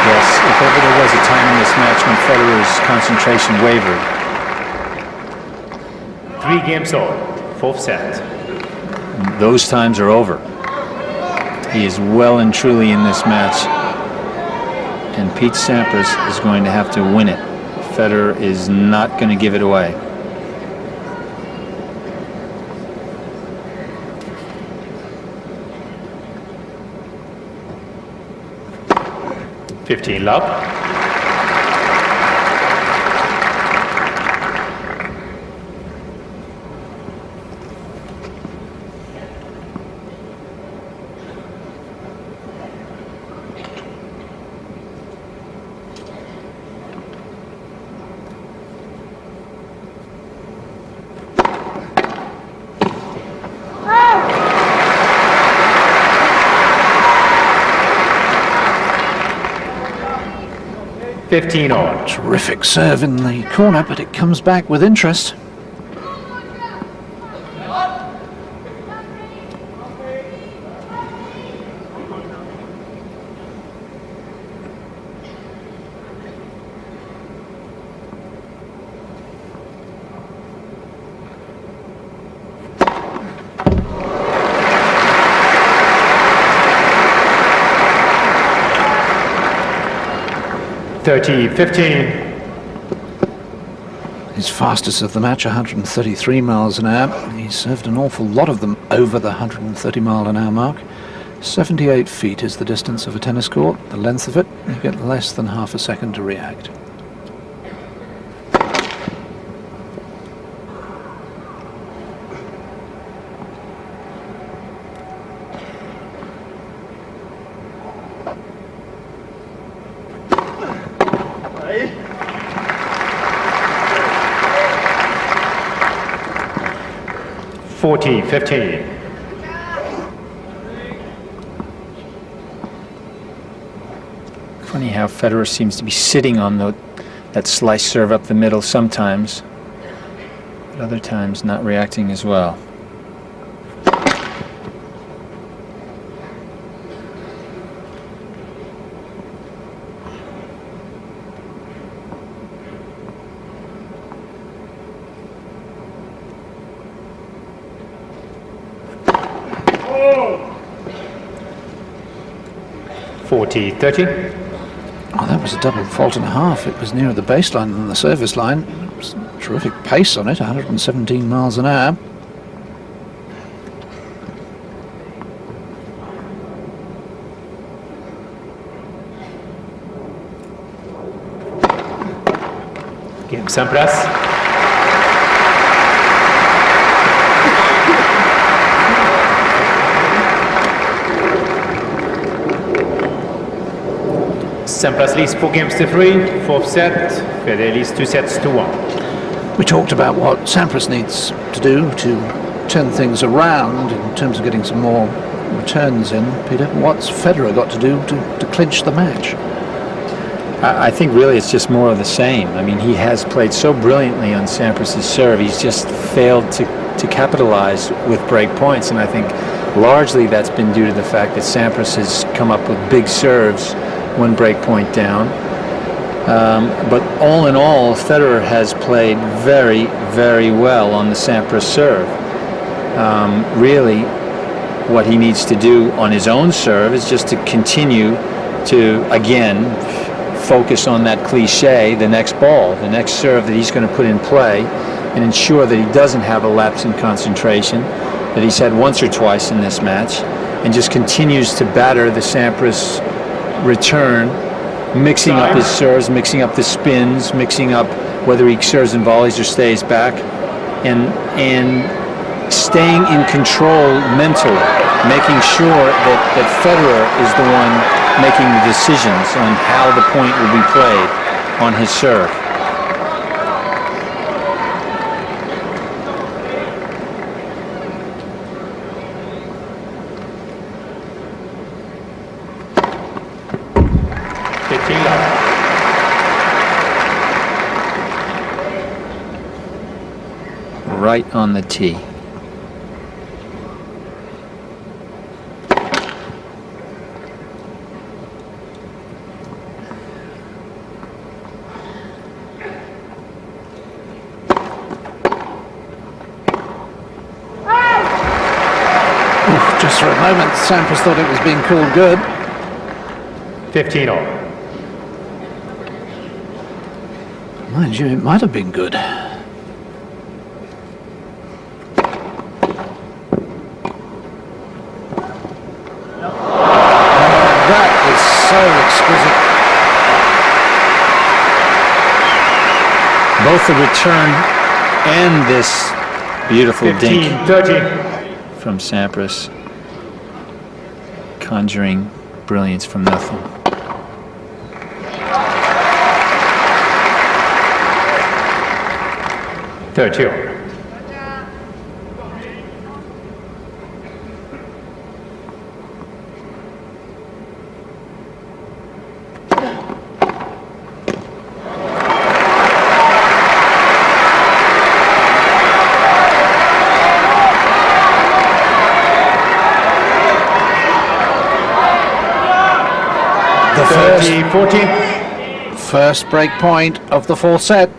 Yes, if ever there was a time in this match when Federer's concentration wavered, 3 games old, 4th set. those times are over. He is well and truly in this match, and Pete Sampras is going to have to win it. Federer is not going to give it away. $15 love. $15 all. Terrific serve in the corner, but it comes back with interest. $30-15. His fastest of the match, 133 miles an hour. He served an awful lot of them over the 130 mile an hour mark. 78 feet is the distance of a tennis court. The length of it, you get less than half a second to react. $40-15. Funny how Federer seems to be sitting on that slice serve up the middle sometimes, but other times not reacting as well. Oh! 40-30. Oh, that was a double fault and a half. It was nearer the baseline than the service line. It was terrific pace on it, 117 miles an hour. Game Sampras. Sampras leads 4 games to 3, fourth set. Federer leads 2 sets to 1. We talked about what Sampras needs to do to turn things around in terms of getting some more returns in. Peter, what's Federer got to do to clinch the match? I think really it's just more of the same. I mean, he has played so brilliantly on Sampras' serve. He's just failed to capitalize with break points, and I think largely that's been due to the fact that Sampras has come up with big serves one break point down. But all in all, Federer has played very, very well on the Sampras serve. Really, what he needs to do on his own serve is just to continue to, again, focus on that cliche, the next ball, the next serve that he's going to put in play, and ensure that he doesn't have a lapse in concentration that he's had once or twice in this match, and just continues to batter the Sampras return, mixing up his serves, mixing up the spins, mixing up whether he serves and volleys or stays back, and staying in control mentally, making sure that Federer is the one making the decisions on how the point will be played on his serve. Right on the tee. Just for a moment, Sampras thought it was being called good. 15-all. Mind you, it might have been good. That is so exquisite. Both the return and this beautiful dink 15-30. from Sampras, conjuring brilliance from nothing. Thirty-all. The 30-14. first break point of the fourth set.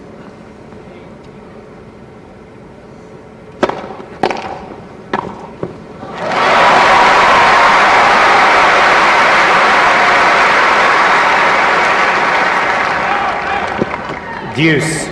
Deuce.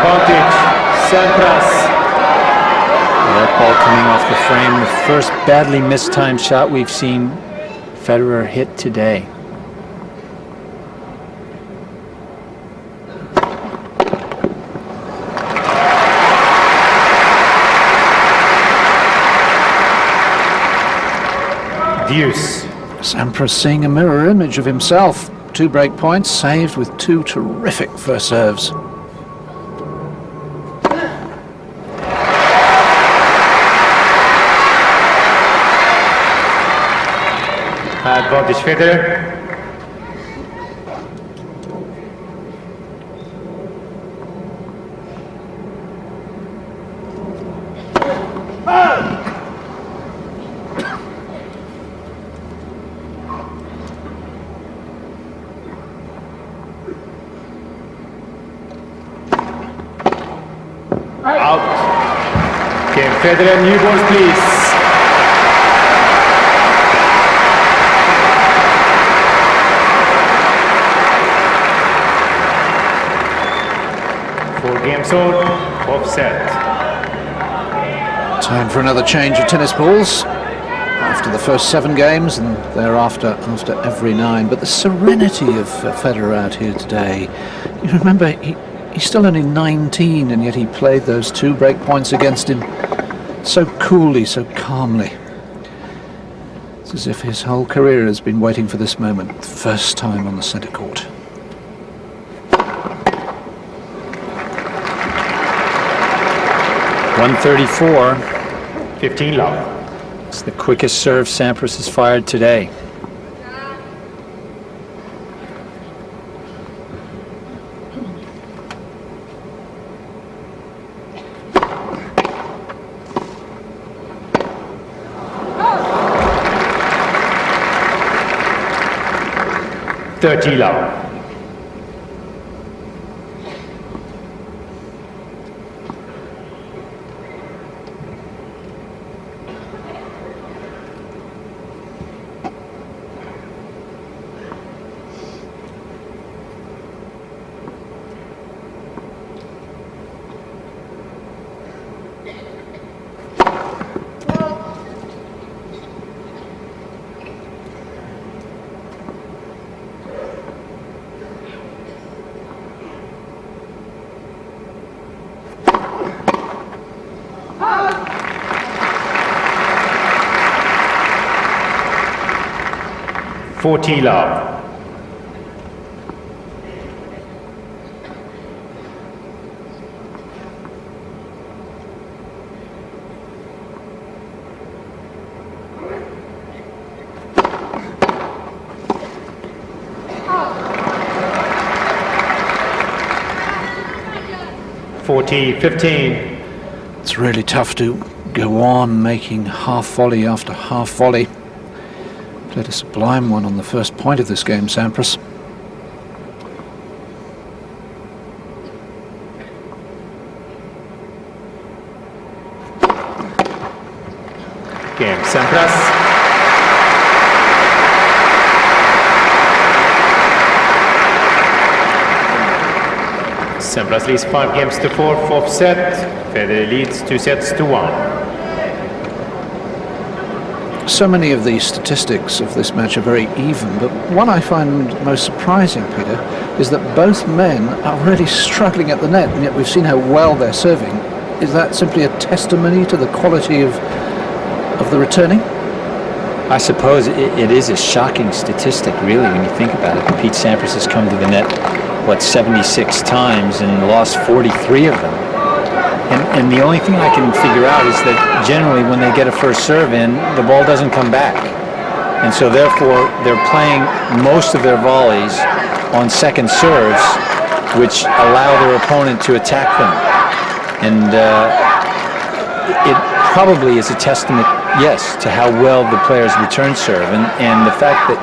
Advantage. Sampras. That ball coming off the frame, the first badly mistimed shot we've seen Federer hit today. deuce. Sampras seeing a mirror image of himself. 2 break points saved with 2 terrific first serves. Advantage Federer. Out. Game Federer, new balls please. Games on, offset. Time for another change of tennis balls after the first 7 games and thereafter after every 9. But the serenity of Federer out here today. You remember, he's still only 19 and yet he played those 2 break points against him so coolly, so calmly. It's as if his whole career has been waiting for this moment, the first time on the centre court. 134. 15 love. It's the quickest serve Sampras has fired today. $30 love. 40 love. 40-15. It's really tough to go on making half volley after half volley. Played a sublime one on the first point of this game, Sampras. Game Sampras. Sampras leads 5 games to 4, 4th set. Federer leads 2 sets to 1. So many of the statistics of this match are very even, but one I find most surprising, Peter, is that both men are really struggling at the net, and yet we've seen how well they're serving. Is that simply a testimony to the quality of the returning? I suppose it is a shocking statistic, really, when you think about it. Pete Sampras has come to the net, 76 times and lost 43 of them. And the only thing I can figure out is that generally when they get a first serve in, the ball doesn't come back. And so therefore, they're playing most of their volleys on second serves, which allow their opponent to attack them. And it probably is a testament, yes, to how well the players return serve. And the fact that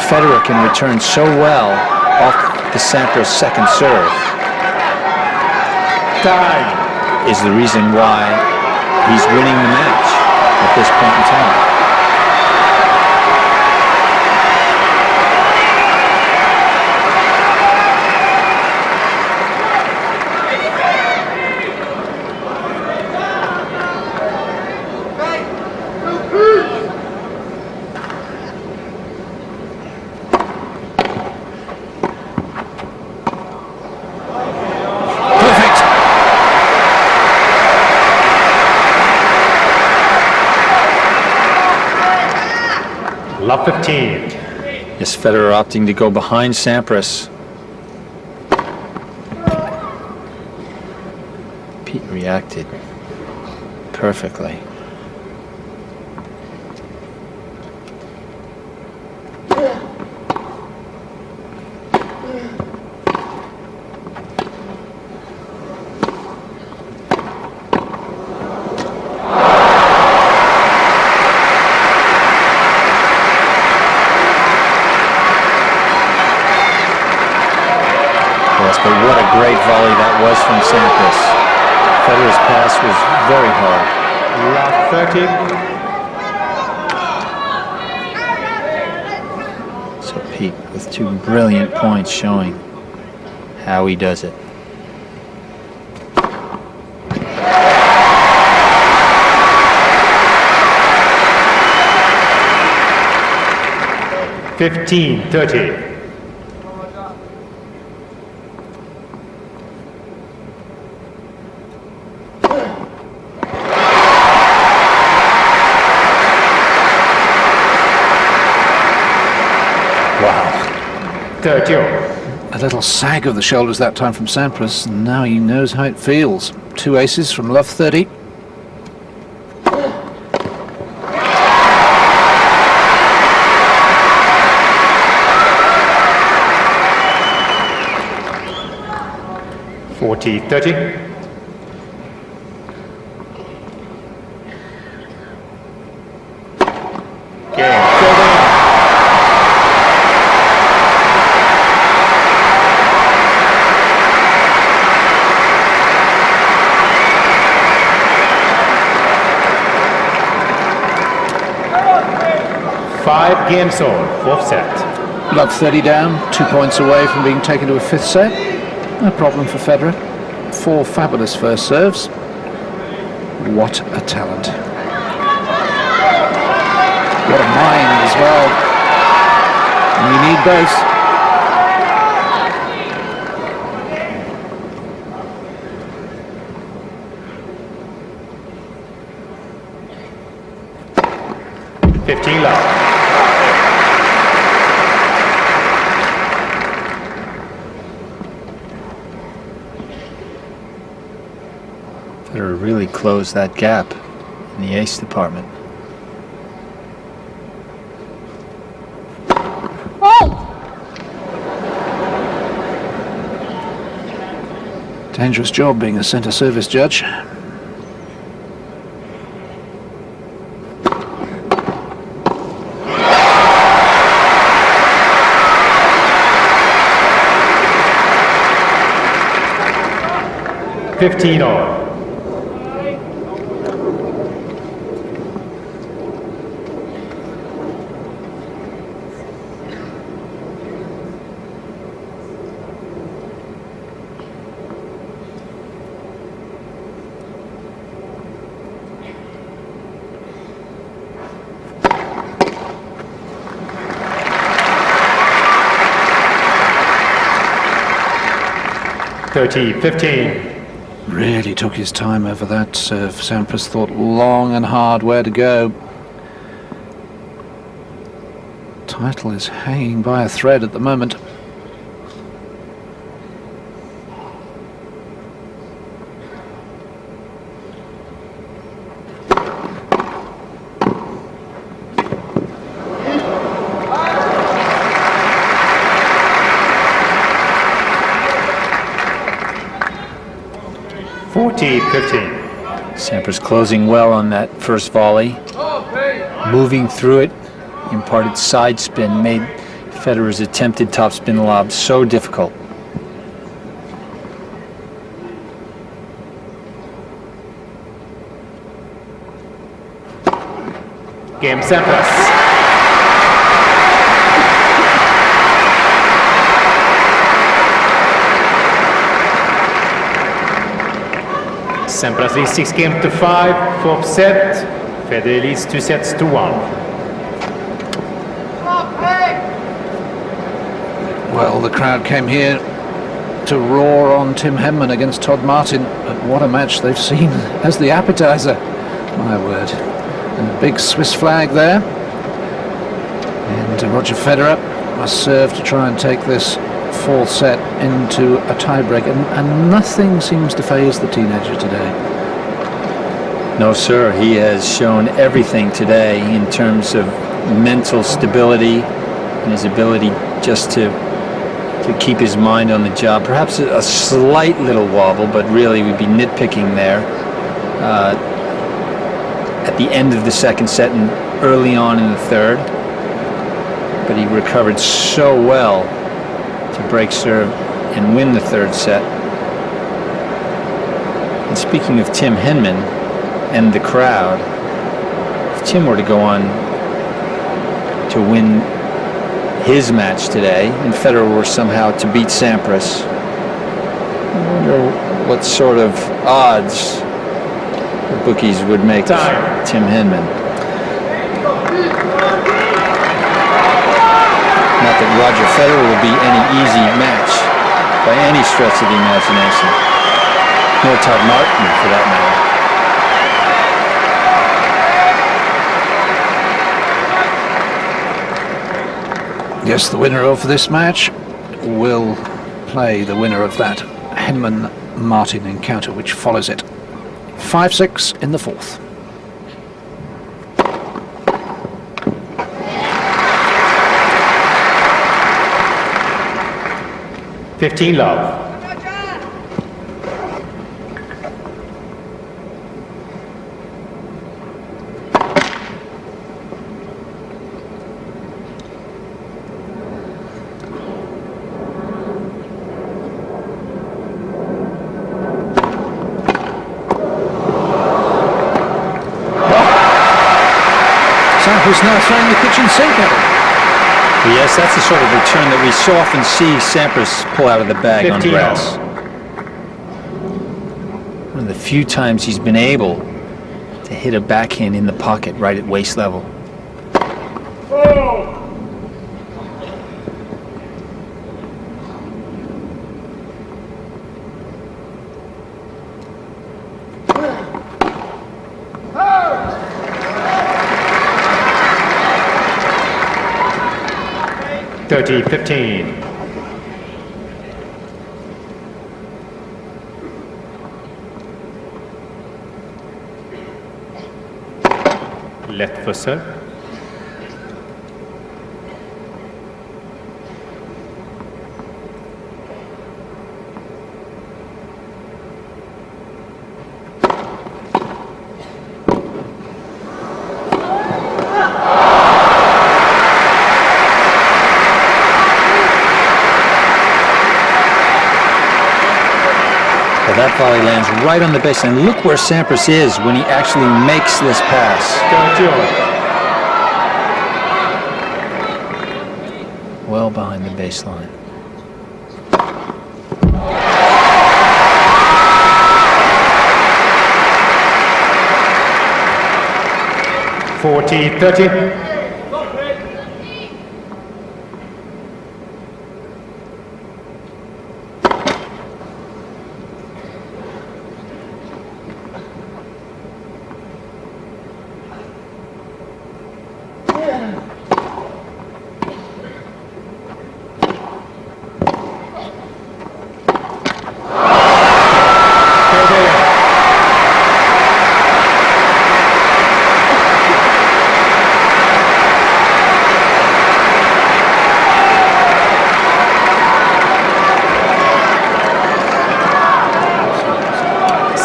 Federer can return so well off the Sampras second serve is the reason why he's winning the match at this point in time. Love 15. Yes, Federer opting to go behind Sampras. Pete reacted perfectly. But what a great volley that was from Sampras. Federer's pass was very hard. Love 30. So Pete with 2 brilliant points showing how he does it. $15-30. Wow. 30. A little sag of the shoulders that time from Sampras, and now he knows how it feels. 2 aces from love 30. $40-30. Game. 5 games on, 4th set. Love 30 down, 2 points away from being taken to a 5th set. No problem for Federer. 4 fabulous first serves. What a talent. What a mind as well. And you need both. Love. Federer really closed that gap in the ace department. Dangerous job being a centre service judge. $15 all. $30-15. Really took his time over that serve. Sampras thought long and hard where to go. Title is hanging by a thread at the moment. $40-15. Sampras closing well on that first volley. Moving through it, imparted side spin, made Federer's attempted topspin lob so difficult. Game Sampras. Sampras leads 6-5, 4th set. Federer leads 2 sets to 1. Well, the crowd came here to roar on Tim Henman against Todd Martin, but what a match they've seen as the appetizer. My word. And a big Swiss flag there. And Roger Federer must serve to try and take this fourth set into a tiebreak, and nothing seems to faze the teenager today. No, sir. He has shown everything today in terms of mental stability and his ability just to keep his mind on the job. Perhaps a slight little wobble, but really we'd be nitpicking there at the end of the second set and early on in the third. But he recovered so well to break serve and win the third set. And speaking of Tim Henman and the crowd, if Tim were to go on to win his match today and Federer were somehow to beat Sampras, I wonder what sort of odds the bookies would make Tim Henman. Not that Roger Federer will be any easy match by any stretch of the imagination, nor Todd Martin for that matter. Yes, the winner of this match will play the winner of that Henman-Martin encounter, which follows it. 5-6 in the fourth. Fifteen love. Sampras now throwing the kitchen sink at him. Yes, that's the sort of return that we so often see Sampras pull out of the bag on grass. One of the few times he's been able to hit a backhand in the pocket right at waist level. Thirty, 15. Left for serve. That volley lands right on the baseline. Look where Sampras is when he actually makes this pass. Well behind the baseline. Forty, 30.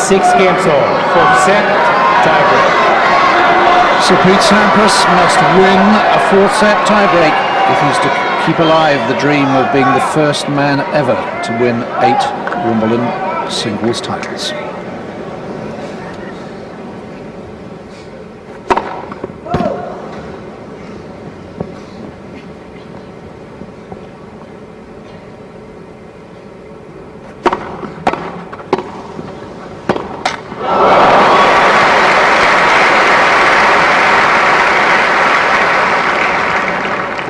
Six games on, fourth set, tiebreak. So Pete Sampras must win a fourth set tiebreak if he's to keep alive the dream of being the first man ever to win 8 Wimbledon singles titles.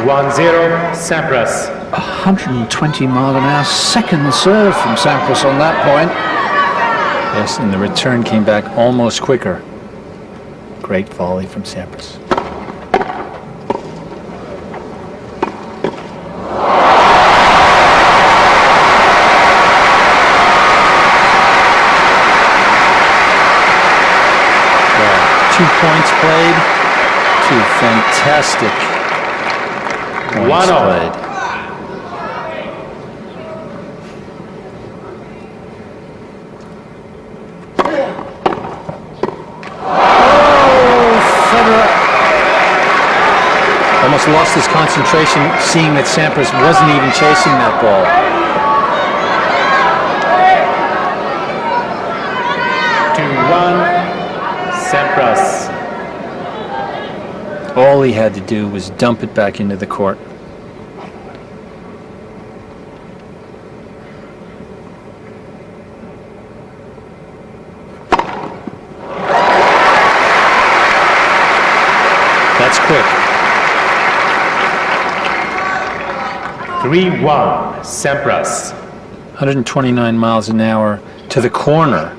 One zero, Sampras. 120 mile an hour second serve from Sampras on that point. Yes, and the return came back almost quicker. Great volley from Sampras. points played, 2 fantastic points 1-all. played. Federer. Almost lost his concentration seeing that Sampras wasn't even chasing that ball. 2-1, Sampras. All he had to do was dump it back into the court. That's quick. 3-1, Sampras. 129 miles an hour to the corner.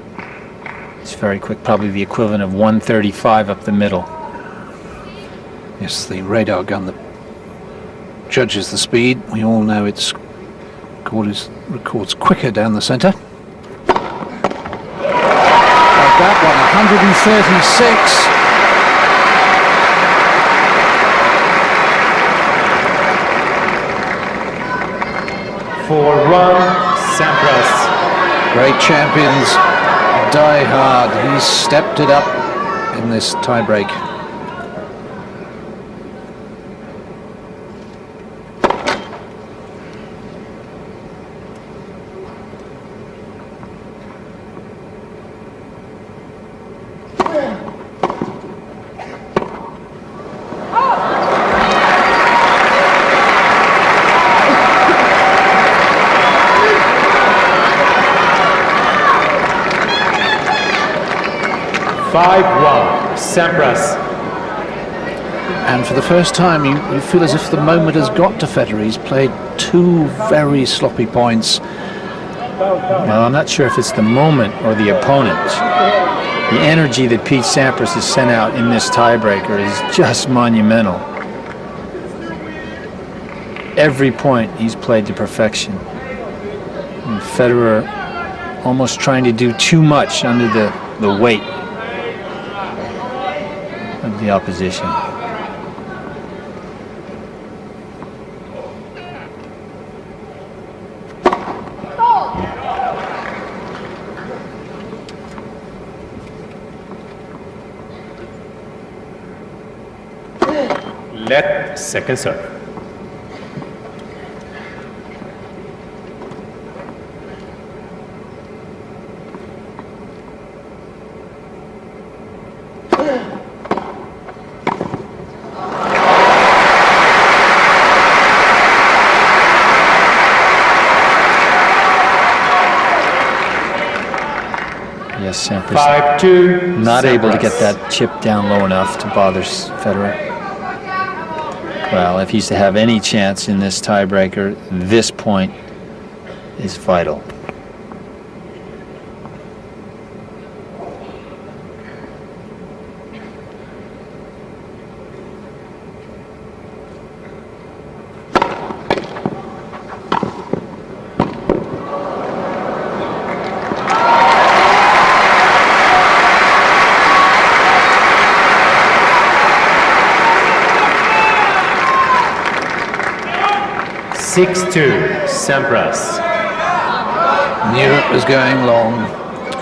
It's very quick, probably the equivalent of 135 up the middle. Yes, the radar gun that judges the speed. We all know it's records quicker down the centre. That one, 136. 4-1, Sampras. Great champions die hard. He's stepped it up in this tiebreak. Sampras. And for the first time, you feel as if the moment has got to Federer. He's played 2 very sloppy points. Well, I'm not sure if it's the moment or the opponent. The energy that Pete Sampras has sent out in this tiebreaker is just monumental. Every point he's played to perfection. And Federer almost trying to do too much under the weight of the opposition. Let second serve. Yes, Sampras 5-2. not able to Sampras. get that chip down low enough to bother Federer. Well, if he's to have any chance in this tiebreaker, this point is vital. Sampras. Knew it was going long,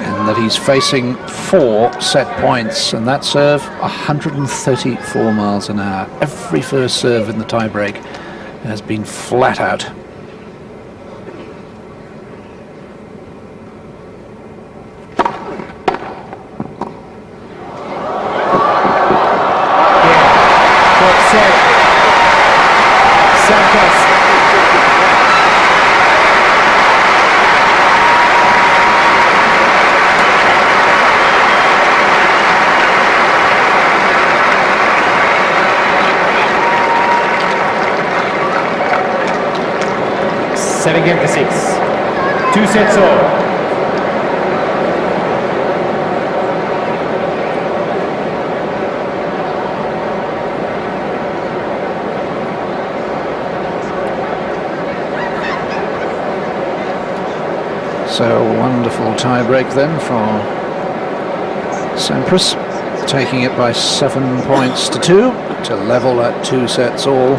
and that he's facing 4 set points, and that serve 134 miles an hour. Every first serve in the tiebreak has been flat out. Sampras. Seven game to 6. 2 sets all. So a wonderful tiebreak then for Sampras. taking it by 7 points to 2 to level at 2 sets all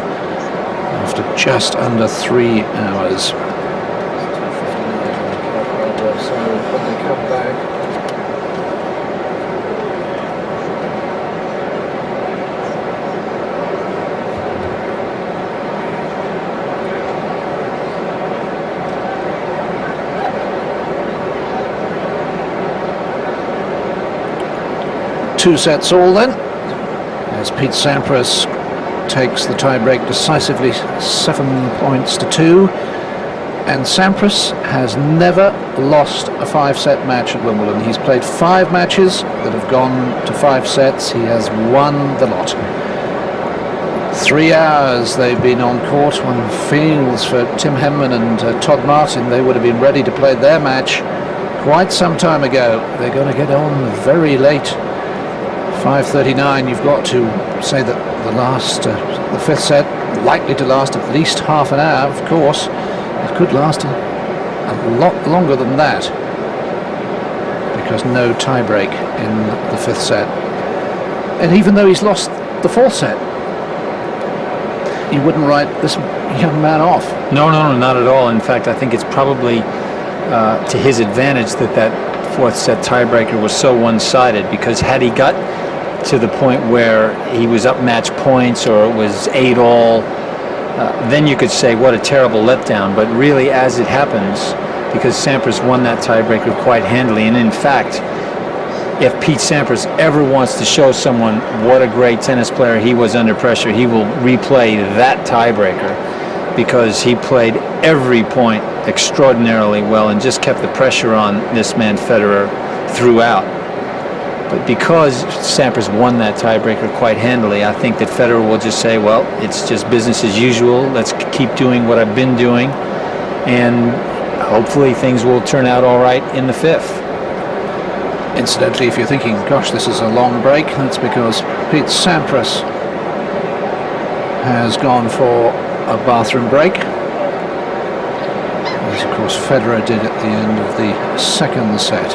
after just under 3 hours. Two sets all then, as Pete Sampras takes the tiebreak decisively, 7 points to 2. And Sampras has never lost a 5-set match at Wimbledon. He's played 5 matches that have gone to 5 sets. He has won the lot. 3 hours they've been on court. One feels for Tim Henman and Todd Martin. They would have been ready to play their match quite some time ago. They're going to get on very late. 5:39. You've got to say that the 5th set likely to last at least half an hour. Of course, it could last a lot longer than that because no tiebreak in the 5th set. And even though he's lost the 4th set, you wouldn't write this young man off. No, not at all. In fact, I think it's probably to his advantage that 4th set tiebreaker was so one-sided, because had he got to the point where he was up match points or it was 8-all, then you could say what a terrible letdown. But really, as it happens, because Sampras won that tiebreaker quite handily, and in fact, if Pete Sampras ever wants to show someone what a great tennis player he was under pressure, he will replay that tiebreaker, because he played every point extraordinarily well and just kept the pressure on this man Federer throughout. But because Sampras won that tiebreaker quite handily, I think that Federer will just say, well, it's just business as usual. Let's keep doing what I've been doing, and hopefully things will turn out all right in the 5th. Incidentally, if you're thinking, gosh, this is a long break, that's because Pete Sampras has gone for a bathroom break, as of course Federer did at the end of the 2nd set.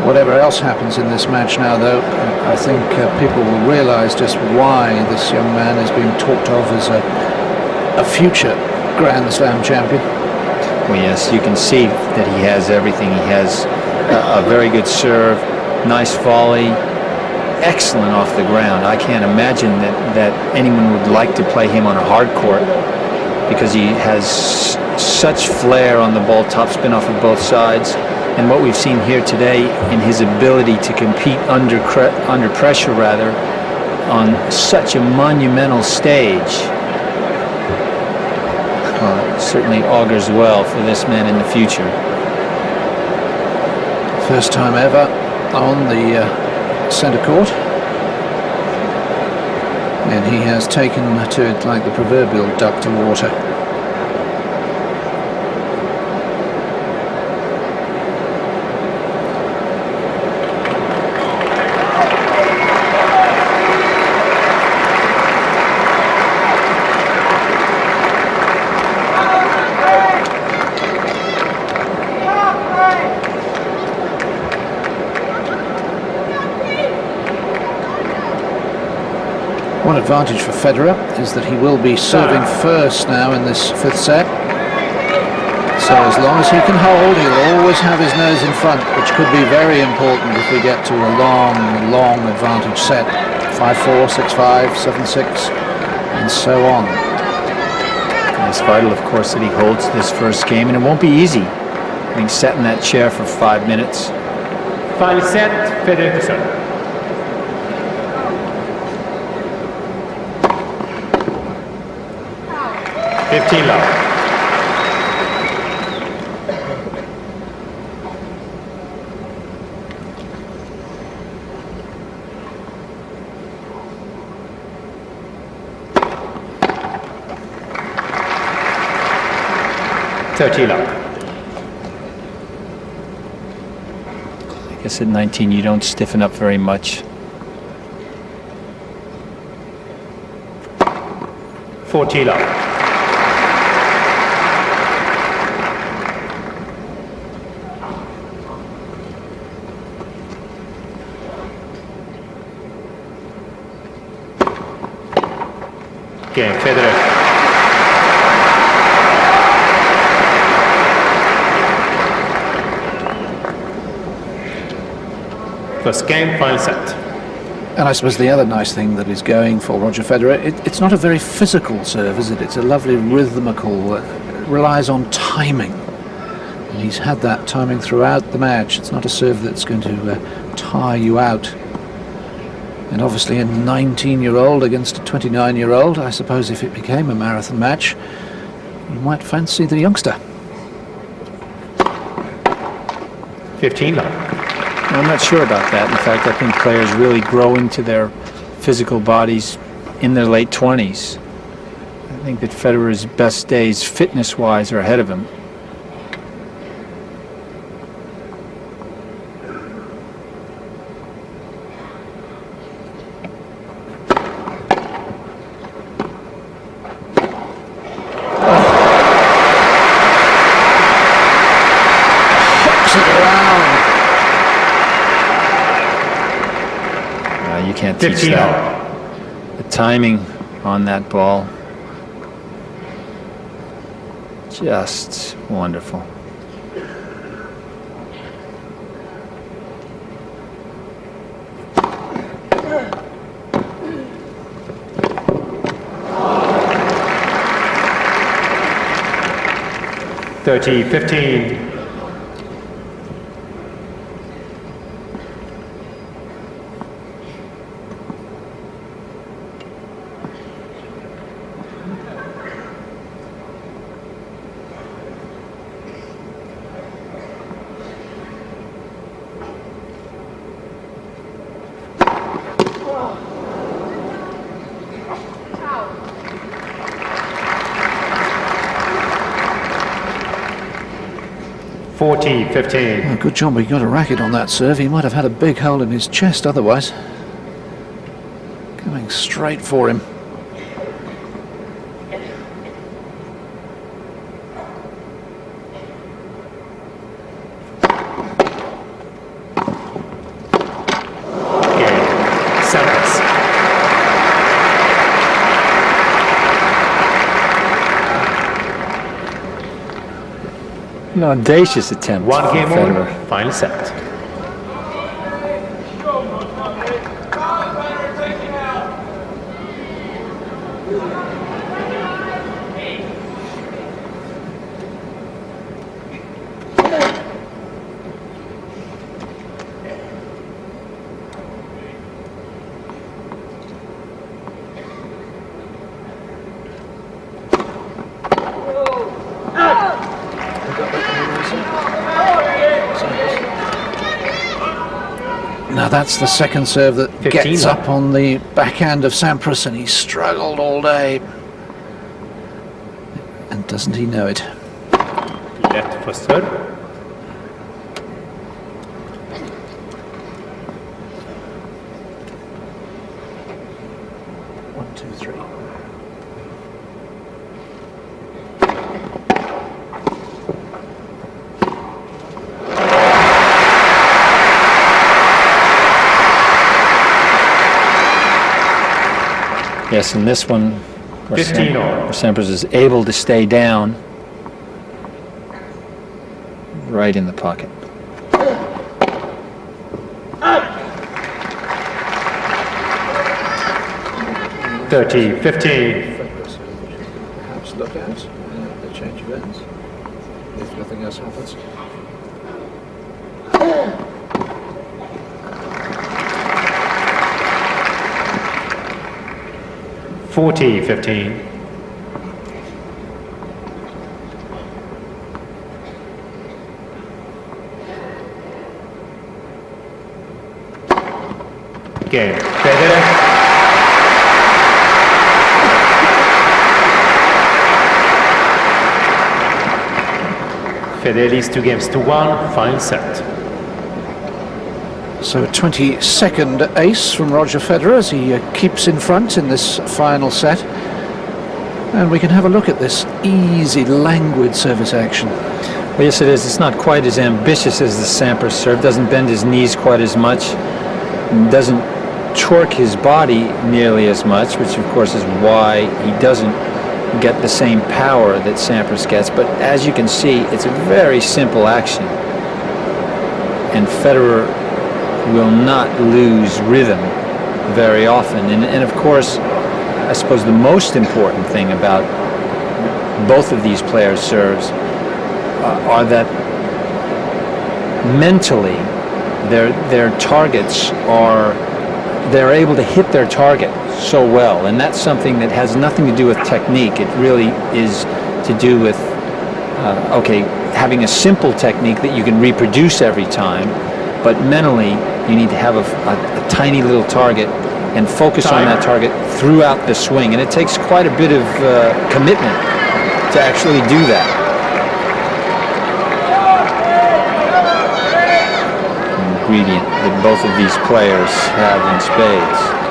Whatever else happens in this match now, though, I think people will realise just why this young man is being talked of as a future Grand Slam champion. Well, yes, you can see that he has everything. He has a very good serve, nice volley, excellent off the ground. I can't imagine that anyone would like to play him on a hard court, because he has such flair on the ball, topspin off of both sides. And what we've seen here today in his ability to compete under pressure, rather, on such a monumental stage, certainly augurs well for this man in the future. First time ever on the centre court, and he has taken to it like the proverbial duck to water. One advantage for Federer is that he will be serving first now in this 5th set. So as long as he can hold, he'll always have his nose in front, which could be very important if we get to a long advantage set. 5-4, 6-5, 7-6, and so on. It's vital, of course, that he holds this first game, and it won't be easy being sat in that chair for 5 minutes. Final set, Federer to serve. 15 love. I guess at 19 you don't stiffen up very much. 40 love. Game, Federer. First game, final set. And I suppose the other nice thing that is going for Roger Federer, it's not a very physical serve, is it? It's a lovely rhythmical, relies on timing. And he's had that timing throughout the match. It's not a serve that's going to tire you out. And obviously a 19-year-old against a 29-year-old, I suppose if it became a marathon match, you might fancy the youngster. 15 love. I'm not sure about that. In fact, I think players really grow into their physical bodies in their late 20s. I think that Federer's best days, fitness-wise, are ahead of him. You can't teach 15 that. all. The timing on that ball, just wonderful. Thirty, 15. Forty, 15. Oh, good job he got a racket on that serve. He might have had a big hole in his chest otherwise. Coming straight for him. Game, Sampras. An audacious attempt. One game from on, Federer. final set. Now that's the second serve that 15 gets up. up on the backhand of Sampras, and he struggled all day. And doesn't he know it? Left for serve. One, two, three. Yes, and this one, where 15 all. where Sampras is able to stay down, right in the pocket. Thirty, 15. Perhaps look at the change of ends if nothing else happens. Forty, 15. Game, Federer. Federer leads 2 games to 1, final set. So a 22nd ace from Roger Federer as he keeps in front in this final set. And we can have a look at this easy, languid service action. Well, yes, it is. It's not quite as ambitious as the Sampras serve. Doesn't bend his knees quite as much. And doesn't torque his body nearly as much, which of course is why he doesn't get the same power that Sampras gets. But as you can see, it's a very simple action. And Federer will not lose rhythm very often. And of course, I suppose the most important thing about both of these players' serves are that mentally their targets they're able to hit their target so well, and that's something that has nothing to do with technique. It really is to do with having a simple technique that you can reproduce every time, but mentally you need to have a tiny little target and focus on that target throughout the swing, and it takes quite a bit of commitment to actually do that. Ingredient that both of these players have in spades.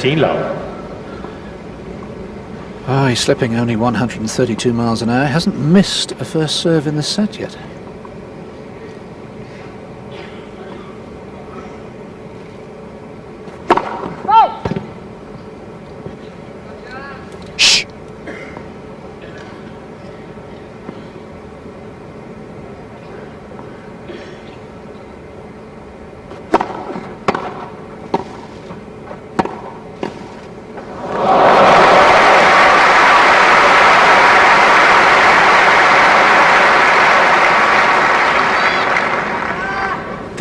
Love. Oh, he's slipping only 132 miles an hour. Hasn't missed a first serve in the set yet. Shh.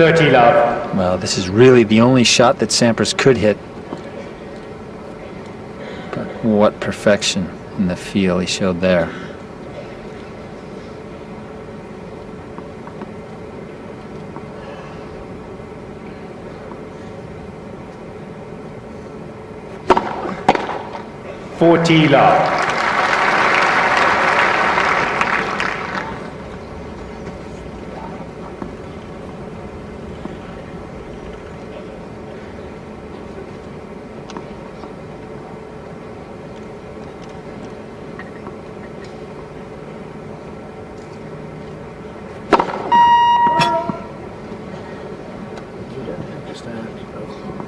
Love. Well, this is really the only shot that Sampras could hit. But what perfection in the feel he showed there. Love.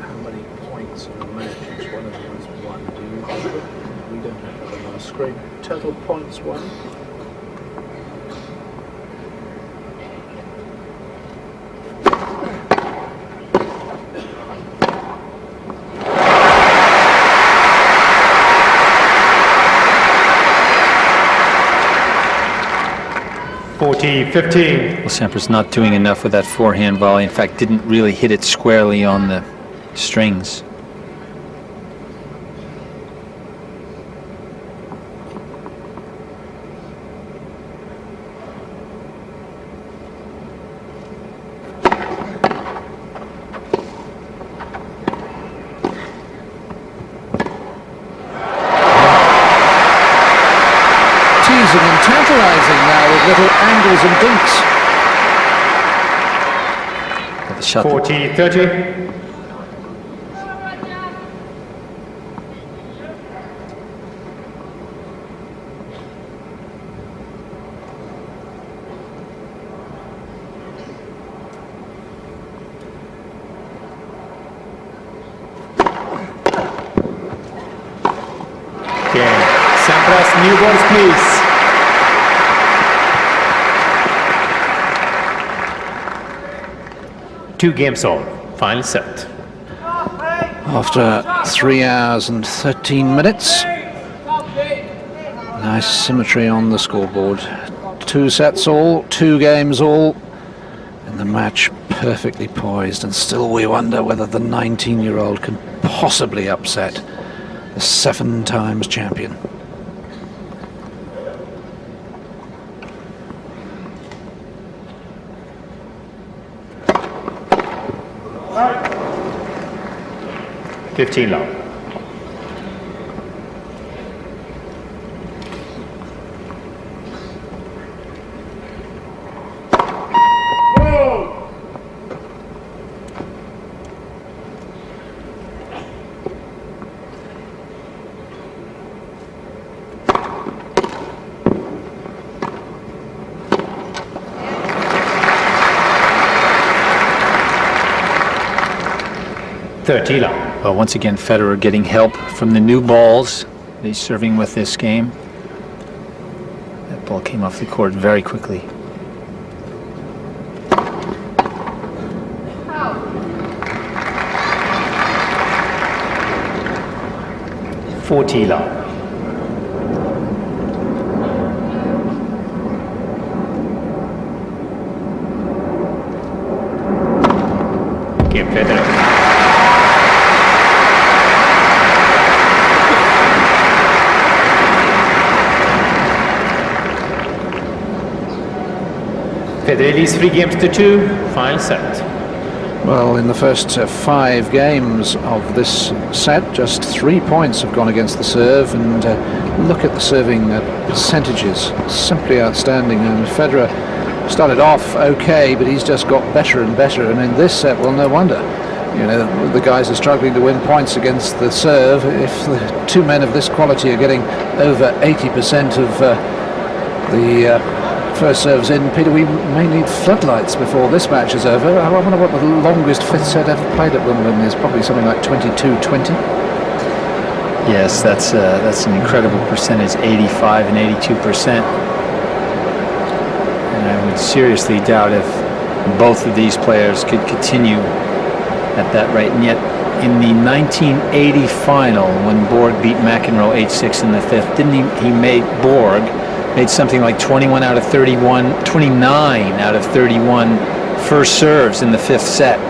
How many points in a match each one of them is won? Do you? We don't have that on our screen. Total points won. Well, Sampras not doing enough with that forehand volley. In fact, didn't really hit it squarely on the strings. Teasing and tantalizing now with little angles and dinks. The shot 40-30. Sampras, new balls, please. Two games all. Final set. After 3 hours and 13 minutes. Nice symmetry on the scoreboard. 2 sets all, 2 games all. And the match perfectly poised. And still we wonder whether the 19-year-old can possibly upset the 7 times champion. Love. 30 love. Well, once again, Federer getting help from the new balls that he's serving with this game. That ball came off the court very quickly. Oh. 40 love. Game Federer. Federer leads 3 games to 2. Final set. Well, in the first 5 games of this set, just 3 points have gone against the serve, and look at the serving percentages, simply outstanding. And Federer started off okay, but he's just got better and better, and in this set, well, no wonder. You know, the guys are struggling to win points against the serve. If the 2 men of this quality are getting over 80% of the first serves in, Peter, we may need floodlights before this match is over. I wonder what the longest 5th set ever played at Wimbledon is. Probably something like 22-20. Yes, that's an incredible percentage, 85 and 82%. And I would seriously doubt if both of these players could continue at that rate. And yet, in the 1980 final, when Borg beat McEnroe 8-6 in the 5th, didn't he made something like 29 out of 31 first serves in the 5th set.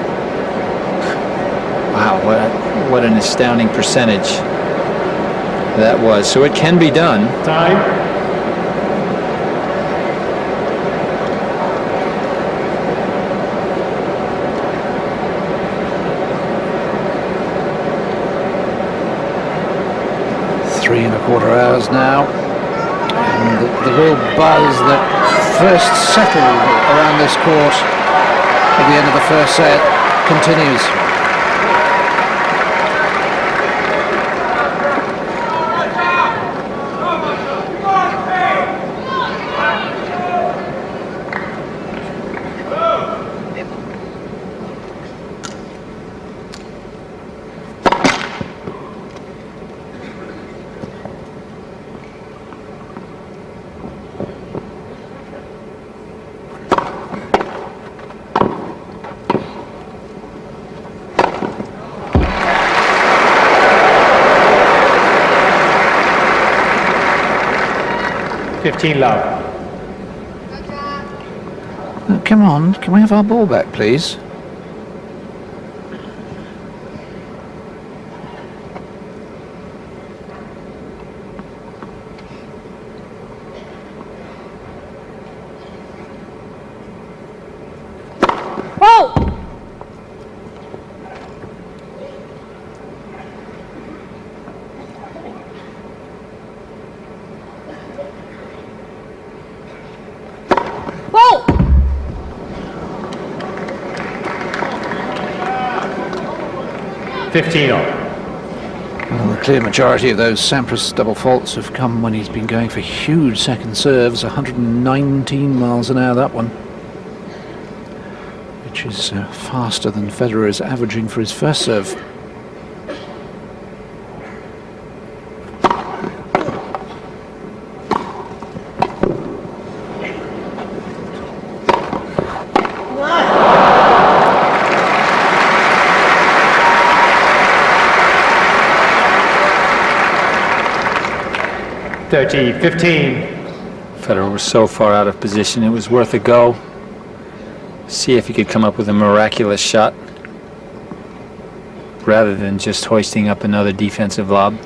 Wow, what an astounding percentage that was. So it can be done. Time. Three and a quarter hours now. And the real buzz that first settled around this court at the end of the first set continues. Love. Come on, can we have our ball back, please? Oh! Whoa! 15 all. Well, the clear majority of those Sampras double faults have come when he's been going for huge second serves, 119 miles an hour, that one, which is faster than Federer is averaging for his first serve. Federer was so far out of position, it was worth a go. See if he could come up with a miraculous shot rather than just hoisting up another defensive lob.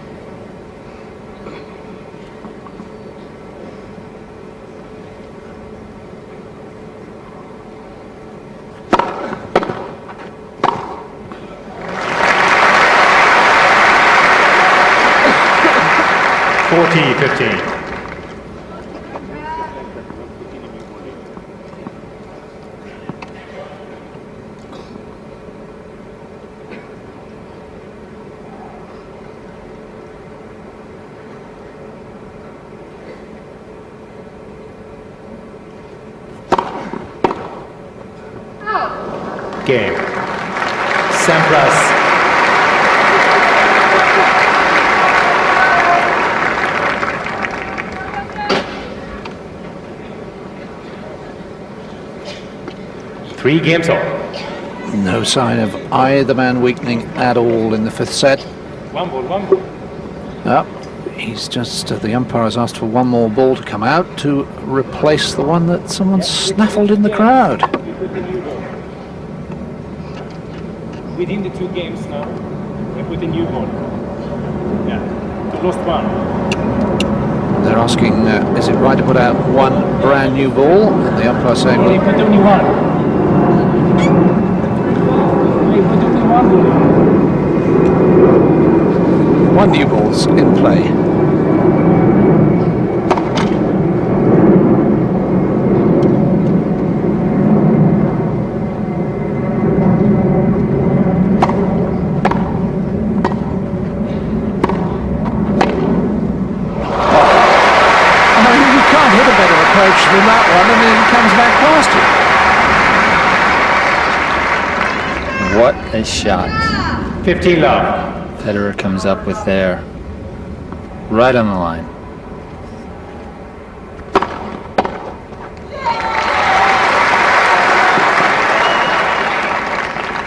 Game. Sampras 3 games all. No sign of either man weakening at all in the 5th set. 1 ball, 1 ball. He's just, the umpire has asked for one more ball to come out to replace the one that someone snaffled in the crowd. We put the new ball. Within the 2 games now, we put the new ball. Yeah, we lost 1. They're asking, is it right to put out one brand new ball? And the umpire saying, We well, put only 1. We put only 1 ball. one new ball's in play. Than that one, and then he comes back past you. What a shot 15 love. Federer comes up with there. Right on the line.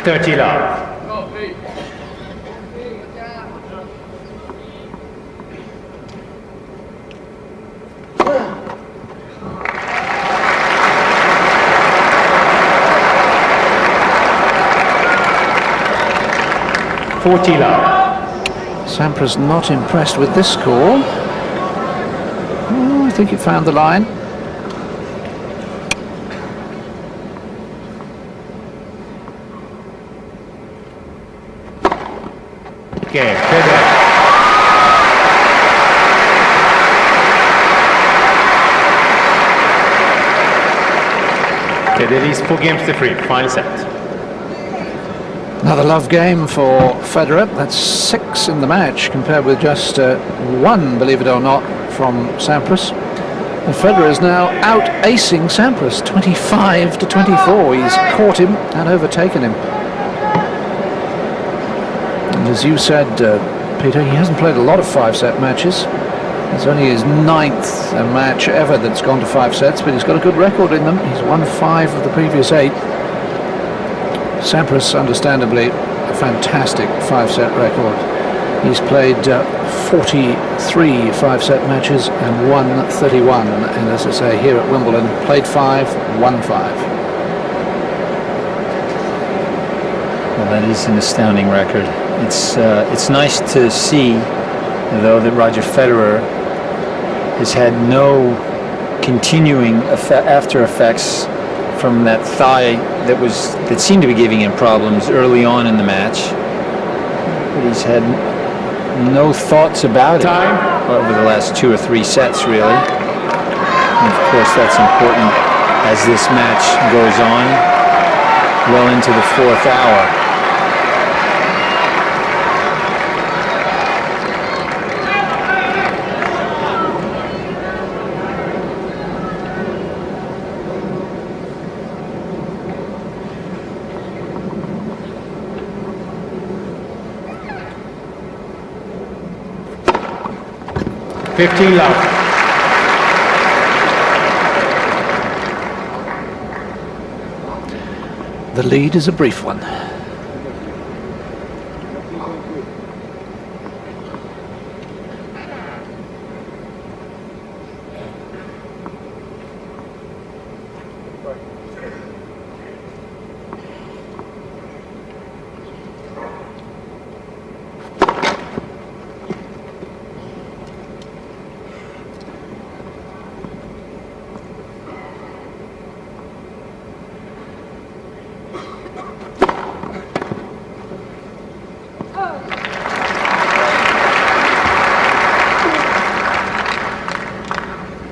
$30 love. $40 love. Sampras not impressed with this score. Oh, I think it found the line. Game, Federer. Federer is 4 games to 3, final set. Another love game for Federer. That's 6 in the match compared with just 1, believe it or not, from Sampras. And Federer is now out-acing Sampras, 25-24. He's caught him and overtaken him. And as you said, Peter, he hasn't played a lot of 5-set matches. It's only his 9th match ever that's gone to 5 sets, but he's got a good record in them. He's won 5 of the previous 8. Sampras, understandably, a fantastic 5-set record. He's played 43 5-set matches and won 31. And as I say, here at Wimbledon, played 5, won 5. Well, that is an astounding record. It's nice to see, though, that Roger Federer has had no continuing after effects from that thigh that seemed to be giving him problems early on in the match. But he's had no thoughts about it over the last 2 or 3 sets, really. And of course, that's important as this match goes on well into the 4th hour. $15 love. The lead is a brief one.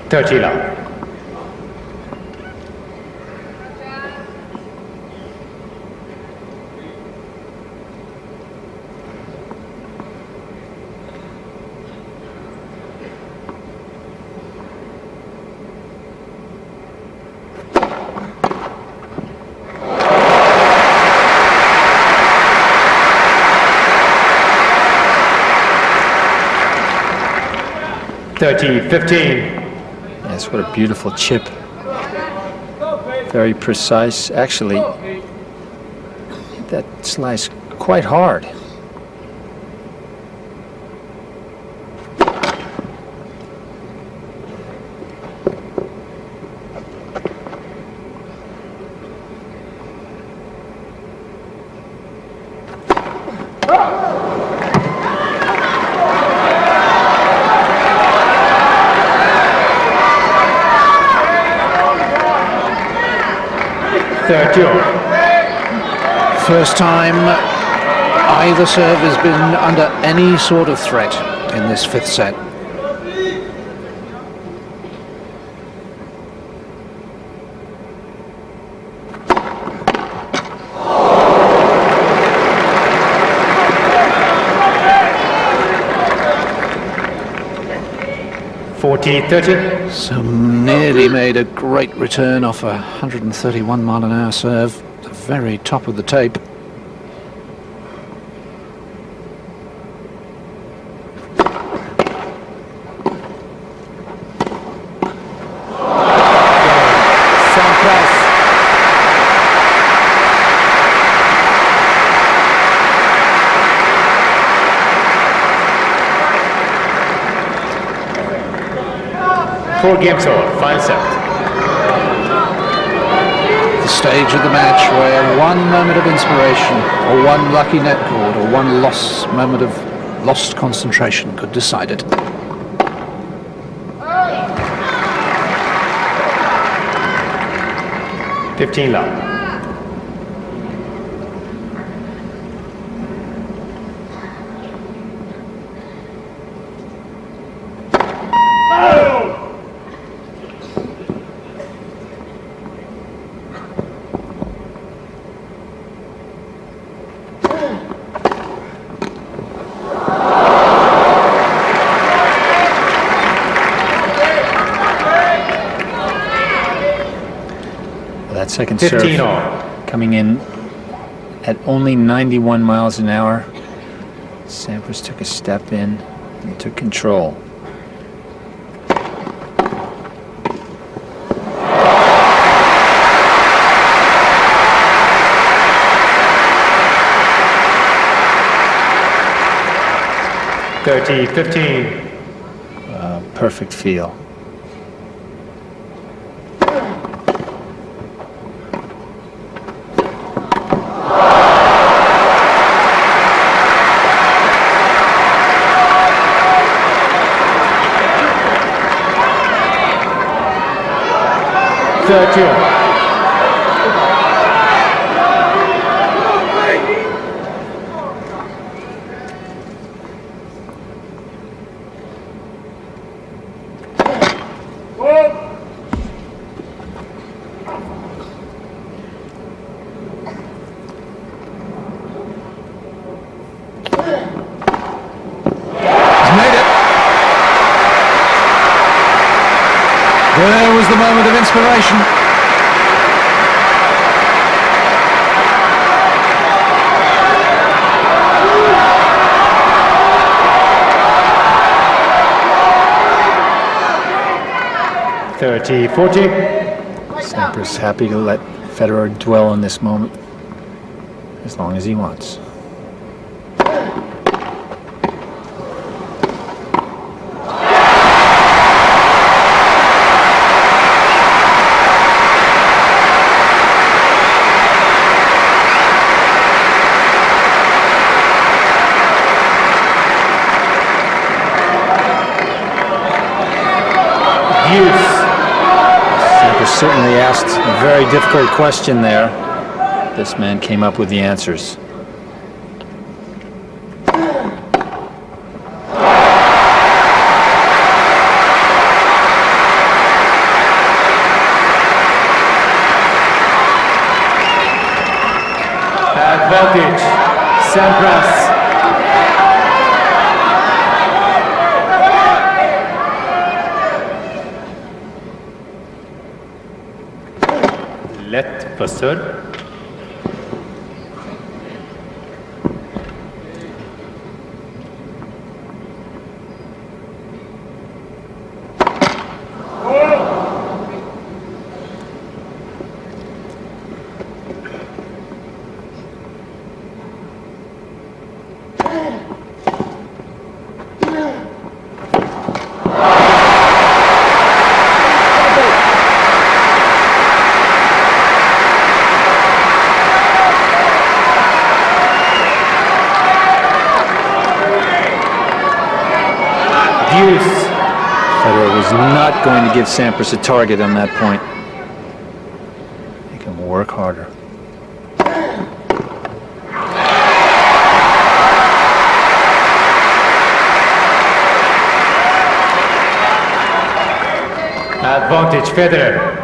$30 love. $30-15. Yes, what a beautiful chip. Very precise. Actually, that slice quite hard. First time either serve has been under any sort of threat in this fifth set. So nearly made a great return off a 131 mile an hour serve, the very top of the tape. Sampras. Four games all, final set. The stage of the match where one moment of inspiration, or one lucky net cord, or one moment of lost concentration could decide it. $15 love. That second 15 serve all. coming in at only 91 miles an hour. Sampras took a step in and took control. $30-15. Perfect feel. There was the moment of inspiration. Sampras happy to let Federer dwell on this moment as long as he wants. Sampras certainly asked a very difficult question there. This man came up with the answers. Advantage, Sampras. Let for serve. going to give Sampras a target on that point. Make him work harder. Advantage Federer.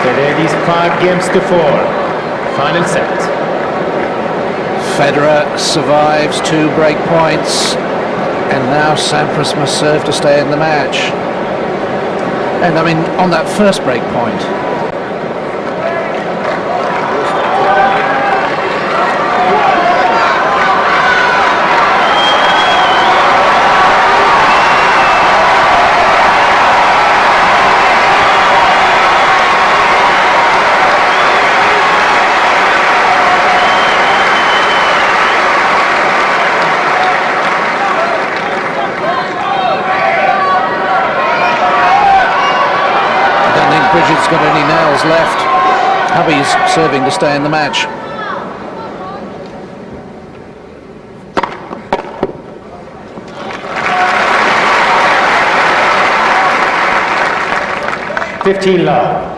Federer is 5-4. Final set. Federer survives 2 break points, and now Sampras must serve to stay in the match. And I mean, on that first break point, Bridget's got any nails left. Hubby's serving to stay in the match. Love.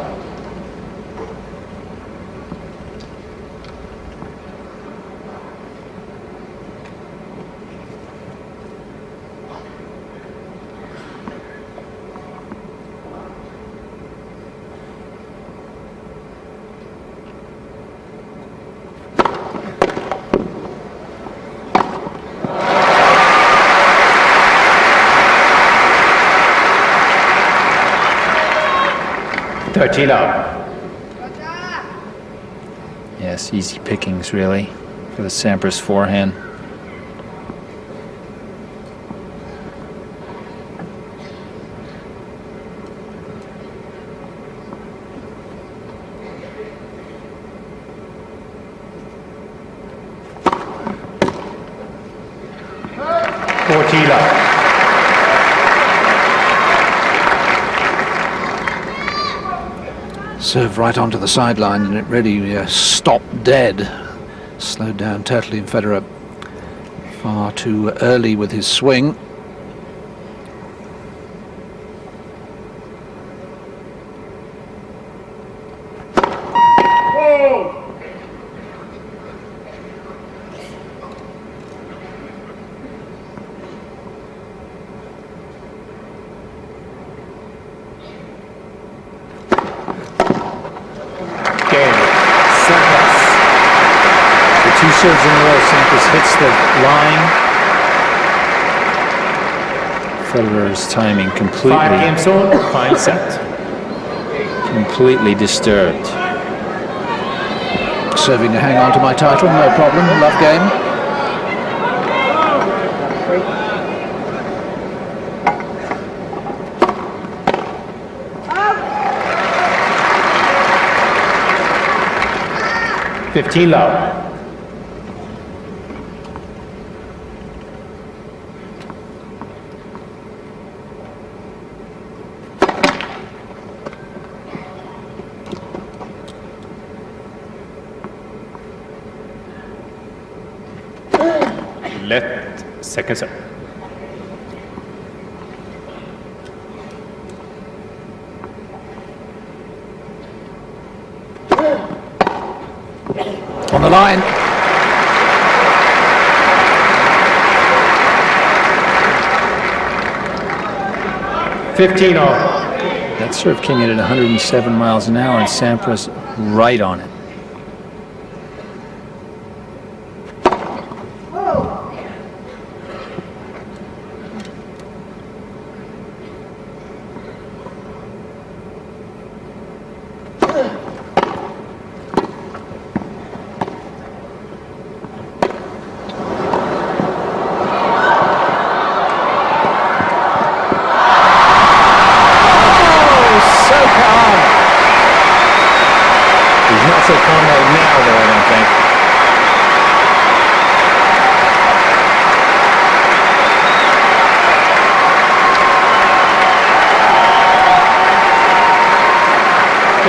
Yes, easy pickings really for the Sampras forehand. Serve right onto the sideline, and it really stopped dead. Slowed down totally, and Federer far too early with his swing. Two serves in a row, Sampras hits the line. Federer's timing completely 5 games on, final set. Completely disturbed. Serving to hang on to my title, no problem. Love game. Love. Let second set. On the line. All. That serve came in at 107 miles an hour, and Sampras right on it.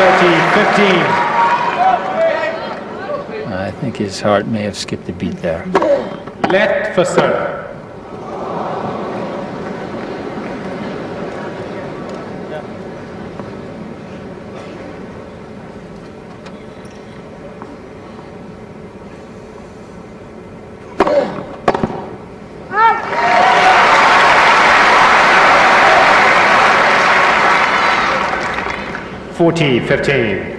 30-15. I think his heart may have skipped a beat there. Let for serve. Forty 15.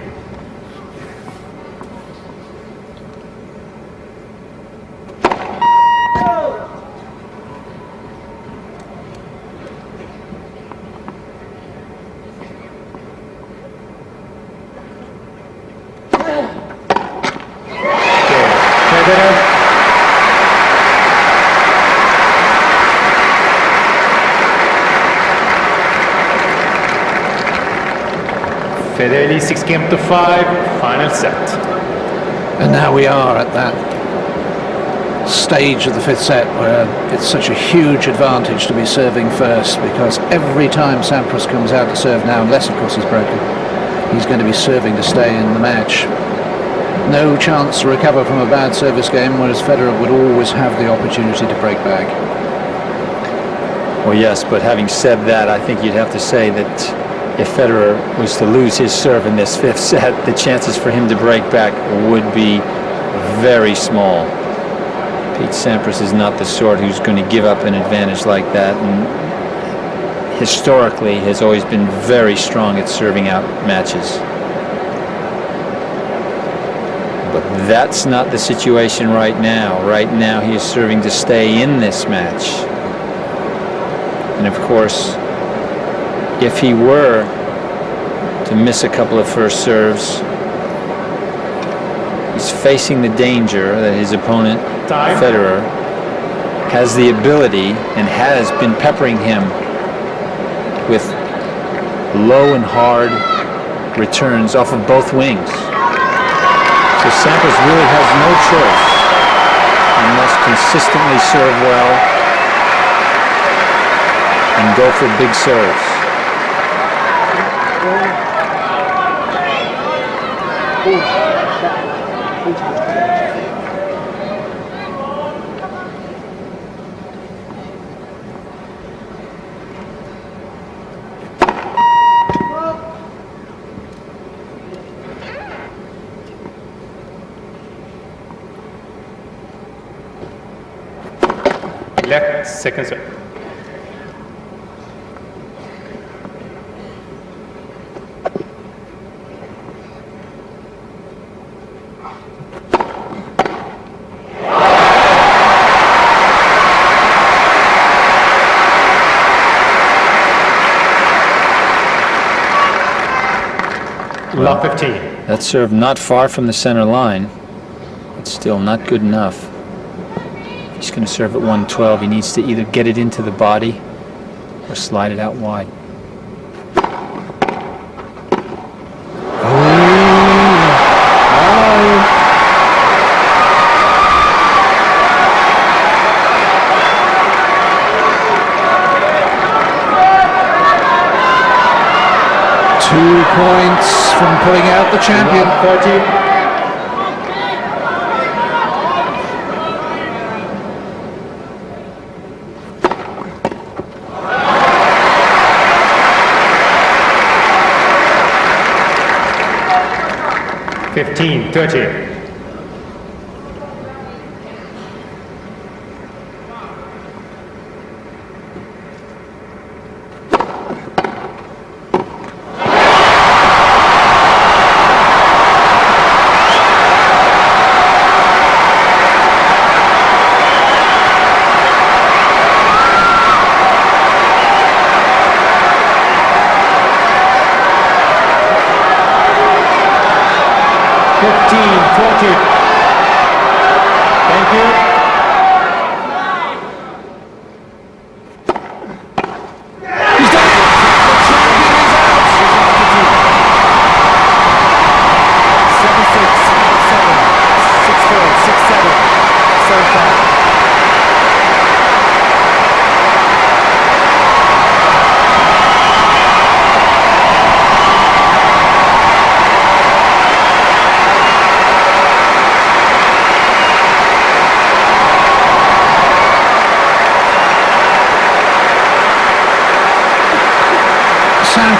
Federer 6-5, final set. And now we are at that stage of the fifth set where it's such a huge advantage to be serving first, because every time Sampras comes out to serve now, unless of course he's broken, he's going to be serving to stay in the match. No chance to recover from a bad service game, whereas Federer would always have the opportunity to break back. Well, yes, but having said that, I think you'd have to say that if Federer was to lose his serve in this fifth set, the chances for him to break back would be very small. Pete Sampras is not the sort who's going to give up an advantage like that, and historically has always been very strong at serving out matches. But that's not the situation right now. Right now he is serving to stay in this match. And of course, if he were to miss a couple of first serves, he's facing the danger that his opponent, Federer, has the ability and has been peppering him with low and hard returns off of both wings. So Sampras really has no choice. He must consistently serve well and go for big serves. Left second serve. Love 15. That serve not far from the center line, but still not good enough. If he's going to serve at 112, he needs to either get it into the body or slide it out wide. Points from pulling out the champion. 30. $15, 30. Thank you. He's done it! The champion is out! 7-6, 7-7, 6-4, 6-7 so far.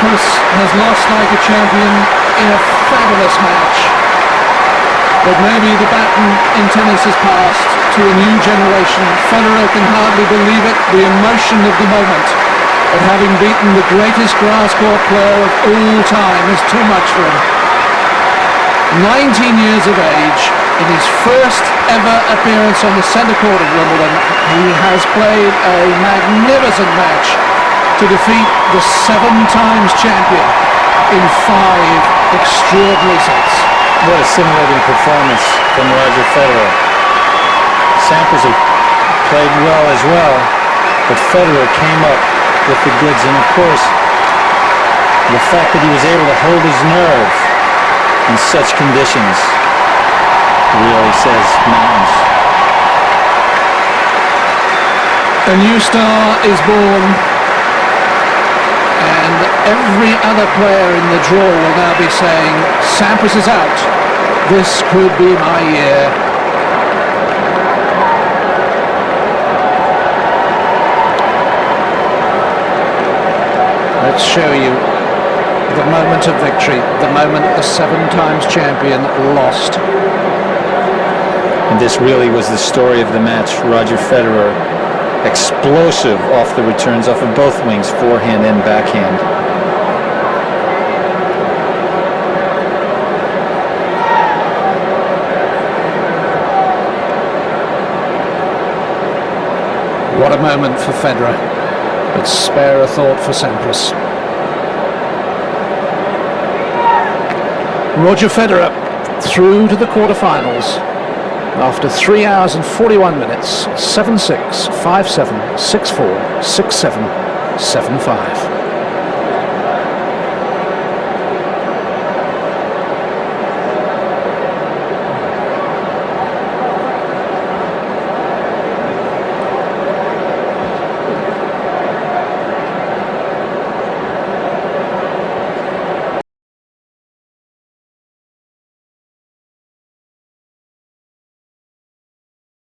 Sampras has lost like a champion in a fabulous match. But maybe the baton in tennis has passed to a new generation. Federer can hardly believe it, the emotion of the moment. But having beaten the greatest grass court player of all time is too much for him. 19 years of age, in his first ever appearance on the centre court of Wimbledon, he has played a magnificent match to defeat the 7 times champion in 5 extraordinary sets. What a scintillating performance from Roger Federer. Sampras played well as well, but Federer came up with the goods, and of course, the fact that he was able to hold his nerve in such conditions really says mountains. A new star is born, and every other player in the draw will now be saying, Sampras is out, this could be my year. Let's show you the moment of victory, the moment the 7 times champion lost. And this really was the story of the match. Roger Federer, explosive off the returns, off of both wings, forehand and backhand. What a moment for Federer, but spare a thought for Sampras. Roger Federer through to the quarterfinals after 3 hours and 41 minutes, 7-6, 5-7, 6-4, 6-7, 7-5.